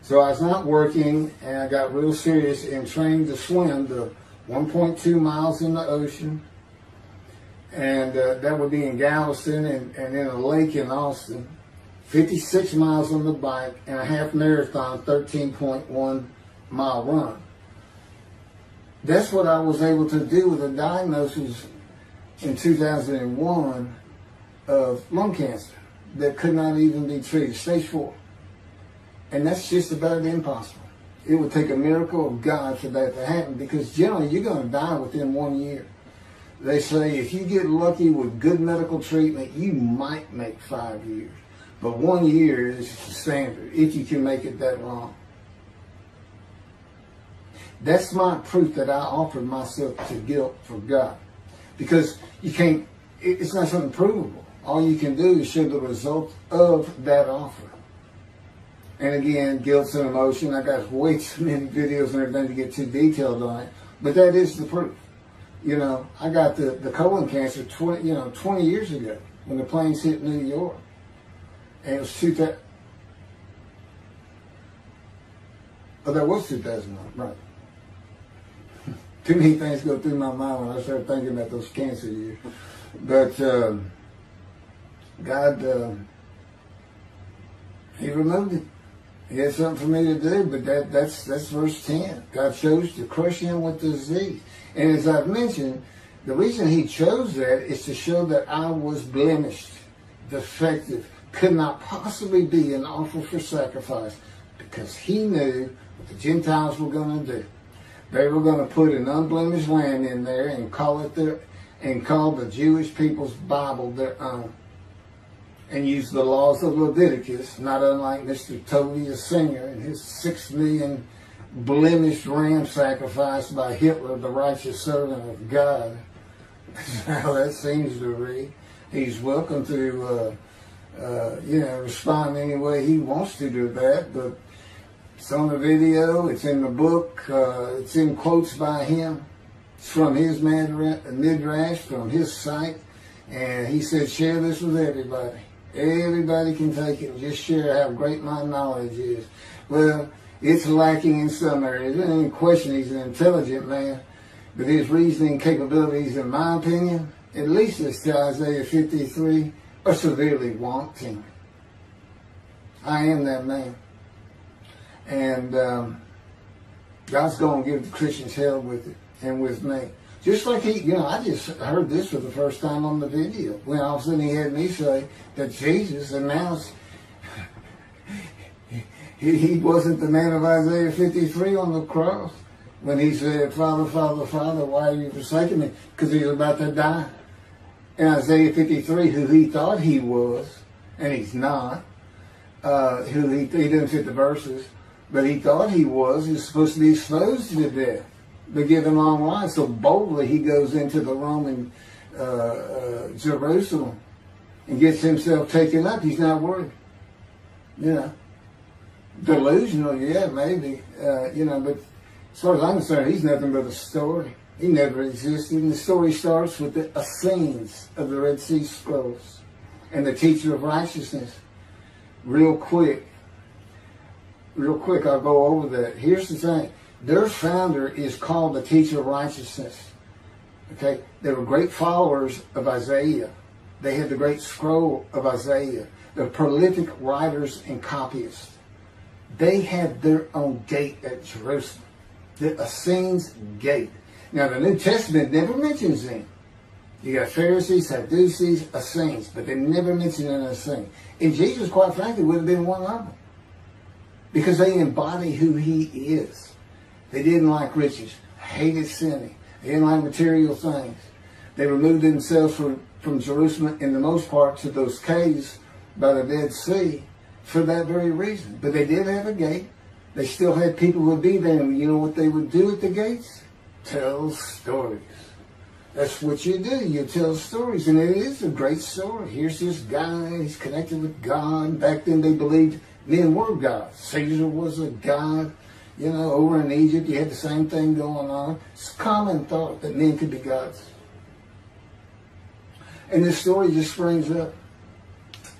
So I was not working, and I got real serious in training to swim the 1.2 miles in the ocean, and that would be in Galveston and in a lake in Austin, 56 miles on the bike, and a half marathon, 13.1 mile run. That's what I was able to do with a diagnosis in 2001 of lung cancer that could not even be treated, stage 4. And that's just about impossible. It would take a miracle of God for that to happen, because generally you're going to die within 1 year. They say if you get lucky with good medical treatment, you might make 5 years. But 1 year is the standard, if you can make it that long. That's my proof that I offered myself to guilt for God. Because you can't, it's not something provable. All you can do is show the result of that offer. And again, guilt's an emotion. I got way too many videos and everything to get too detailed on it. But that is the proof. You know, I got the colon cancer 20 years ago when the planes hit New York. And it was Oh, that was 2009, right. Too many things go through my mind when I start thinking about those cancer years. But God, He removed it. He had something for me to do, but that's verse 10. God chose to crush him with disease. And as I've mentioned, the reason He chose that is to show that I was blemished, defective, could not possibly be an offer for sacrifice, because He knew what the Gentiles were going to do. They were going to put an unblemished lamb in there and call the Jewish people's Bible their own, and use the laws of Leviticus, not unlike Mr. Toby, a singer, and his 6 million blemished ram sacrificed by Hitler, the righteous servant of God. That's how that seems to read. He's welcome to, respond any way he wants to do that, but it's on the video, it's in the book, it's in quotes by him. It's from his midrash, from his site, and he said, share this with everybody. Everybody can take it and just share how great my knowledge is. Well, it's lacking in some areas. There's any question he's an intelligent man, but his reasoning capabilities, in my opinion, at least as to Isaiah 53, are severely wanting. I am that man. And God's going to give the Christians hell with it, and with me. Just like I just heard this for the first time on the video, when all of a sudden he had me say that Jesus announced he wasn't the man of Isaiah 53 on the cross, when he said, Father, Father, Father, why are you forsaking me? Because he was about to die. In Isaiah 53, who he thought he was, and he's not, who he didn't fit the verses, but he thought he was supposed to be exposed to death. They give him long life, so boldly he goes into the Roman Jerusalem and gets himself taken up. He's not worried. Delusional, yeah, maybe. But as far as I'm concerned, he's nothing but a story. He never existed. And the story starts with the Essenes of the Red Sea Scrolls and the teacher of righteousness. Real quick, I'll go over that. Here's the thing. Their founder is called the teacher of righteousness. Okay? They were great followers of Isaiah. They had the great scroll of Isaiah. They're prolific writers and copyists. They had their own gate at Jerusalem. The Essenes Gate. Now, the New Testament never mentions them. You got Pharisees, Sadducees, Essenes, but they never mention an Essene. And Jesus, quite frankly, would have been one of them, because they embody who He is. They didn't like riches, hated sinning. They didn't like material things. They removed themselves from Jerusalem, in the most part, to those caves by the Dead Sea for that very reason. But they did have a gate. They still had people who would be there. And you know what they would do at the gates? Tell stories. That's what you do. You tell stories. And it is a great story. Here's this guy. He's connected with God. Back then they believed men were gods. Caesar was a god. Over in Egypt, you had the same thing going on. It's a common thought that men could be gods. And this story just springs up.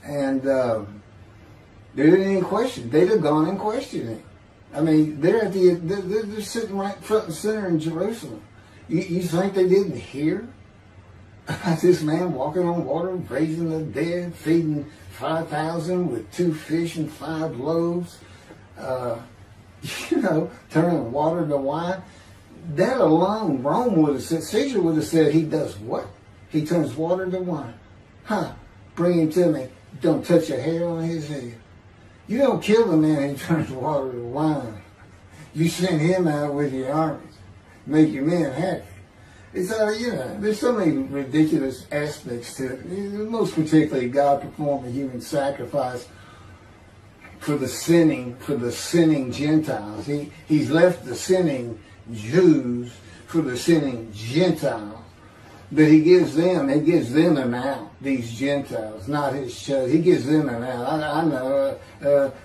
And they didn't even question. They'd have gone and questioned it. I mean, they're sitting right front and center in Jerusalem. You think they didn't hear about this man walking on water, raising the dead, feeding 5,000 with 2 fish and 5 loaves? Turning water to wine. That alone, Rome would have said, Caesar would have said, he does what? He turns water to wine. Bring him to me. Don't touch a hair on his head. You don't kill the man who turns water to wine. You send him out with your armies. Make your men happy. It's there's so many ridiculous aspects to it. Most particularly, God performed a human sacrifice for the sinning Gentiles. He's left the sinning Jews for the sinning Gentiles. But he gives them an out, these Gentiles, not his chosen. He gives them an out. I know,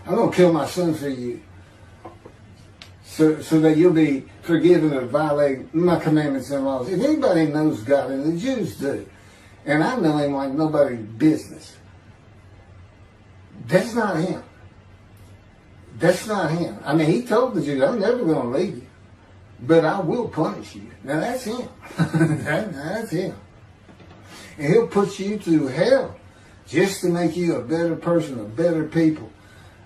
I'm going to kill my son for you, so that you'll be forgiven of violating my commandments and laws. If anybody knows God, and the Jews do, and I know him like nobody's business, that's not him. That's not him. I mean, he told the Jews, I'm never going to leave you, but I will punish you. Now, that's him. That's him. And he'll put you through hell just to make you a better person, a better people.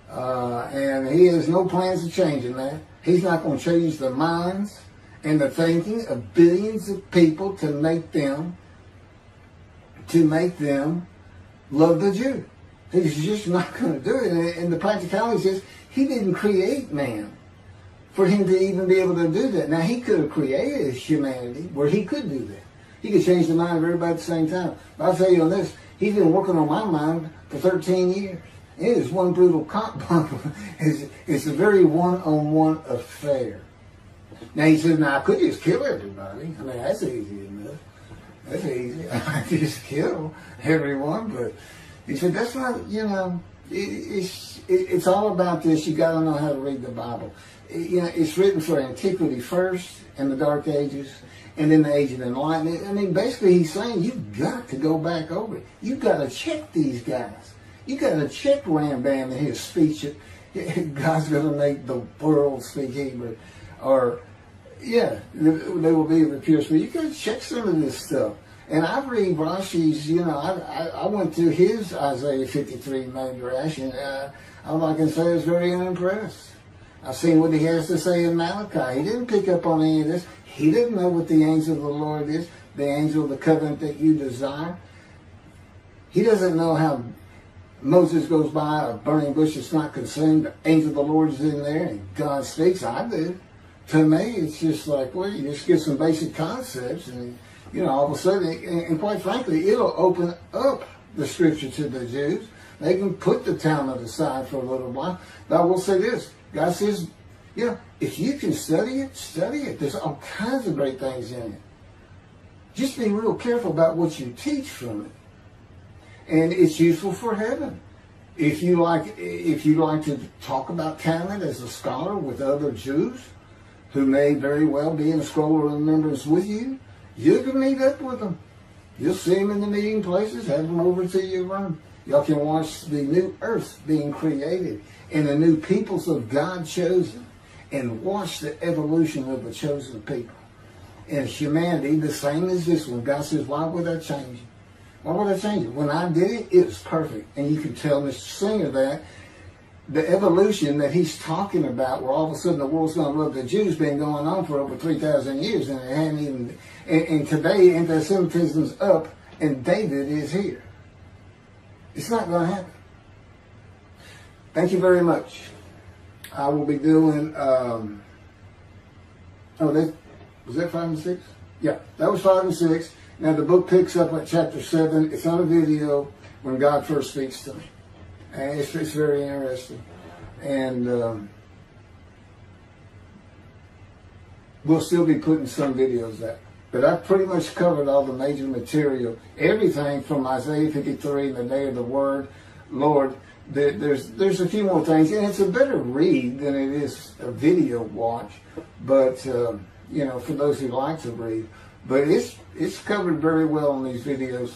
And he has no plans of changing that. He's not going to change the minds and the thinking of billions of people to make them love the Jew. He's just not going to do it. And the practicality is, he didn't create man for him to even be able to do that. Now, he could have created humanity where he could do that. He could change the mind of everybody at the same time. But I'll tell you on this, he's been working on my mind for 13 years. It is one brutal cop bump. It's a very one-on-one affair. Now, he says, now, I could just kill everybody. I mean, that's easy enough. That's easy. I just kill everyone. But he said, that's not, you know, it's all about this. You got to know how to read the Bible. You know, it's written for antiquity first and the Dark Ages, and then the Age of Enlightenment. I mean, basically, he's saying you've got to go back over it. You've got to check these guys. You got to check Rambam in his speech. God's going to make the world speak Hebrew, or yeah, they will be the pure speech. You got to check some of this stuff. And I read Rashi's, you know, I went through his Isaiah 53 Midrash, and all I can say is very unimpressed. I've seen what he has to say in Malachi. He didn't pick up on any of this. He didn't know what the angel of the Lord is, the angel of the covenant that you desire. He doesn't know how Moses goes by a burning bush that's not consumed. The angel of the Lord is in there, and God speaks. I do. To me, it's just like, well, you just get some basic concepts, and you know, all of a sudden, and quite frankly, it'll open up the scripture to the Jews. They can put the Talmud aside for a little while. But I will say this. God says, you know, if you can study it, study it. There's all kinds of great things in it. Just be real careful about what you teach from it. And it's useful for heaven. If you like to talk about Talmud as a scholar with other Jews who may very well be in a scroll of remembrance with you, you can meet up with them. You'll see them in the meeting places, have them over to your room. Y'all can watch the new earth being created and the new peoples of God chosen, and watch the evolution of the chosen people. And humanity, the same as this one. God says, why would I change it? Why would I change it? When I did it, it was perfect. And you can tell Mr. Singer that the evolution that he's talking about, where all of a sudden the world's going to love the Jews, been going on for over 3,000 years, and it hadn't even. And today, anti-Semitism's up, and David is here. It's not going to happen. Thank you very much. I will be doing. Was that 5 and 6? Yeah, that was 5 and 6. Now the book picks up at chapter 7. It's on a video when God first speaks to me. And it's very interesting. And we'll still be putting some videos out. But I've pretty much covered all the major material. Everything from Isaiah 53, the day of the word, Lord. There's a few more things. And it's a better read than it is a video watch. But, you know, for those who like to read. But it's covered very well in these videos.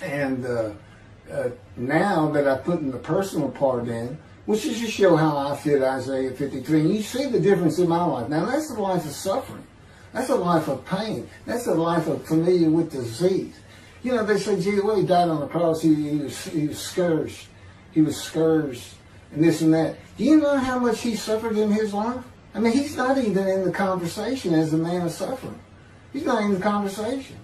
And now that I put in the personal part in, which is to show how I fit Isaiah 53, and you see the difference in my life. Now, that's a life of suffering. That's a life of pain. That's a life of familiar with disease. You know, they say, gee, well, he died on the cross. He was scourged. He was scourged and this and that. Do you know how much he suffered in his life? I mean, he's not even in the conversation as a man of suffering. He's not in the conversation.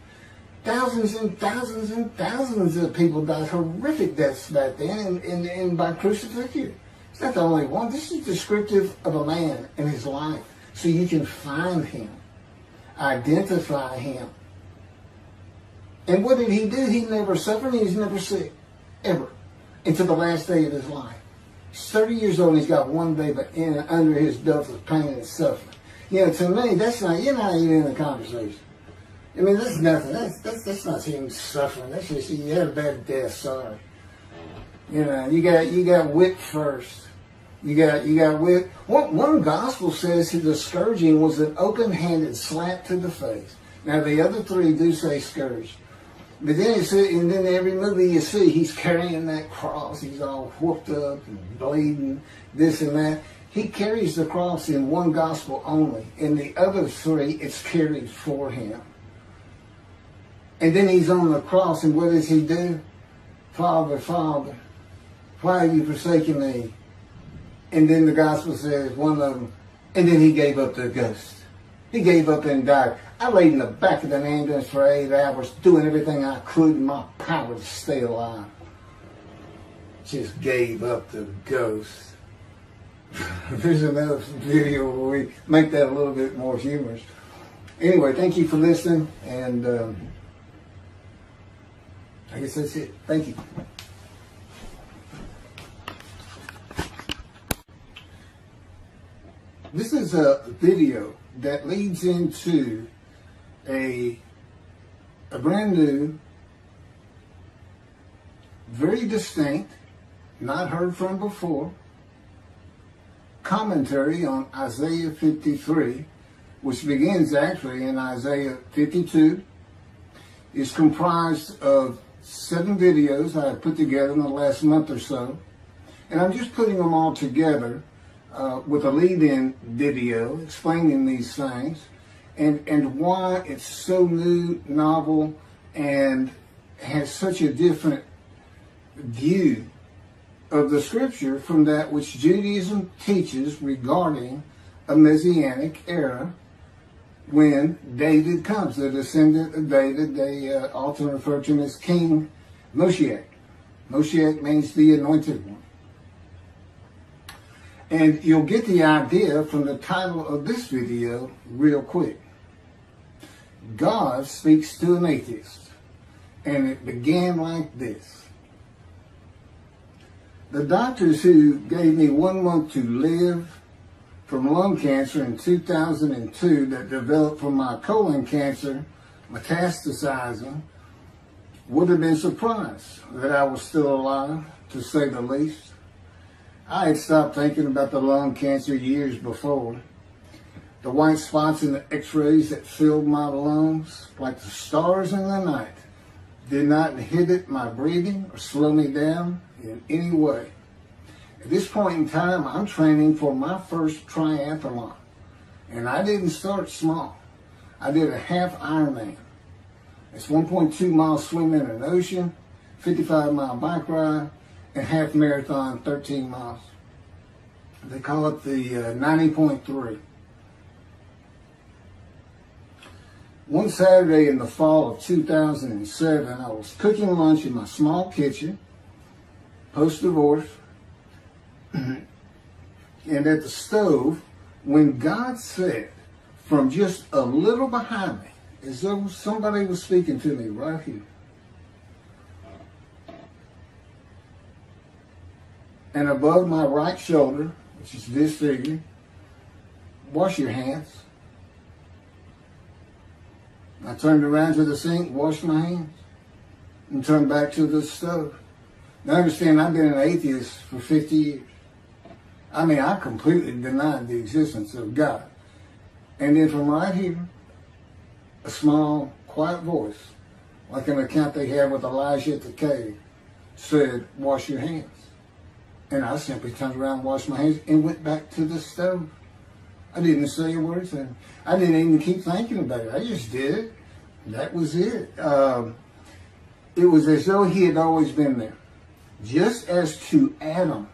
Thousands and thousands and thousands of people died horrific deaths back then and by crucifixion. It's not the only one. This is descriptive of a man and his life. So you can find him, identify him. And what did he do? He never suffered. He was never sick, ever, until the last day of his life. He's 30 years old and he's got one day under his belt of pain and suffering. You know, to me, that's not, you're not even in the conversation. I mean, that's nothing. That's not even suffering. That's just, you had a bad death, sorry. You know, you got whipped first. You got whipped. One gospel says the scourging was an open-handed slap to the face. Now, the other three do say scourged. But then and then every movie you see, he's carrying that cross. He's all whooped up and bleeding, this and that. He carries the cross in one gospel only. In the other three, it's carried for him. And then he's on the cross, and what does he do? Father, Father, why have you forsaken me? And then the gospel says, one of them, and then he gave up the ghost. He gave up and died. I laid in the back of an ambulance for 8 hours, doing everything I could in my power to stay alive. Just gave up the ghost. There's another video where we make that a little bit more humorous. Anyway, thank you for listening, and I guess that's it. Thank you. This is a video that leads into a brand new, very distinct, not heard from before, commentary on Isaiah 53, which begins actually in Isaiah 52. It's comprised of 7 videos I have put together in the last month or so, and I'm just putting them all together with a lead-in video explaining these things and why it's so new, novel, and has such a different view of the scripture from that which Judaism teaches regarding a messianic era when David comes, the descendant of David. They often refer to him as King Moshiach. Moshiach means the anointed one. And you'll get the idea from the title of this video real quick. God speaks to an atheist. And it began like this. The doctors who gave me 1 month to live from lung cancer in 2002 that developed from my colon cancer metastasizing would have been surprised that I was still alive, to say the least. I had stopped thinking about the lung cancer years before. The white spots in the x-rays that filled my lungs, like the stars in the night, did not inhibit my breathing or slow me down in any way. At this point in time, I'm training for my first triathlon. And I didn't start small. I did a half Ironman. It's 1.2 miles swimming in an ocean, 55-mile bike ride, and half marathon, 13 miles. They call it the 90.3. One Saturday in the fall of 2007, I was cooking lunch in my small kitchen, post-divorce, and at the stove, when God said, from just a little behind me, as though somebody was speaking to me right here, and above my right shoulder, which is this figure, wash your hands. I turned around to the sink, washed my hands, and turned back to the stove. Now understand, I've been an atheist for 50 years. I mean, I completely denied the existence of God. And then from right here, a small, quiet voice, like an account they had with Elijah at the cave, said, wash your hands. And I simply turned around, washed my hands, and went back to the stove. I didn't say a word to him. I didn't even keep thinking about it. I just did it. That was it. It was as though he had always been there. Just as to Adam.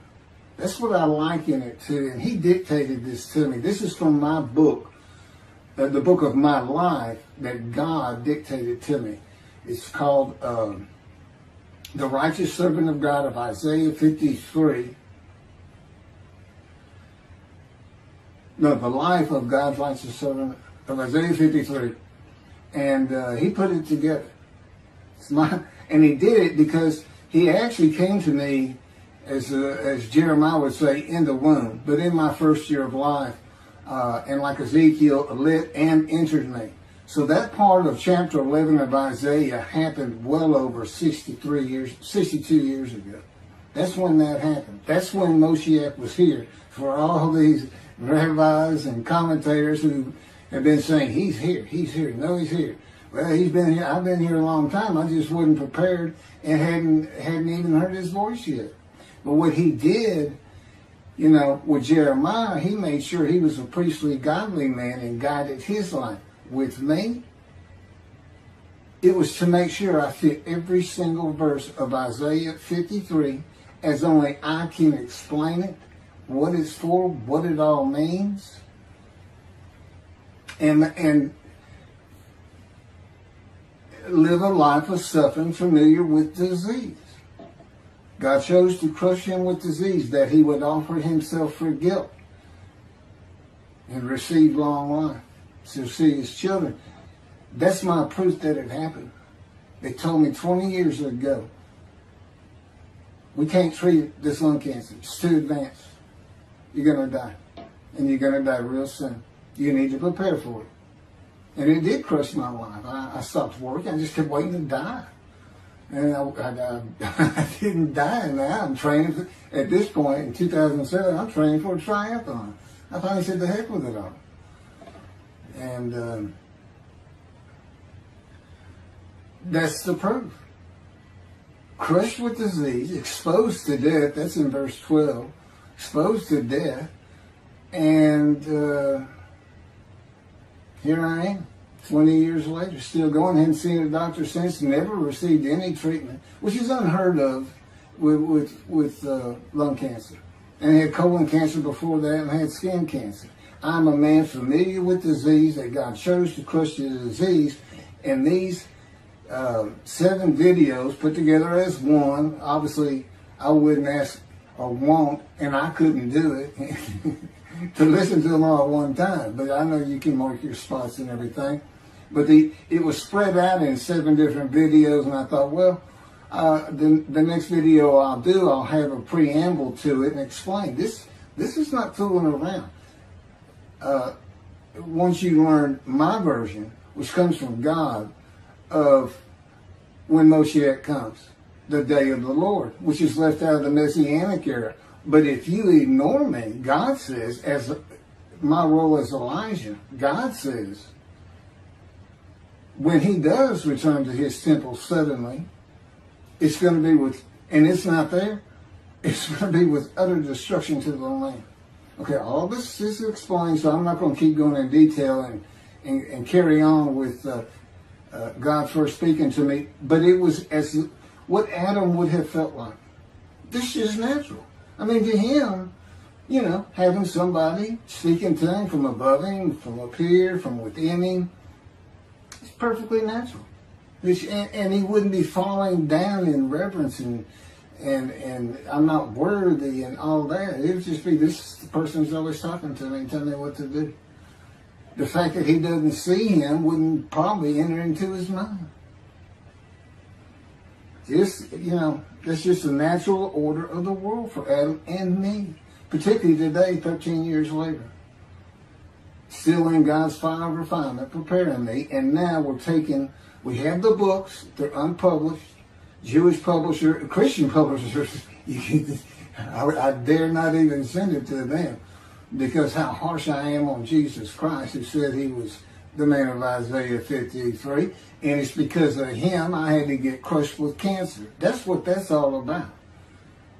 That's what I liken it to. And he dictated this to me. This is from my book, the book of my life that God dictated to me. It's called The Righteous Servant of God of Isaiah 53. No, the life of God's righteous servant of Isaiah 53. And he put it together. And he did it because he actually came to me, as Jeremiah would say, in the womb, but in my first year of life. And like Ezekiel, lit and entered me. So that part of chapter 11 of Isaiah happened well over 62 years ago. That's when that happened. That's when Moshiach was here. For all these rabbis and commentators who have been saying, he's here, no, he's here. Well, he's been here. I've been here a long time. I just wasn't prepared and hadn't even heard his voice yet. But what he did, you know, with Jeremiah, he made sure he was a priestly, godly man and guided his life. With me, it was to make sure I fit every single verse of Isaiah 53 as only I can explain it, what it's for, what it all means, and live a life of suffering familiar with disease. God chose to crush him with disease that he would offer himself for guilt and receive long life to see his children. That's my proof that it happened. They told me 20 years ago, we can't treat this lung cancer. It's too advanced. You're going to die. And you're going to die real soon. You need to prepare for it. And it did crush my life. I stopped working. I just kept waiting to die. And I didn't die now. I'm training at this point in 2007. I'm training for a triathlon. I finally said the heck with it all. And that's the proof. Crushed with disease, exposed to death. That's in verse 12. Exposed to death. And here I am. 20 years later, still going. Hadn't seen a doctor since. Never received any treatment, which is unheard of with lung cancer. And I had colon cancer before that, and I had skin cancer. I'm a man familiar with disease, that God chose to crush the disease. And these 7 videos put together as one, obviously I wouldn't ask or want, and I couldn't do it, to listen to them all at one time. But I know you can mark your spots and everything. But it was spread out in 7 different videos, and I thought, well, the next video I'll do, I'll have a preamble to it and explain. This is not fooling around. Once you learn my version, which comes from God, of when Moshiach comes, the day of the Lord, which is left out of the Messianic era. But if you ignore me, God says, as my role as Elijah, God says, when he does return to his temple suddenly, it's going to be with, and it's not there, it's going to be with utter destruction to the land. Okay, all this is explained, so I'm not going to keep going in detail and carry on with God first speaking to me, but it was as what Adam would have felt like. This is natural. I mean, to him, you know, having somebody speaking to him from above him, from up here, from within him, it's perfectly natural. And he wouldn't be falling down in reverence and I'm not worthy and all that. It would just be, this person's always talking to me and telling me what to do. The fact that he doesn't see him wouldn't probably enter into his mind. Just, you know, that's just the natural order of the world for Adam and me. Particularly today, 13 years later. Still in God's fire of refinement, preparing me. And now we have the books, they're unpublished. Jewish publisher, Christian publishers, I dare not even send it to them. Because how harsh I am on Jesus Christ, who said he was the man of Isaiah 53. And it's because of him I had to get crushed with cancer. That's what that's all about.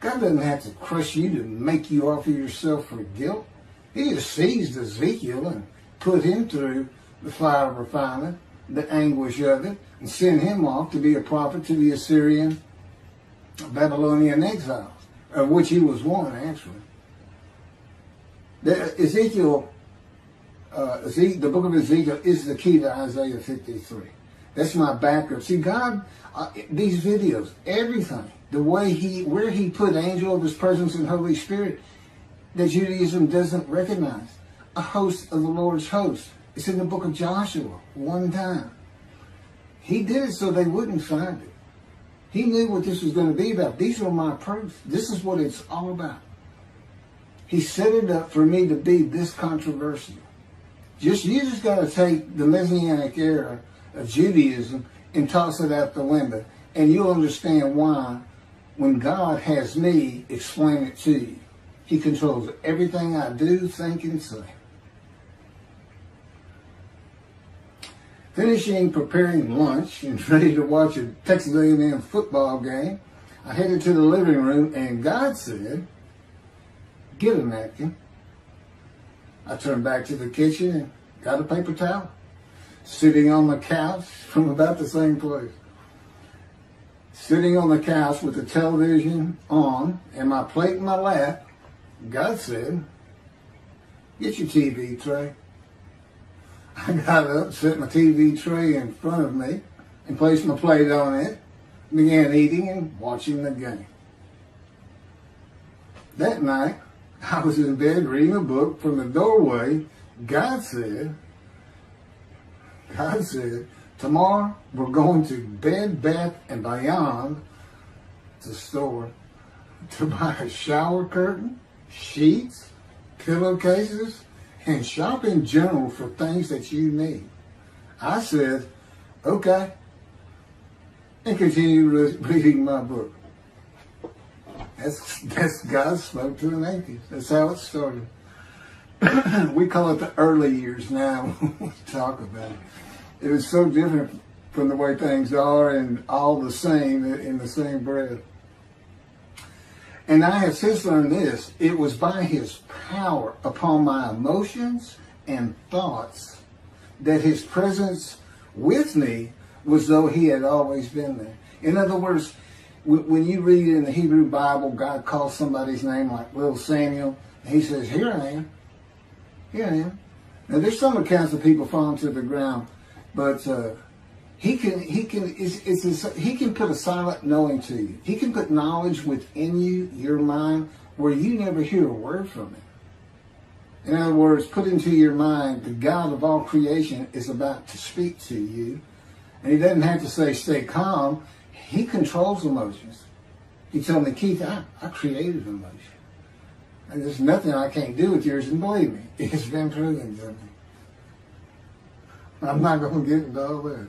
God doesn't have to crush you to make you offer yourself for guilt. He just seized Ezekiel and put him through the fire of refinement, the anguish of it, and sent him off to be a prophet to the Assyrian, Babylonian exiles, of which he was one, actually. Ezekiel, the book of Ezekiel is the key to Isaiah 53. That's my backup. See, God, these videos, everything, the way where he put angel of his presence and Holy Spirit, that Judaism doesn't recognize. A host of the Lord's host. It's in the book of Joshua, one time. He did it so they wouldn't find it. He knew what this was going to be about. These are my proofs. This is what it's all about. He set it up for me to be this controversial. You just got to take the Messianic era of Judaism and toss it out the window. And you'll understand why, when God has me explain it to you. He controls everything I do, think, and say. Finishing preparing lunch and ready to watch a Texas A&M football game, I headed to the living room and God said, "Get a napkin." I turned back to the kitchen and got a paper towel, sitting on the couch from about the same place. Sitting on the couch with the television on and my plate in my lap, God said, "Get your TV tray." I got up, set my TV tray in front of me, and placed my plate on it, began eating and watching the game. That night, I was in bed reading a book. From the doorway, God said, "Tomorrow we're going to Bed Bath & Beyond, the store, to buy a shower curtain, sheets, pillowcases, and shop in general for things that you need." I said, "Okay," and continued reading my book. That's God spoke to an atheist. That's how it started. We call it the early years now when we talk about it. It was so different from the way things are and all the same in the same breath. And I have since learned this. It was by his power upon my emotions and thoughts that his presence with me was though he had always been there. In other words, when you read in the Hebrew Bible, God calls somebody's name like little Samuel, and he says, "Here I am. Here I am." Now there's some accounts of people falling to the ground, but he can put a silent knowing to you. He can put knowledge within you, your mind, where you never hear a word from him. In other words, put into your mind the God of all creation is about to speak to you, and he doesn't have to say stay calm. He controls emotions. He told me, "Keith, I created emotion. And there's nothing I can't do with yours." And believe me, it's been proven to me. I'm not going to get into all that.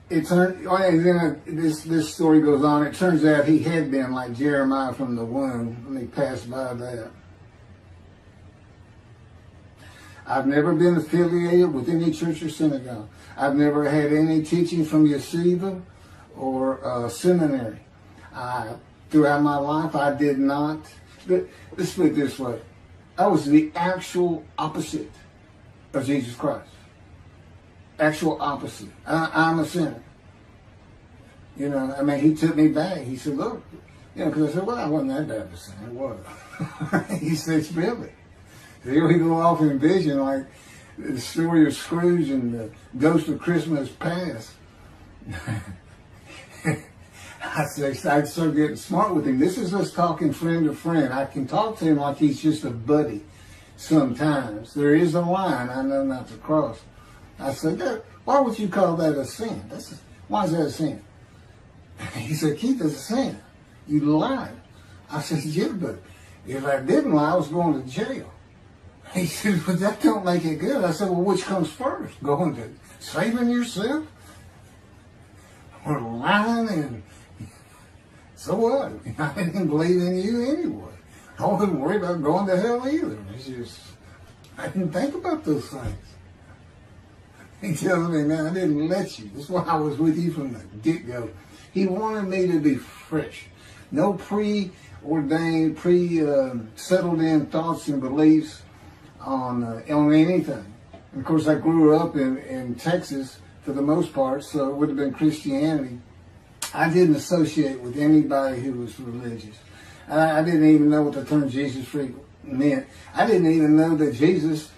This story goes on. It turns out he had been like Jeremiah from the womb when he passed by that. I've never been affiliated with any church or synagogue. I've never had any teaching from yeshiva or seminary. Throughout my life, I did not. Let's put it this way. I was the actual opposite of Jesus Christ. Actual opposite. I'm a sinner. You know, I mean, he took me back. He said, "Look," you know, because I said, "Well, I wasn't that bad of a sinner." What? He said, "Really?" Here we go off in vision like the story of Scrooge and the Ghost of Christmas Past. I started getting smart with him. This is us talking friend to friend. I can talk to him like he's just a buddy sometimes. There is a line I know not to cross. I said, "Why would you call that a sin? Why is that a sin?" He said, "Keith, it's a sin. You lied." I said, "Yeah, but if I didn't lie, I was going to jail." He said, "But that don't make it good." I said, "Well, which comes first? Going to saving yourself? Or lying? And so what? I didn't believe in you anyway. I wasn't worried about going to hell either. It's just, I didn't think about those things." He tells me, "Man, I didn't let you. That's why I was with you from the get-go." He wanted me to be fresh. No preordained, settled in thoughts and beliefs on anything. And of course, I grew up in Texas for the most part, so it would have been Christianity. I didn't associate with anybody who was religious. I didn't even know what the term Jesus freak meant. I didn't even know that Jesus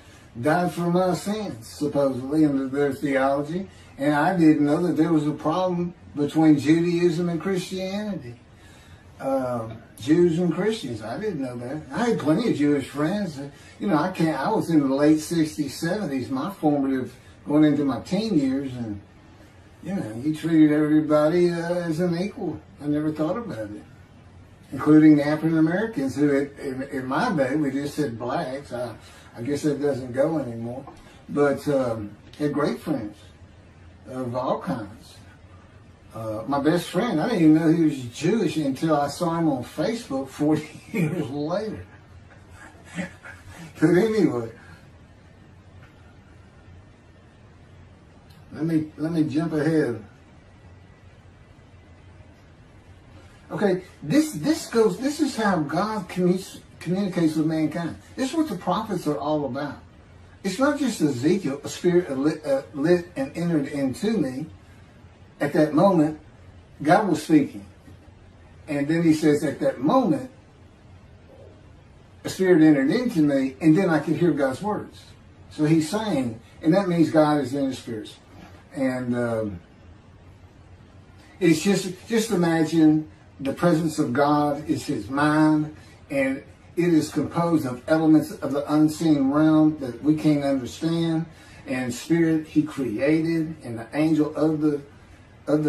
died for my sins, supposedly, in their theology. And I didn't know that there was a problem between Judaism and Christianity. Jews and Christians. I didn't know that. I had plenty of Jewish friends. You know, I was in the late 60s, 70s, my formative, going into my teen years, and, you know, he treated everybody as an equal. I never thought about it. Including the African Americans, who in my day, we just said blacks. I guess that doesn't go anymore. But had great friends of all kinds. My best friend, I didn't even know he was Jewish until I saw him on Facebook 40 years later. But anyway, Let me jump ahead. Okay, this is how God communicates with mankind. This is what the prophets are all about. It's not just Ezekiel, a spirit lit and entered into me. At that moment, God was speaking. And then he says, at that moment, a spirit entered into me, and then I could hear God's words. So he's saying, and that means God is in his spirits. And it's just imagine the presence of God is his mind, and it is composed of elements of the unseen realm that we can't understand. And spirit he created, and the angel of the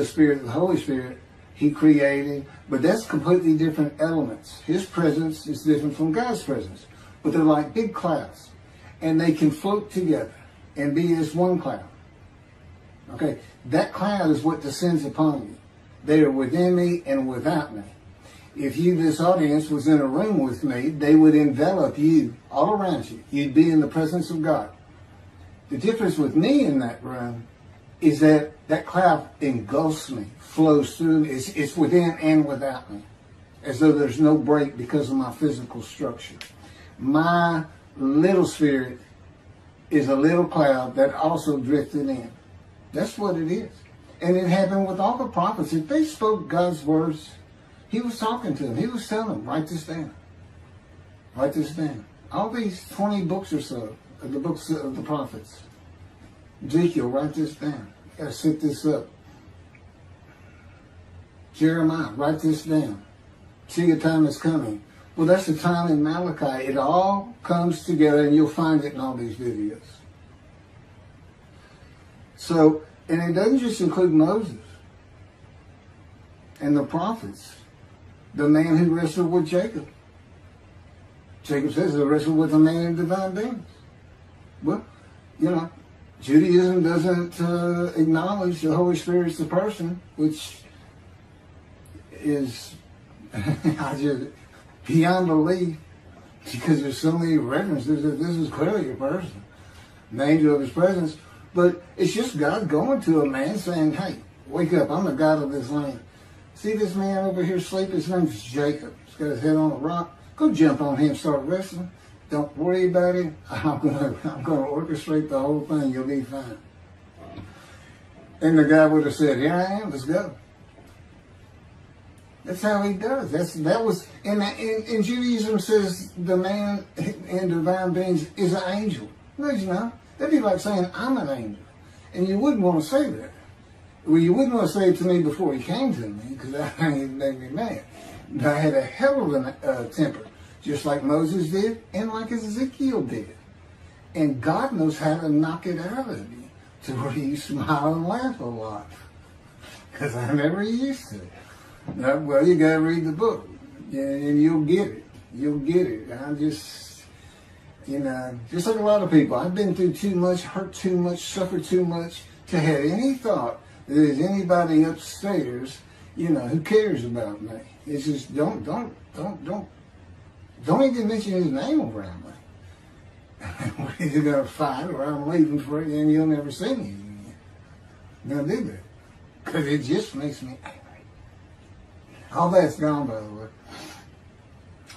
Spirit, the Holy Spirit, he created. But that's completely different elements. His presence is different from God's presence. But they're like big clouds. And they can float together and be as one cloud. Okay, that cloud is what descends upon you. They are within me and without me. If this audience, was in a room with me, they would envelop you all around you. You'd be in the presence of God. The difference with me in that room is that cloud engulfs me, flows through me. It's within and without me, as though there's no break because of my physical structure. My little spirit is a little cloud that also drifted in. That's what it is. And it happened with all the prophets. If they spoke God's words, he was talking to them. He was telling them, write this down. Write this down. All these 20 books or so, of the books of the prophets. Ezekiel, write this down. You gotta set this up. Jeremiah, write this down. See, a time is coming. Well, that's the time in Malachi. It all comes together, and you'll find it in all these videos. So, and it doesn't just include Moses and the prophets. The man who wrestled with Jacob. Jacob says he wrestled with a man in divine beings. Well, you know, Judaism doesn't acknowledge the Holy Spirit's the person, which is beyond belief, because there's so many references that this is clearly a person, an angel of his presence. But it's just God going to a man saying, hey, wake up, I'm the God of this land. See this man over here sleeping? His name's Jacob. He's got his head on a rock. Go jump on him, start wrestling. Don't worry about it. I'm gonna orchestrate the whole thing. You'll be fine. And the guy would have said, here I am, let's go. That's how he does. And Judaism says the man in divine beings is an angel. No, he's not. That'd be like saying I'm an angel. And you wouldn't want to say that. Well, you wouldn't want to say it to me before he came to me, because that made me mad. But I had a hell of a temper, just like Moses did and like Ezekiel did. And God knows how to knock it out of you to where you smile and laugh a lot. Because I never used to. Well, you got to read the book, and you'll get it. You'll get it. I'm just, just like a lot of people, I've been through too much, hurt too much, suffered too much to have any thought that there's anybody upstairs, who cares about me. It's just don't even mention his name around me. We're either gonna fight or I'm leaving for it, and you'll never see me again. Don't do that, because it just makes me angry. All that's gone, by the way.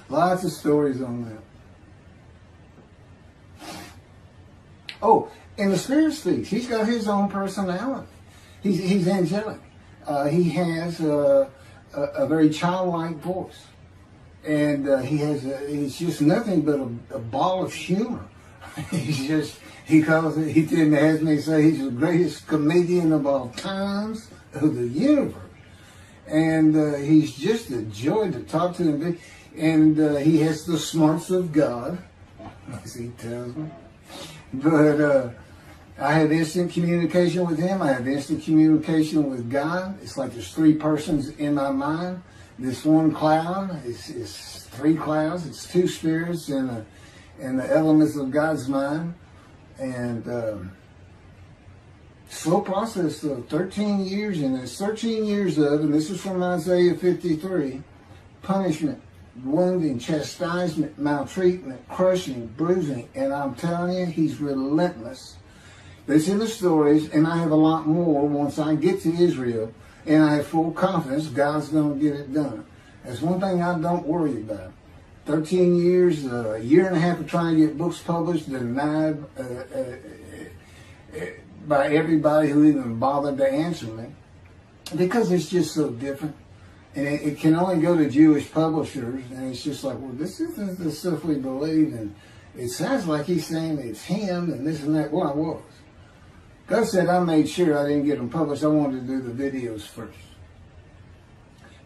Lots of stories on that. Oh, and the Spirit speaks. He's got his own personality. He's angelic. He has a very childlike voice, and he's just nothing but a ball of humor. He didn't ask me to say he's the greatest comedian of all times of the universe, and he's just a joy to talk to him. And he has the smarts of God, as he tells me. But I have instant communication with him. I have instant communication with God. It's like there's three persons in my mind. This one cloud is three clouds. It's two spirits and the elements of God's mind. And slow process of 13 years, and there's 13 years of, and this is from Isaiah 53, punishment, wounding, chastisement, maltreatment, crushing, bruising. And I'm telling you, he's relentless. That's in the stories, and I have a lot more once I get to Israel, and I have full confidence God's going to get it done. That's one thing I don't worry about. 13 years, a year and a half of trying to get books published, denied by everybody who even bothered to answer me, because it's just so different. And it can only go to Jewish publishers, and it's just like, well, this isn't the stuff we believe, and it sounds like he's saying it's him, and this and that. Well, I was. God said I made sure I didn't get them published. I wanted to do the videos first.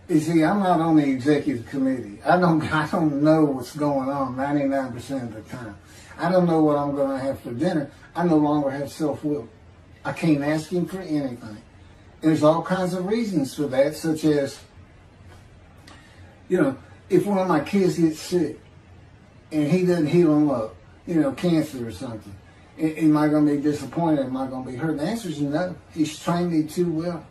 You see, I'm not on the executive committee. I don't know what's going on 99% of the time. I don't know what I'm going to have for dinner. I no longer have self-will. I can't ask him for anything. And there's all kinds of reasons for that, such as, if one of my kids gets sick and he doesn't heal them up, cancer or something, am I going to be disappointed? Am I going to be hurt? The answer is no. He's trained me too well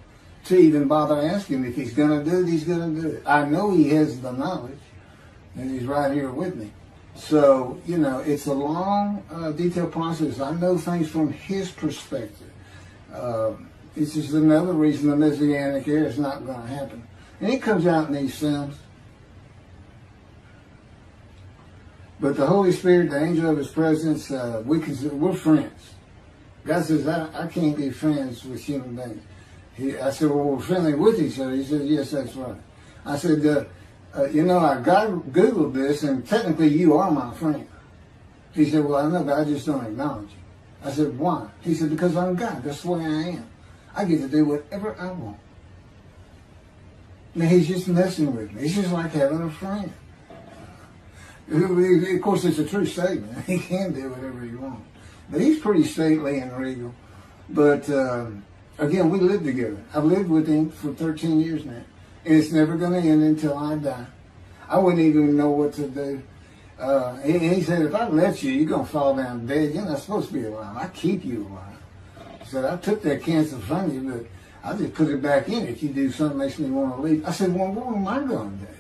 to even bother asking. If he's going to do it, he's going to do it. I know he has the knowledge, and he's right here with me. So, it's a long, detailed process. I know things from his perspective. It's just another reason the Messianic era is not going to happen. And it comes out in these films. But the Holy Spirit, the angel of his presence, we're friends. God says, I can't be friends with human beings. I said, well, we're friendly with each other. He said, yes, that's right. I said, I Googled this, and technically you are my friend. He said, well, I know, but I just don't acknowledge you. I said, why? He said, because I'm God. That's the way I am. I get to do whatever I want. Now, he's just messing with me. It's just like having a friend. Of course, it's a true statement. He can do whatever he wants. But he's pretty stately and regal. But, again, we live together. I've lived with him for 13 years now. And it's never going to end until I die. I wouldn't even know what to do. He said, if I let you, you're going to fall down dead. You're not supposed to be alive. I keep you alive. He said, I took that cancer from you, but I just put it back in if you do something that makes me want to leave. I said, well, what am I going to do?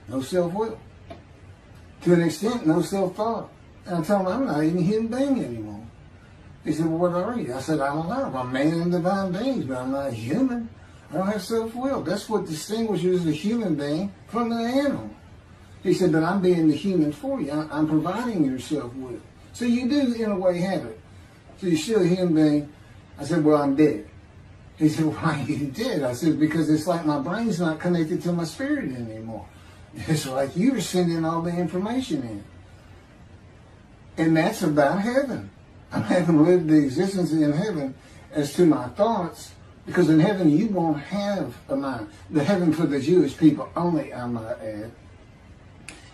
No self-will. To an extent, no self-thought. And I told him, I'm not even a human being anymore. He said, well, what are you? I said, I don't know. I'm a man and divine beings, but I'm not human. I don't have self-will. That's what distinguishes the human being from the animal. He said, but I'm being the human for you. I'm providing your self-will. So you do, in a way, have it. So you're still a human being. I said, well, I'm dead. He said, why are you dead? I said, because it's like my brain's not connected to my spirit anymore. It's like you're sending all the information in. And that's about heaven. I haven't lived the existence in heaven as to my thoughts, because in heaven you won't have a mind. The heaven for the Jewish people only, I might add.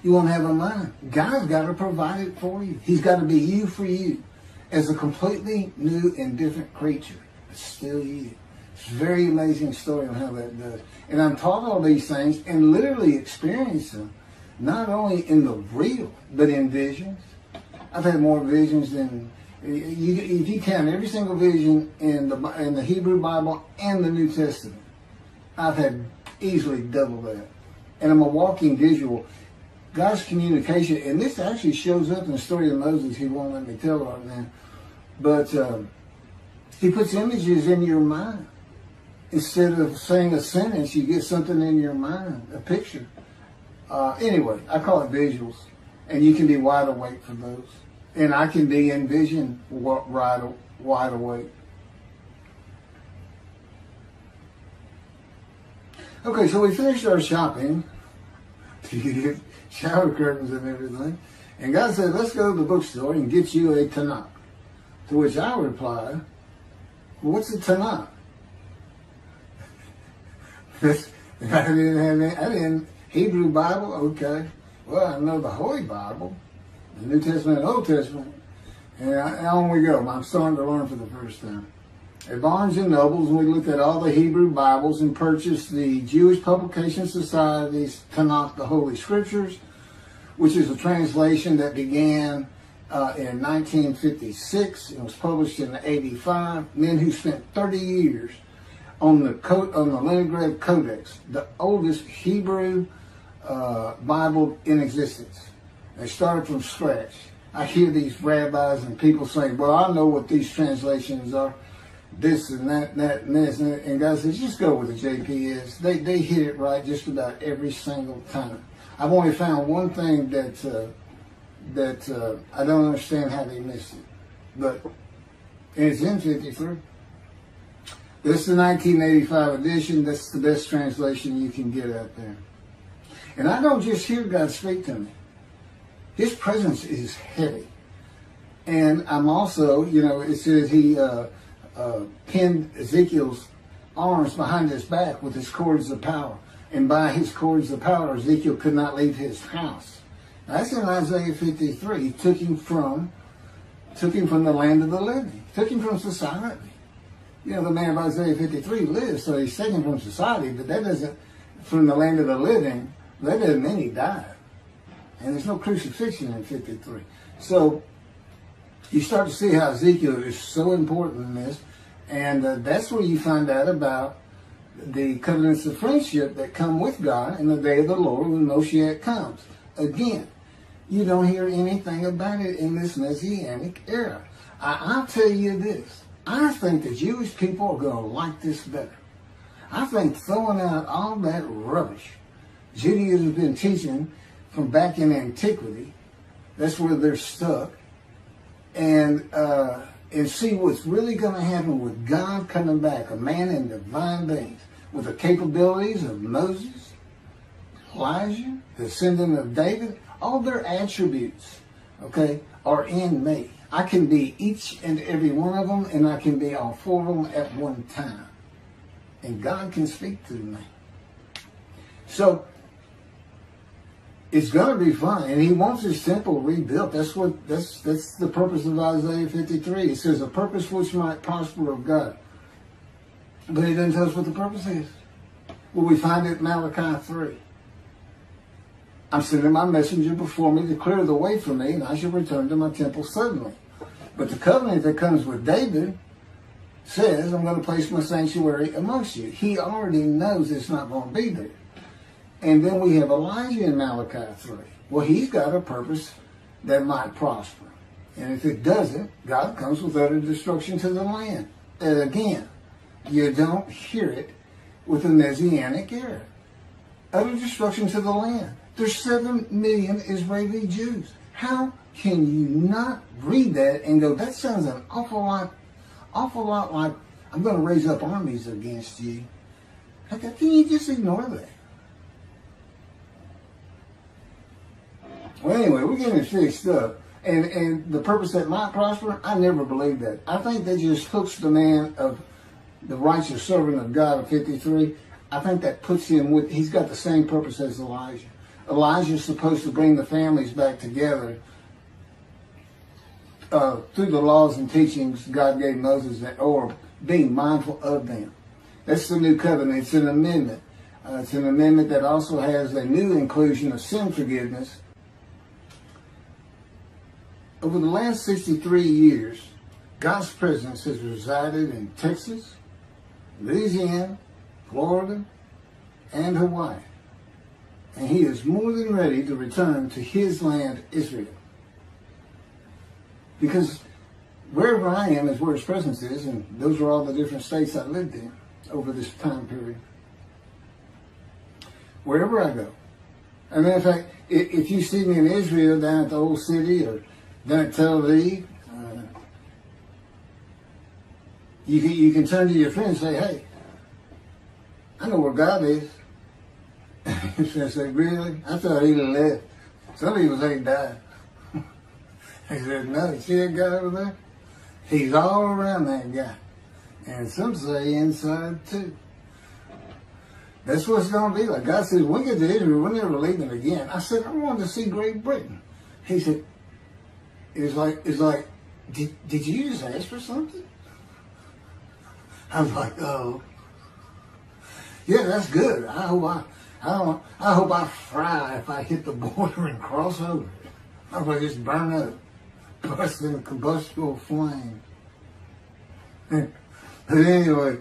You won't have a mind. God's got to provide it for you. He's got to be you for you as a completely new and different creature. But still you. It's a very amazing story on how that does. And I'm taught all these things and literally experience them, not only in the real, but in visions. I've had more visions than, if you count every single vision in the Hebrew Bible and the New Testament, I've had easily double that. And I'm a walking visual. God's communication, and this actually shows up in the story of Moses. He won't let me tell right now. But he puts images in your mind. Instead of saying a sentence, you get something in your mind, a picture. Anyway, I call it visuals. And you can be wide awake for those. And I can be in vision wide awake. Okay, so we finished our shopping. Shower curtains and everything. And God said, let's go to the bookstore and get you a Tanakh. To which I replied, well, what's a Tanakh? I didn't Hebrew Bible, okay. Well, I know the Holy Bible, the New Testament and Old Testament. And on we go. I'm starting to learn for the first time. At Barnes & Noble's, we looked at all the Hebrew Bibles and purchased the Jewish Publication Society's Tanakh, the Holy Scriptures, which is a translation that began in 1956. It was published in 85. Men who spent 30 years on the Leningrad Codex, the oldest Hebrew Bible in existence. They started from scratch. I hear these rabbis and people saying, well, I know what these translations are, this and that, and this, and God says, just go with the JPS. They hit it right just about every single time. I've only found one thing that I don't understand how they missed it, but it's in 53. This is the 1985 edition. That's the best translation you can get out there. And I don't just hear God speak to me. His presence is heavy. And I'm also, it says he pinned Ezekiel's arms behind his back with his cords of power. And by his cords of power, Ezekiel could not leave his house. That's in Isaiah 53. He took him from the land of the living. Took him from society. The man of Isaiah 53 lives, so he's taken from society, but that doesn't, from the land of the living, that doesn't mean he died. And there's no crucifixion in 53. So you start to see how Ezekiel is so important in this, and that's where you find out about the covenants of friendship that come with God in the day of the Lord when Moshiach comes. Again, you don't hear anything about it in this Messianic era. I'll tell you this. I think the Jewish people are going to like this better. I think throwing out all that rubbish Judaism has been teaching from back in antiquity, that's where they're stuck, and see what's really going to happen with God coming back, a man in divine beings, with the capabilities of Moses, Elijah, the descendant of David. All their attributes, are in me. I can be each and every one of them, and I can be all four of them at one time. And God can speak through me. So, it's going to be fun, and he wants his temple rebuilt. That's the purpose of Isaiah 53. It says, a purpose which might prosper of God. But he doesn't tell us what the purpose is. Well, we find it in Malachi 3. I'm sending my messenger before me to clear the way for me, and I shall return to my temple suddenly. But the covenant that comes with David says, I'm going to place my sanctuary amongst you. He already knows it's not going to be there. And then we have Elijah in Malachi 3. Well, he's got a purpose that might prosper. And if it doesn't, God comes with utter destruction to the land. And again, you don't hear it with the Messianic era. Utter destruction to the land. There's 7 million Israeli Jews. How can you not read that and go, that sounds an awful lot like I'm going to raise up armies against you? How can you just ignore that? Well, anyway, we're getting it fixed up. And the purpose that might prosper, I never believed that. I think that just hooks the man of the righteous servant of God of 53. I think that puts him with, he's got the same purpose as Elijah. Elijah's supposed to bring the families back together through the laws and teachings God gave Moses, or being mindful of them. That's the new covenant. It's an amendment. It's an amendment that also has a new inclusion of sin forgiveness. Over the last 63 years, God's presence has resided in Texas, Louisiana, Florida, and Hawaii. And he is more than ready to return to his land, Israel. Because wherever I am is where his presence is, and those are all the different states I lived in over this time period. Wherever I go. As a matter of fact, if you see me in Israel down at the old city or down at Tel Aviv, you can turn to your friend and say, hey, I know where God is. He's going to say, really? I thought he left. Some people say he died. He said, no, you see that guy over there? He's all around that guy. And some say inside too. That's what it's going to be like. God says, when we get to Israel, we're never leaving again. I said, I wanted to see Great Britain. He said, it's like, did you just ask for something? I was like, oh. Yeah, that's good. I hope I fry if I hit the border and cross over. I hope I just burn up, bust in a combustible flame. But anyway,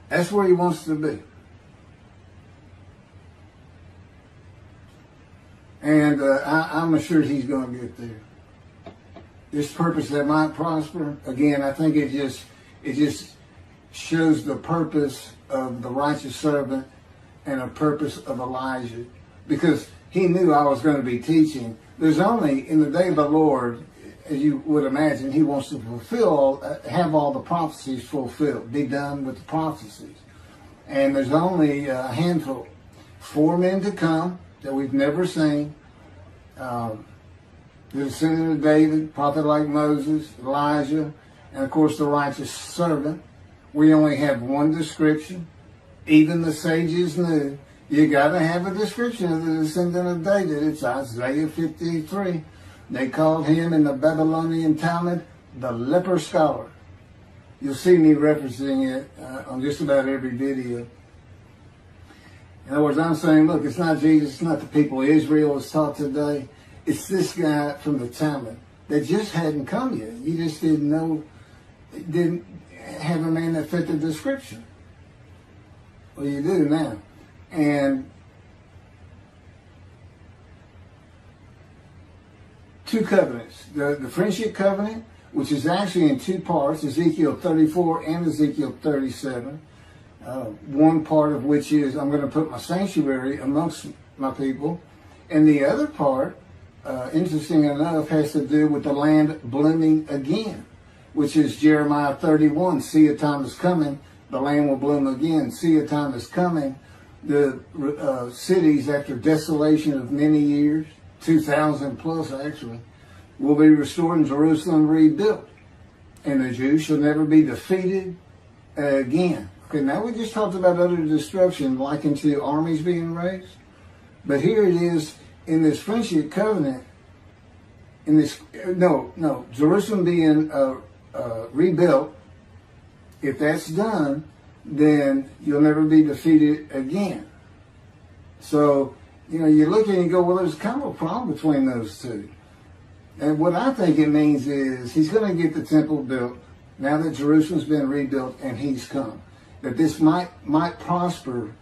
that's where he wants to be. And I'm assured he's going to get there. This purpose that might prosper, again, I think it just shows the purpose of the righteous servant and a purpose of Elijah. Because he knew I was going to be teaching. There's only, in the day of the Lord, as you would imagine, he wants to have all the prophecies fulfilled, be done with the prophecies. And there's only a handful, 4 men to come that we've never seen. The descendant of David, prophet like Moses, Elijah, and of course the righteous servant. We only have one description. Even the sages knew you got to have a description of the descendant of David. It's Isaiah 53. They called him in the Babylonian Talmud the leper scholar. You'll see me referencing it on just about every video. In other words, I'm saying, look, it's not Jesus, it's not the people of Israel as taught today. It's this guy from the Talmud that just hadn't come yet. You just didn't know, didn't have a man that fit the description. Well, you do now. And 2 covenants. The friendship covenant, which is actually in 2 parts, Ezekiel 34 and Ezekiel 37. One part of which is, I'm going to put my sanctuary amongst my people. And the other part, interesting enough, has to do with the land blooming again, which is Jeremiah 31. See, a time is coming, the land will bloom again. See, a time is coming. The cities, after desolation of many years, 2,000 plus actually, will be restored and Jerusalem rebuilt. And the Jews shall never be defeated again. Okay, now we just talked about utter destruction likened to armies being raised. But here it is in this friendship covenant, in this, Jerusalem being rebuilt. If that's done, then you'll never be defeated again. So, you look at it and go, well, there's kind of a problem between those two. And what I think it means is he's going to get the temple built now that Jerusalem's been rebuilt and he's come. That this might prosper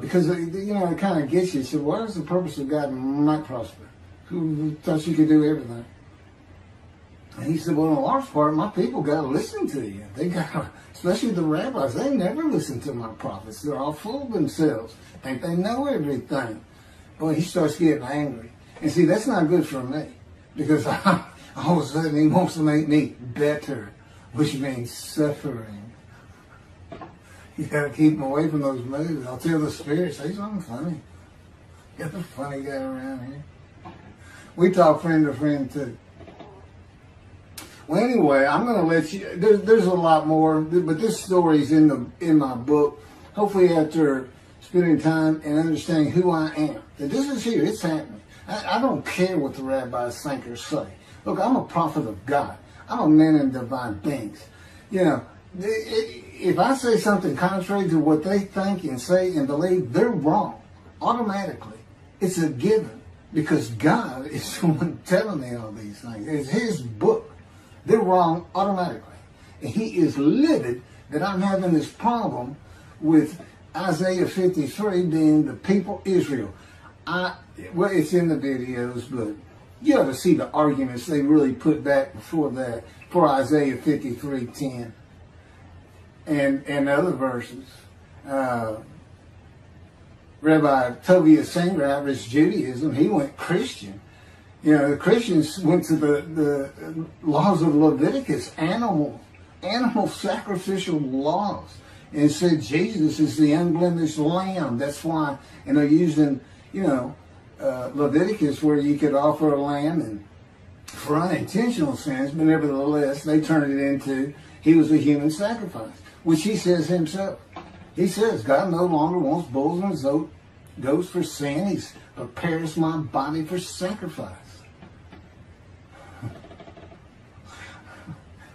because, it kind of gets you. So what is the purpose of God might prosper? Who thought you could do everything? And he said, well, in a large part, my people got to listen to you. They got, especially the rabbis, they never listen to my prophets. They're all full of themselves. Think they know everything. Boy, he starts getting angry. And see, that's not good for me. Because all of a sudden he wants to make me better, which means suffering. You got to keep him away from those moves. I'll tell the Spirit, say something funny. Get the funny guy around here. We talk friend to friend too. Well, anyway, I'm going to let you. There's a lot more, but this story's in my book. Hopefully, after spending time and understanding who I am, that this is here. It's happening. I don't care what the rabbis think or say. Look, I'm a prophet of God. I'm a man in divine things. If I say something contrary to what they think and say and believe, they're wrong automatically. It's a given because God is the one telling me all these things. It's His book. They're wrong automatically. And He is livid that I'm having this problem with Isaiah 53 being the people Israel. Well, it's in the videos, but you ought to see the arguments they really put back before that for Isaiah 53:10 and other verses. Rabbi Tovia Singer, Irish Judaism, he went Christian. The Christians went to the laws of Leviticus, animal sacrificial laws, and said Jesus is the unblemished lamb. That's why, and they're using, Leviticus where you could offer a lamb and for unintentional sins, but nevertheless, they turned it into he was a human sacrifice, which he says himself. He says, God no longer wants bulls and goats for sin. He prepares my body for sacrifice.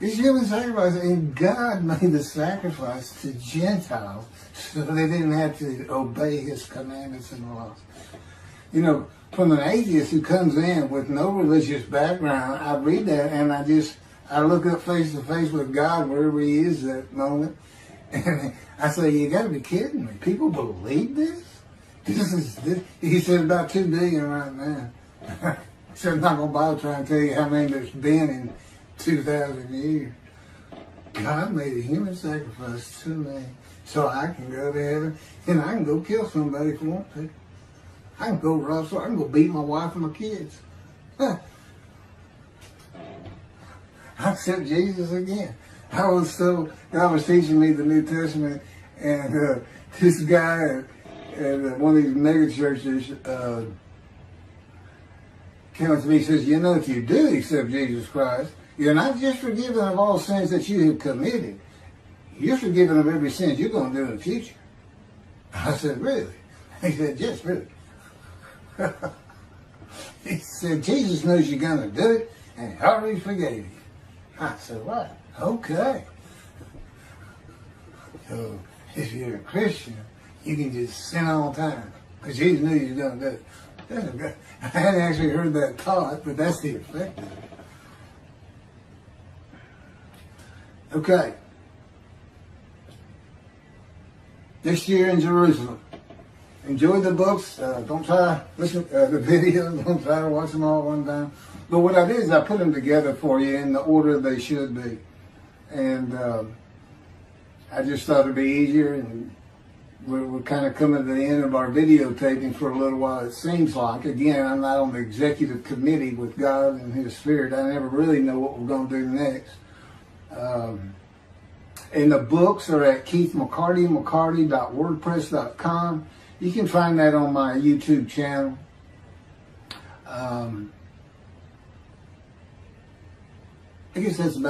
It's human sacrifice, and God made the sacrifice to Gentiles so they didn't have to obey His commandments and laws. From an atheist who comes in with no religious background, I read that and I look up face to face with God wherever He is at that moment, and I say, you got to be kidding me. People believe this? He said about 2 billion right now. He said I'm not going to bother trying to tell you how many there's been in 2,000 years. God made a human sacrifice to me so I can go to heaven and I can go kill somebody if I want to. I can go rob somebody. I can go beat my wife and my kids. I accept Jesus again. God was teaching me the New Testament, and this guy at one of these mega churches came up to me and says, you know, if you do accept Jesus Christ, you're not just forgiven of all sins that you have committed. You're forgiven of every sin you're going to do in the future. I said, really? He said, yes, really. He said, Jesus knows you're going to do it, and he already forgave you. I said, what? Okay. So, if you're a Christian, you can just sin all the time, because Jesus knew you were going to do it. I hadn't actually heard that taught, but that's the effect of it. Okay. This year in Jerusalem. Enjoy the books. Don't try to listen to the videos. Don't try to watch them all at one time. But what I did is I put them together for you in the order they should be. And I just thought it'd be easier. And we're kind of coming to the end of our videotaping for a little while, it seems like. Again, I'm not on the executive committee with God and His Spirit. I never really know what we're going to do next. And the books are at keithmccarty.wordpress.com. You can find that on my YouTube channel. I guess that's about